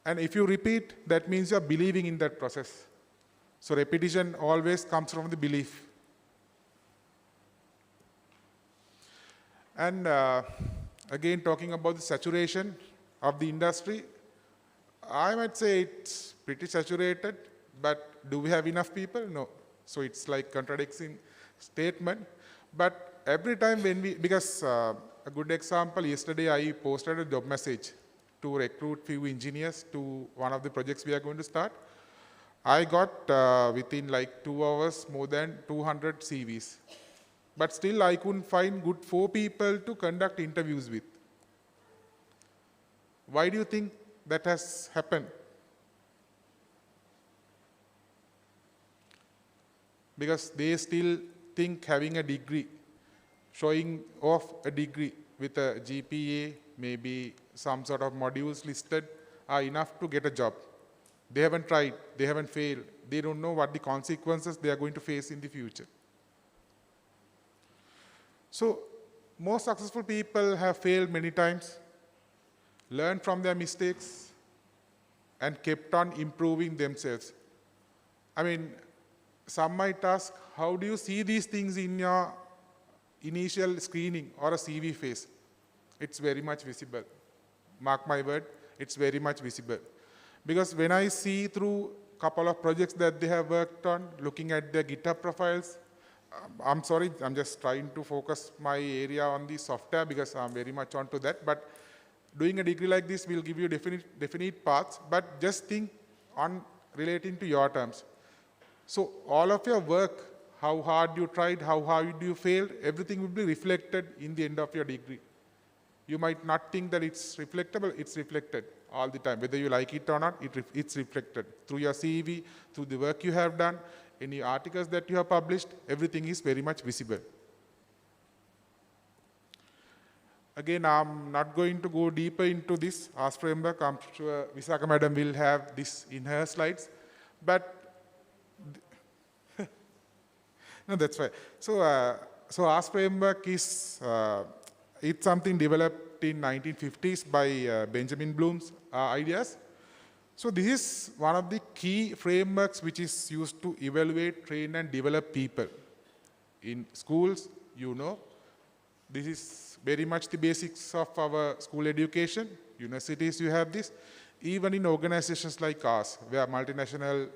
And if you repeat, that means you're believing in that process. So repetition always comes from the belief. And again, talking about the saturation of the industry, I might say it's pretty saturated, but do we have enough people? No. So it's like contradicting statement. But every time when because a good example, yesterday I posted a job message to recruit few engineers to one of the projects we are going to start. I got within like 2 hours more than 200 CVs. But still I couldn't find good 4 people to conduct interviews with. Why do you think that has happened? Because they still think having a degree, showing off a degree with a GPA, maybe some sort of modules listed, are enough to get a job. They haven't tried, they haven't failed, they don't know what the consequences they are going to face in the future. So, most successful people have failed many times, learned from their mistakes, and kept on improving themselves. I mean, some might ask, how do you see these things in your initial screening or a CV phase? It's very much visible. Mark my word, it's very much visible. Because when I see through a couple of projects that they have worked on, looking at their GitHub profiles, I'm sorry, I'm just trying to focus my area on the software because I'm very much onto that. But doing a degree like this will give you definite paths, but just think on relating to your terms. So all of your work, how hard you tried, how hard you failed, everything will be reflected in the end of your degree. You might not think that it's reflectable, it's reflected all the time. Whether you like it or not, it's reflected through your CV, through the work you have done, any articles that you have published, everything is very much visible. Again, I'm not going to go deeper into this ASK framework. I'm sure Visakha Madam will have this in her slides. But, no, that's fine. So ASK framework is, it's something developed in 1950s by Benjamin Bloom's ideas. So this is one of the key frameworks which is used to evaluate, train, and develop people. In schools, you know, this is very much the basics of our school education. Universities, you have this. Even in organizations like ours, where multinational,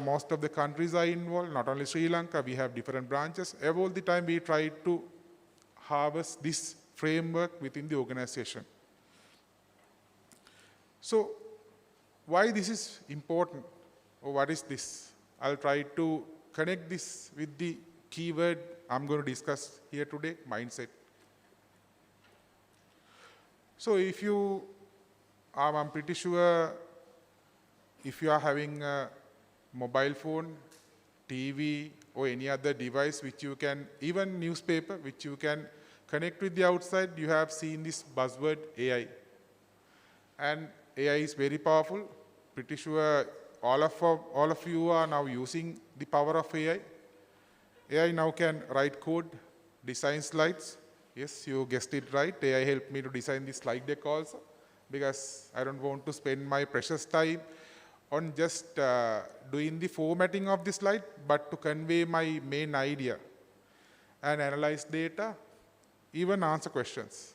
most of the countries are involved, not only Sri Lanka, we have different branches. All the time we try to harvest this framework within the organization. So, why this is important, or what is this? I'll try to connect this with the keyword I'm going to discuss here today, mindset. So if you, I'm pretty sure if you are having a mobile phone, TV, or any other device which you can, even newspaper, which you can connect with the outside, you have seen this buzzword AI. And AI is very powerful. Pretty sure all of you are now using the power of AI. AI now can write code, design slides. Yes, you guessed it right. AI helped me to design the slide deck also, because I don't want to spend my precious time on just doing the formatting of the slide, but to convey my main idea and analyze data, even answer questions.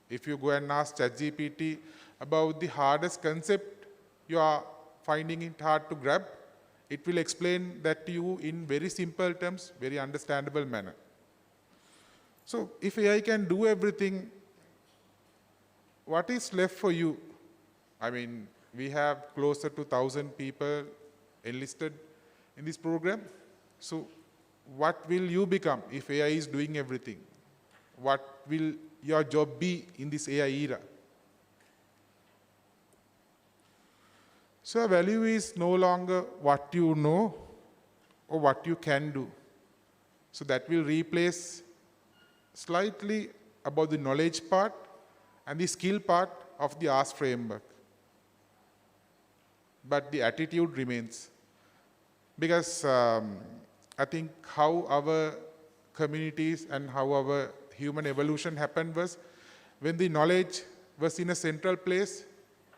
If you go and ask ChatGPT about the hardest concept you are finding it hard to grab, it will explain that to you in very simple terms, very understandable manner. So if AI can do everything, what is left for you? I mean, we have closer to 1,000 people enlisted in this program. So what will you become if AI is doing everything? What will your job be in this AI era? So value is no longer what you know or what you can do. So that will replace slightly about the knowledge part and the skill part of the ASK framework. But the attitude remains. Because I think how our communities and how our human evolution happened was when the knowledge was in a central place,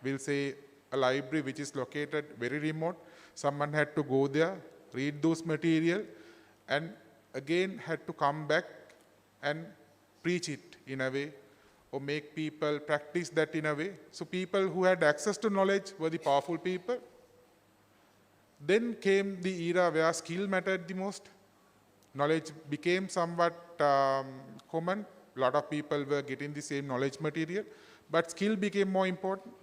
we'll say a library which is located very remote. Someone had to go there, read those material, and again had to come back and preach it in a way, or make people practice that in a way. So people who had access to knowledge were the powerful people. Then came the era where skill mattered the most. Knowledge became somewhat common. A lot of people were getting the same knowledge material, but skill became more important.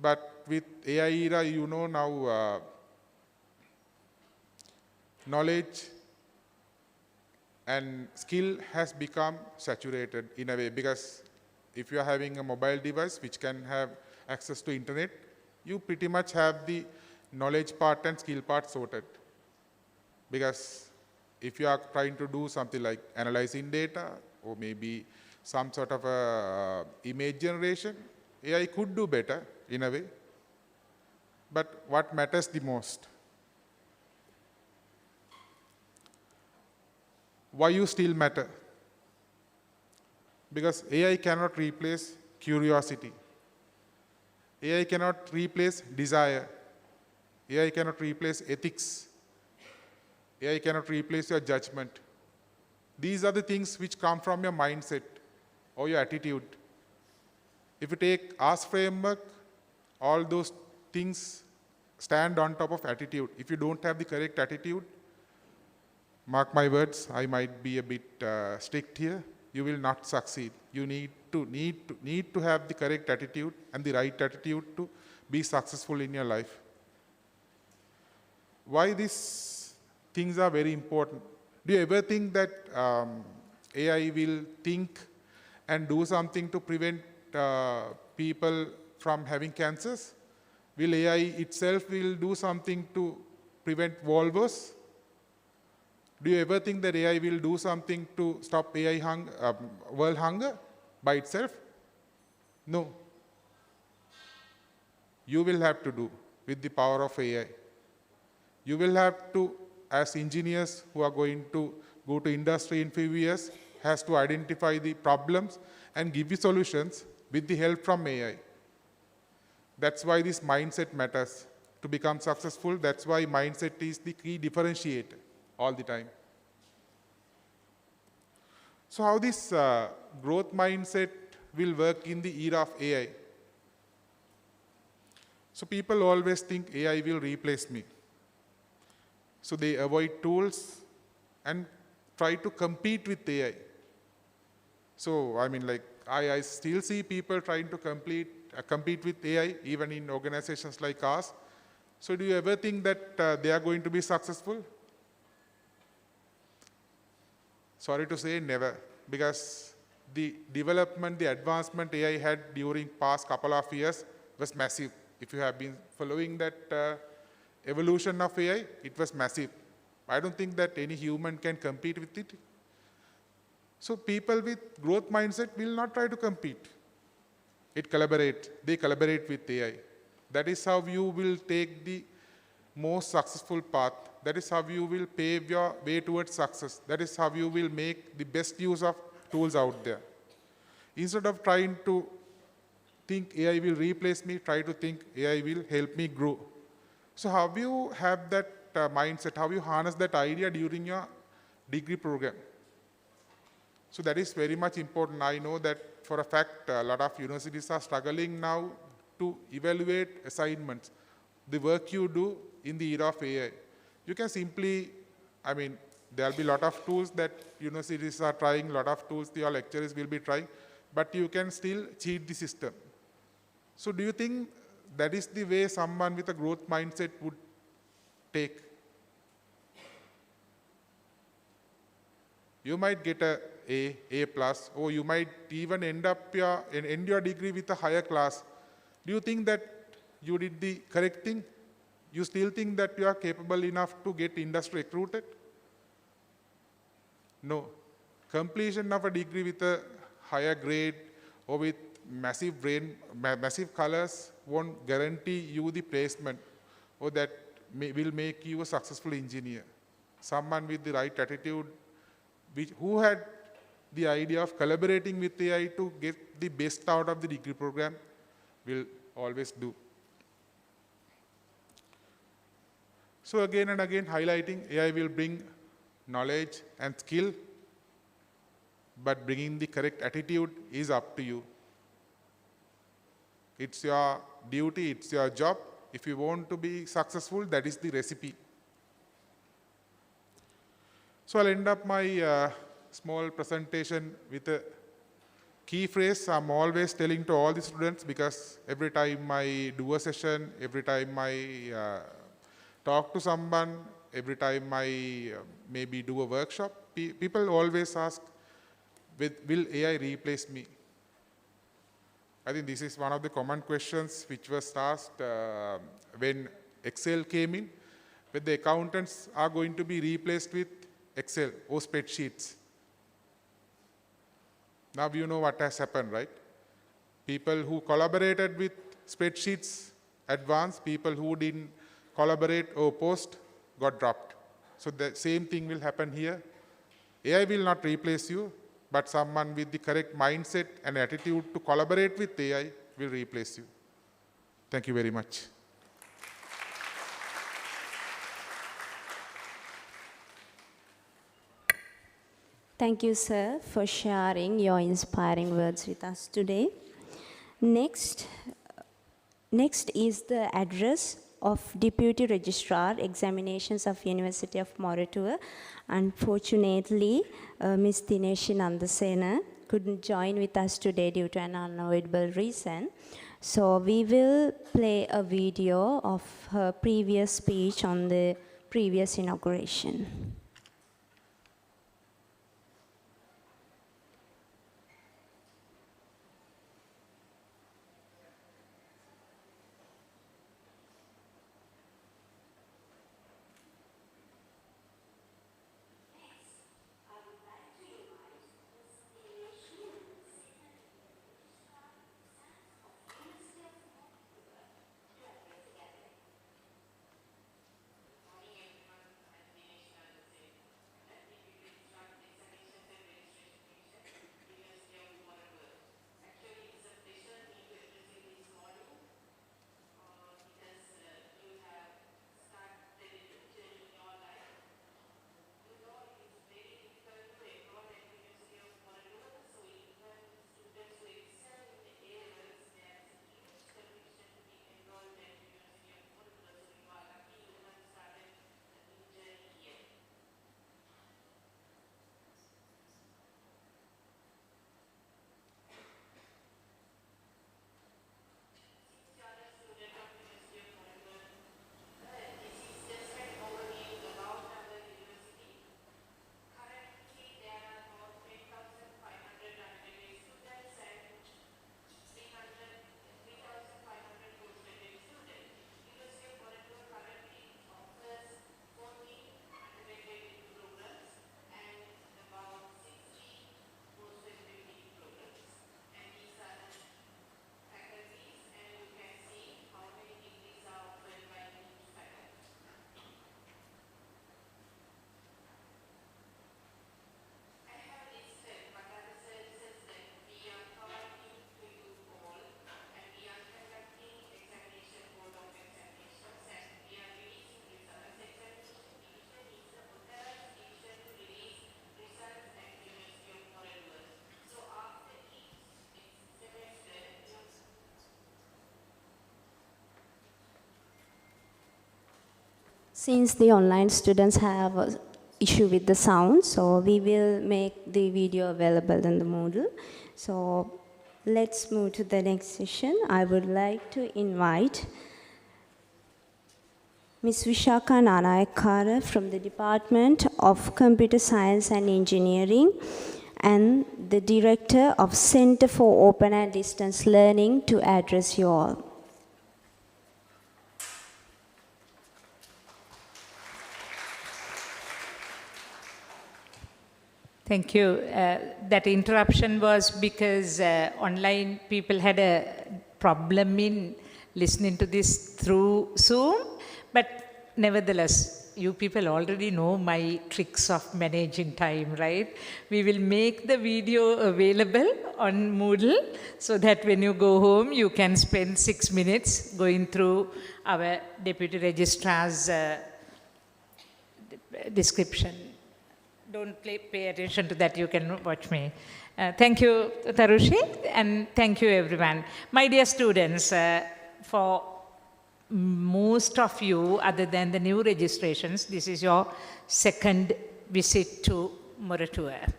But with AI era, you know now, knowledge and skill has become saturated in a way, because if you are having a mobile device which can have access to internet, you pretty much have the knowledge part and skill part sorted. Because if you are trying to do something like analyzing data, or maybe some sort of a image generation, AI could do better in a way. But what matters the most? Why you still matter? Because AI cannot replace curiosity. AI cannot replace desire. AI cannot replace ethics. AI cannot replace your judgment. These are the things which come from your mindset or your attitude. If you take Ask framework, all those things stand on top of attitude. If you don't have the correct attitude, mark my words, I might be a bit strict here, you will not succeed. You need to have the correct attitude and the right attitude to be successful in your life. Why these things are very important? Do you ever think that AI will think and do something to prevent people from having cancers? Will AI itself will do something to prevent world wars? Do you ever think that AI will do something to stop world hunger by itself? No. You will have to do with the power of AI. You will have to, as engineers who are going to go to industry in few years, has to identify the problems and give you solutions with the help from AI. That's why this mindset matters to become successful. That's why mindset is the key differentiator all the time. So how this growth mindset will work in the era of AI? So people always think AI will replace me. So they avoid tools and try to compete with AI. So I mean, like, I still see people trying to compete with AI, even in organizations like ours. So do you ever think that they are going to be successful? Sorry to say, never. Because the development, the advancement AI had during past couple of years was massive. If you have been following that evolution of AI, it was massive. I don't think that any human can compete with it. So people with growth mindset will not try to compete. They collaborate with AI. That is how you will take the most successful path. That is how you will pave your way towards success. That is how you will make the best use of tools out there. Instead of trying to think AI will replace me, try to think AI will help me grow. So how you have that mindset, how you harness that idea during your degree program? So that is very much important. I know that for a fact, a lot of universities are struggling now to evaluate assignments, the work you do in the era of AI. You can simply, I mean, there will be a lot of tools that universities are trying, a lot of tools your lecturers will be trying, but you can still cheat the system. So do you think that is the way someone with a growth mindset would take? You might get A plus, or you might even end your degree with a higher class. Do you think that you did the correct thing? You still think that you are capable enough to get industry recruited? No. Completion of a degree with a higher grade or with massive colors won't guarantee you the placement, or that will make you a successful engineer. Someone with the right attitude, who had the idea of collaborating with AI to get the best out of the degree program, will always do. So again and again highlighting AI will bring knowledge and skill, but bringing the correct attitude is up to you. It's your duty, it's your job. If you want to be successful, that is the recipe. So I'll end up my small presentation with a key phrase I'm always telling to all the students, because every time I do a session, every time I talk to someone, every time I maybe do a workshop, people always ask, will AI replace me? I think this is one of the common questions which was asked when Excel came in, whether the accountants are going to be replaced with Excel or spreadsheets. Now you know what has happened, right? People who collaborated with spreadsheets advanced, people who didn't collaborate or post got dropped. So the same thing will happen here. AI will not replace you, but someone with the correct mindset and attitude to collaborate with AI will replace you. Thank you very much. Thank you, sir, for sharing your inspiring words with us today. Next is the address of Deputy Registrar Examinations of University of Moratuwa. Unfortunately, Ms. Dineshi Nandasena couldn't join with us today due to an unavoidable reason. So we will play a video of her previous speech on the previous inauguration. Since the online students have an issue with the sound, so we will make the video available in the Moodle. So let's move to the next session. I would like to invite Ms. Vishaka Nanayakara from the Department of Computer Science and Engineering and the Director of Center for Open and Distance Learning to address you all. Thank you. That interruption was because online people had a problem in listening to this through Zoom, but nevertheless, you people already know my tricks of managing time, right? We will make the video available on Moodle so that when you go home, you can spend 6 minutes going through our Deputy Registrar's description. Don't pay attention to that, you can watch me. Thank you, Tarushi, and thank you, everyone. My dear students, for most of you, other than the new registrations, this is your second visit to Moratuwa.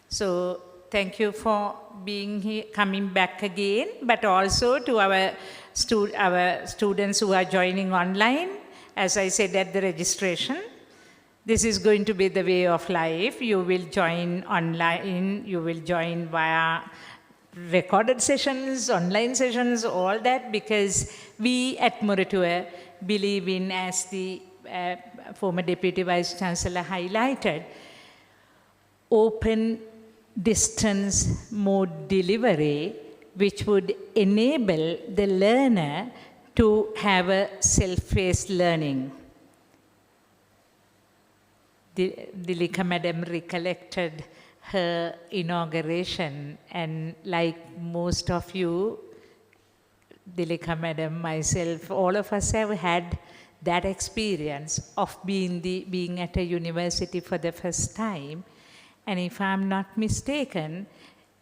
So thank you for being here, coming back again, but also to our students who are joining online. As I said at the registration, this is going to be the way of life. You will join online, you will join via recorded sessions, online sessions, all that, because we at Moratuwa believe in, as the former Deputy Vice Chancellor highlighted, open distance mode delivery, which would enable the learner to have a self-paced learning. Dilika Madam recollected her inauguration, and like most of you, Dilika Madam, myself, all of us have had that experience of being at a university for the first time. And if I'm not mistaken,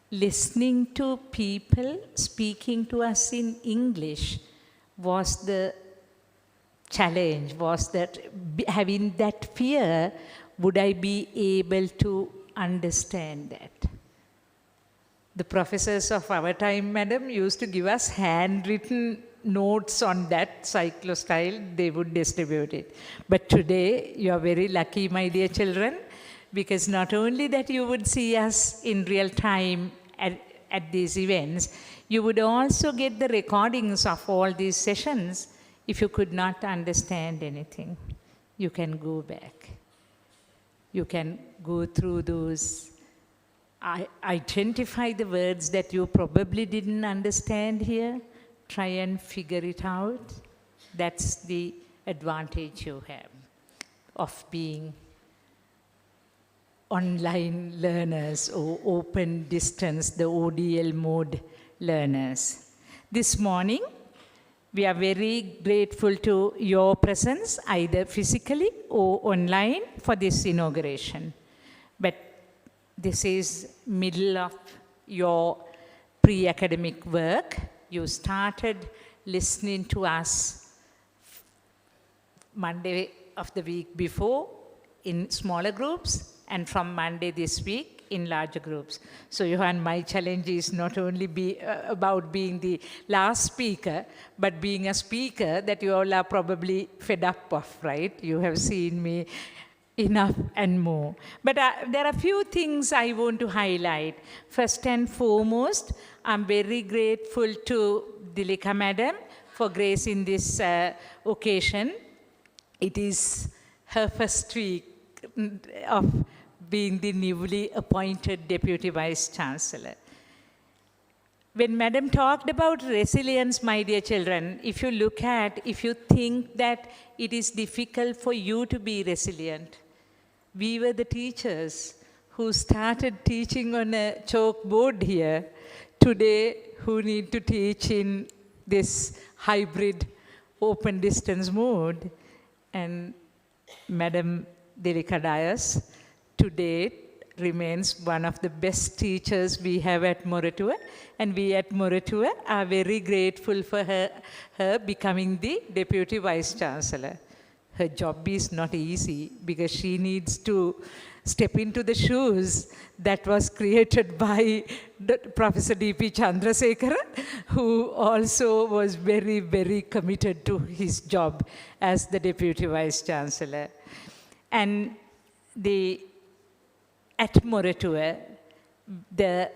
listening to people speaking to us in English was the challenge, was that having that fear, would I be able to understand that? The professors of our time, madam, used to give us handwritten notes on that cyclostyle, they would distribute it. But today, you are very lucky, my dear children, because not only that you would see us in real time at these events, you would also get the recordings of all these sessions. If you could not understand anything, you can go back. You can go through those, identify the words that you probably didn't understand here, try and figure it out. That's the advantage you have of being online learners or open distance, the ODL mode learners. This morning, we are very grateful to your presence, either physically or online, for this inauguration. But this is middle of your pre-academic work. You started listening to us Monday of the week before in smaller groups, and from Monday this week in larger groups. So Johan, my challenge is not only about being the last speaker, but being a speaker that you all are probably fed up of, right? You have seen me enough and more. But there are a few things I want to highlight. First and foremost, I'm very grateful to Dilika Madam for gracing this occasion. It is her first week of being the newly appointed Deputy Vice Chancellor. When Madam talked about resilience, my dear children, if you think that it is difficult for you to be resilient, we were the teachers who started teaching on a chalkboard here today, who need to teach in this hybrid open distance mode. And Madam Dilika Dias, to date, remains one of the best teachers we have at Moratuwa, and we at Moratuwa are very grateful for her becoming the Deputy Vice Chancellor. Her job is not easy because she needs to step into the shoes that was created by Professor D.P. Chandrasekhara, who also was very, very committed to his job as the Deputy Vice Chancellor. And at Moratuwa,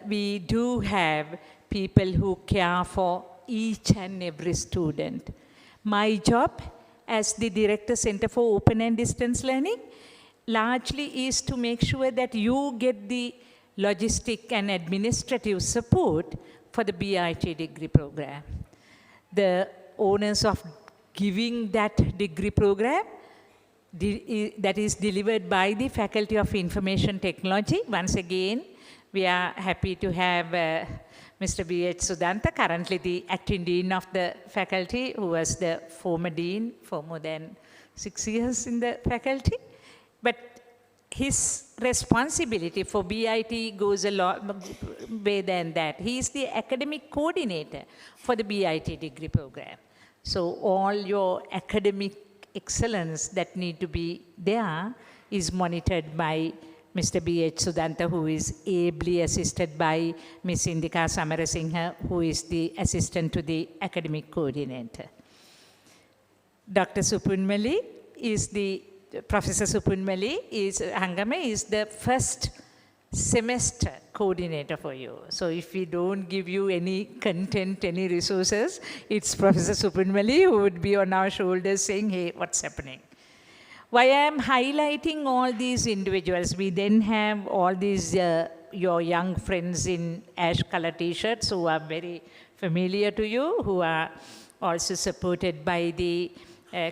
we do have people who care for each and every student. My job as the Director Center for Open and Distance Learning largely is to make sure that you get the logistic and administrative support for the BIT degree program. The owners of giving that degree program that is delivered by the Faculty of Information Technology. Once again, we are happy to have Mr. B.H. Sudanta, currently the acting dean of the faculty, who was the former dean for more than 6 years in the faculty. But his responsibility for BIT goes a lot way than that. He is the academic coordinator for the BIT degree program. So all your academic excellence that need to be there is monitored by Mr. B.H. Sudanta, who is ably assisted by Ms. Indika Samarasinghe, who is the assistant to the academic coordinator. Dr. Supunmali is the, Professor Supunmali Hangame is the first semester coordinator for you. So if we don't give you any content, any resources, it's Professor Supunmali who would be on our shoulders saying, hey, what's happening? Why I am highlighting all these individuals, we then have all these your young friends in ash color t-shirts who are very familiar to you, who are also supported by the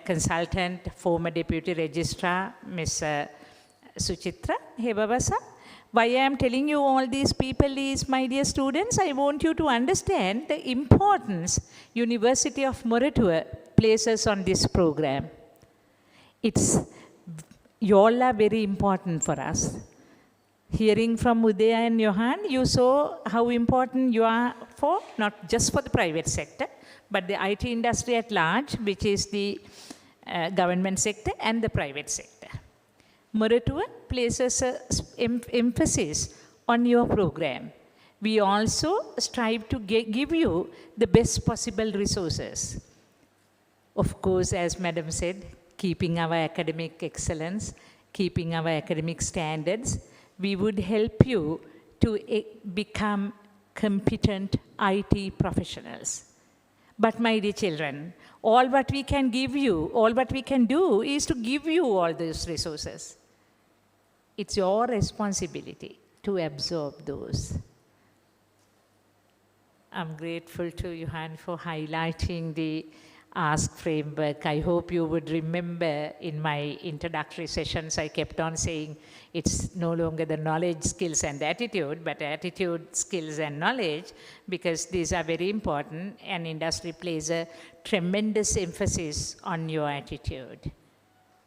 consultant, former Deputy Registrar, Ms. Suchitra Hebabasa. Why I am telling you all these people is, my dear students, I want you to understand the importance University of Moratuwa places on this program. You all are very important for us. Hearing from Udaya and Johan, you saw how important you are for, not just for the private sector, but the IT industry at large, which is the government sector and the private sector. Moratuwa places an emphasis on your program. We also strive to give you the best possible resources. Of course, as Madam said, keeping our academic excellence, keeping our academic standards, we would help you to become competent IT professionals. But my dear children, all what we can give you, all what we can do is to give you all those resources. It's your responsibility to absorb those. I'm grateful to Johan for highlighting the ask framework. I hope you would remember in my introductory sessions, I kept on saying it's no longer the knowledge, skills, and attitude, but attitude, skills, and knowledge, because these are very important, and industry plays a tremendous emphasis on your attitude.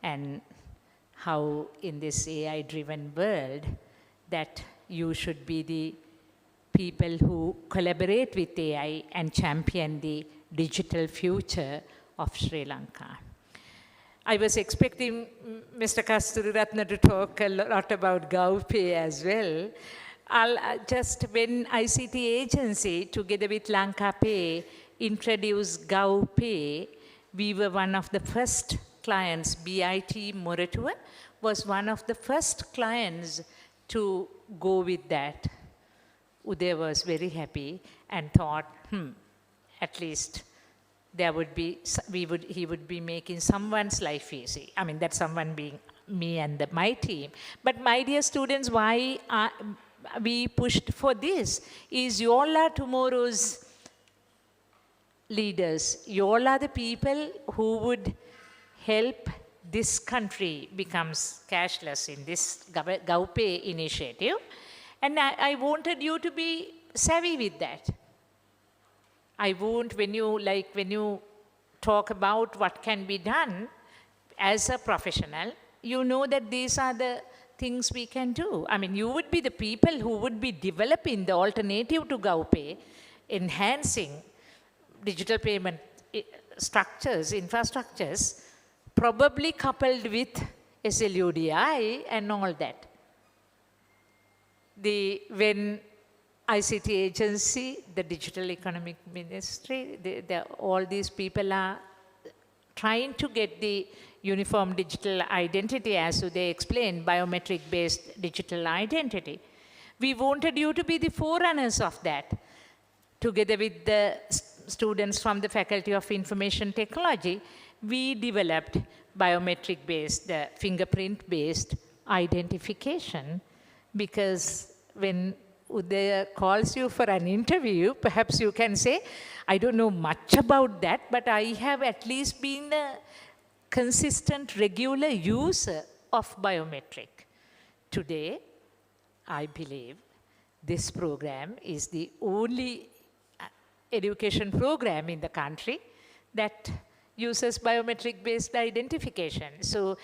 And how in this AI-driven world that you should be the people who collaborate with AI and champion the digital future of Sri Lanka. I was expecting Mr. Kasturiratna to talk a lot about GovPay as well. When ICT agency together with Lanka Pay introduced GovPay, we were one of the first clients. BIT Moratuwa was one of the first clients to go with that. Uday was very happy and thought, at least there would be, he would be making someone's life easy. I mean, that someone being me and my team. But my dear students, why we pushed for this is you all are tomorrow's leaders. You all are the people who would help this country becomes cashless in this GovPay initiative. And I wanted you to be savvy with that. I won't, when you talk about what can be done as a professional, you know that these are the things we can do. I mean, you would be the people who would be developing the alternative to GovPay, enhancing digital payment structures, infrastructures, probably coupled with SLUDI and all that. When ICT agency, the Digital Economic Ministry, all these people are trying to get the uniform digital identity, as they explained, biometric-based digital identity. We wanted you to be the forerunners of that, together with the students from the Faculty of Information Technology. We developed biometric-based, fingerprint-based identification, because when Uday calls you for an interview, perhaps you can say, I don't know much about that, but I have at least been consistent, regular user of biometric. Today, I believe this program is the only education program in the country that uses biometric-based identification. So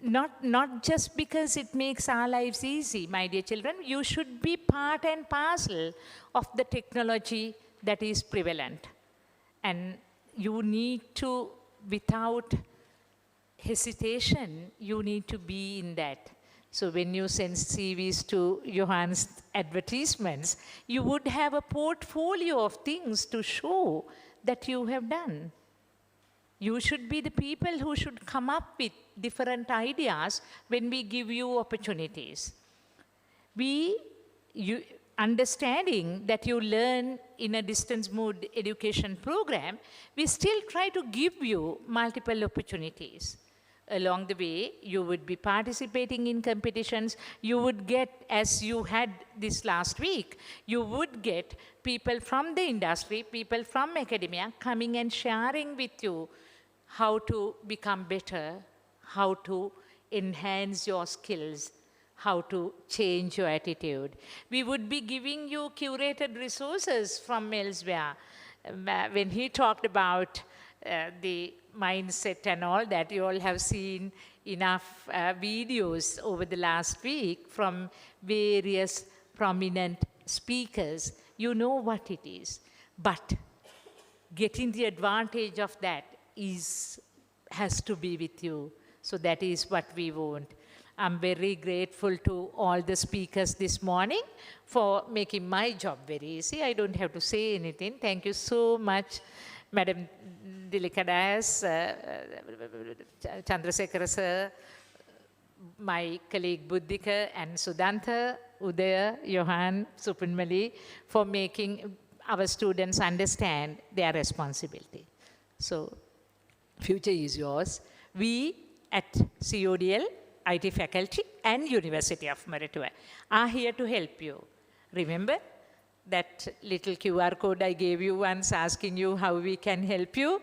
not just because it makes our lives easy, my dear children, you should be part and parcel of the technology that is prevalent. And you need to, without hesitation, you need to be in that. So when you send CVs to Johan's advertisements, you would have a portfolio of things to show that you have done. You should be the people who should come up with different ideas when we give you opportunities. Understanding that you learn in a distance mode education program, we still try to give you multiple opportunities. Along the way, you would be participating in competitions. You would get, as you had this last week, you would get people from the industry, people from academia coming and sharing with you how to become better, how to enhance your skills, how to change your attitude. We would be giving you curated resources from elsewhere. When he talked about the mindset and all that, you all have seen enough videos over the last week from various prominent speakers. You know what it is. But getting the advantage of that has to be with you. So that is what we want. I'm very grateful to all the speakers this morning for making my job very easy. I don't have to say anything. Thank you so much, Madam Dilikadas, Chandrasekhara sir, my colleague Buddhika and Sudanta, Udaya, Johan, Supunmali, for making our students understand their responsibility. So, future is yours. We at CODL, IT faculty and University of Moratuwa are here to help you. Remember that little QR code I gave you once asking you how we can help you?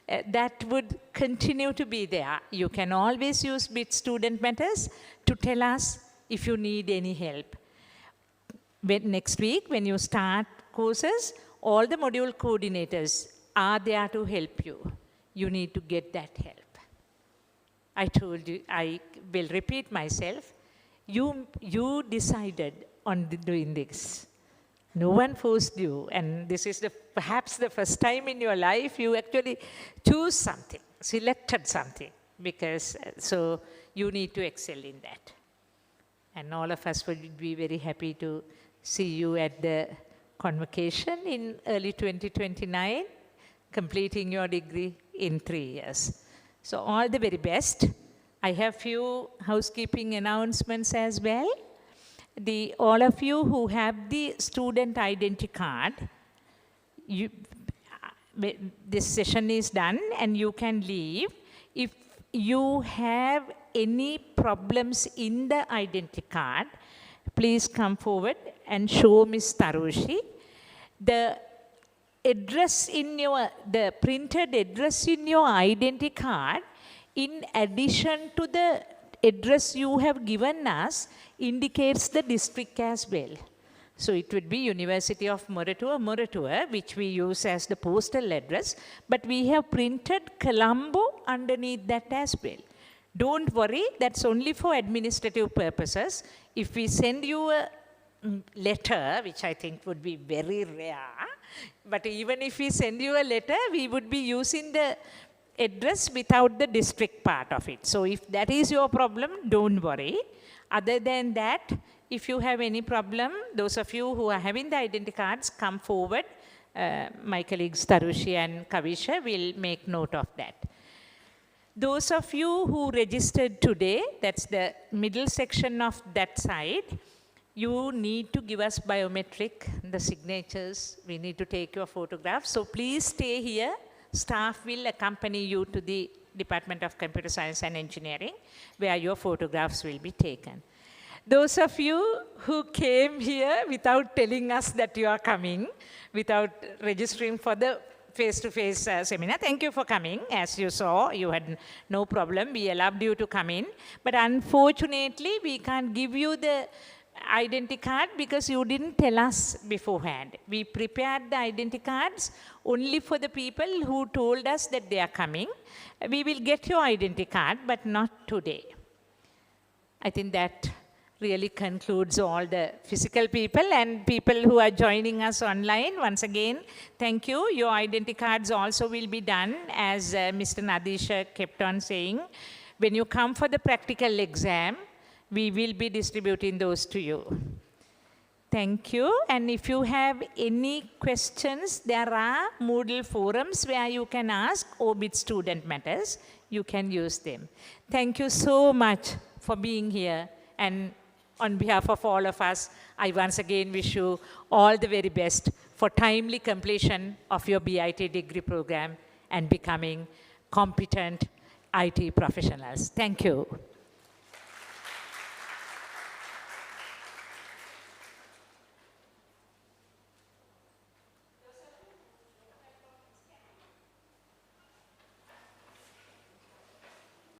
That would continue to be there. You can always use BIT Student Matters to tell us if you need any help. Next week, when you start courses, all the module coordinators are there to help you. You need to get that help. I told you, I will repeat myself, you decided on doing this. No one forced you, and this is perhaps the first time in your life you actually choose something, selected something, because so you need to excel in that. And all of us would be very happy to see you at the convocation in early 2029, completing your degree in 3 years. So all the very best. I have few housekeeping announcements as well. All of you who have the student identity card, this session is done and you can leave. If you have any problems in the identity card, please come forward and show Ms. Tarushi. The printed address in your identity card, in addition to the address you have given us, indicates the district as well. So it would be University of Moratuwa, which we use as the postal address, but we have printed Colombo underneath that as well. Don't worry, that's only for administrative purposes. If we send you a letter, which I think would be very rare, but even if we send you a letter, we would be using the address without the district part of it. So if that is your problem, don't worry. Other than that, if you have any problem, those of you who are having the identity cards, come forward. My colleagues Tarushi and Kavisha will make note of that. Those of you who registered today, that's the middle section of that side, you need to give us biometric, the signatures. We need to take your photographs. So please stay here. Staff will accompany you to the Department of Computer Science and Engineering, where your photographs will be taken. Those of you who came here without telling us that you are coming, without registering for the face-to-face seminar. Thank you for coming. As you saw, you had no problem. We allowed you to come in. But unfortunately, we can't give you the identity card because you didn't tell us beforehand. We prepared the identity cards only for the people who told us that they are coming. We will get your identity card, but not today. I think that really concludes all the physical people and people who are joining us online. Once again, thank you. Your identity cards also will be done, as Mr. Nadisha kept on saying. When you come for the practical exam, we will be distributing those to you. Thank you. And if you have any questions, there are Moodle forums where you can ask Orbit Student Matters. You can use them. Thank you so much for being here. And on behalf of all of us, I once again wish you all the very best for timely completion of your BIT degree program and becoming competent IT professionals. Thank you.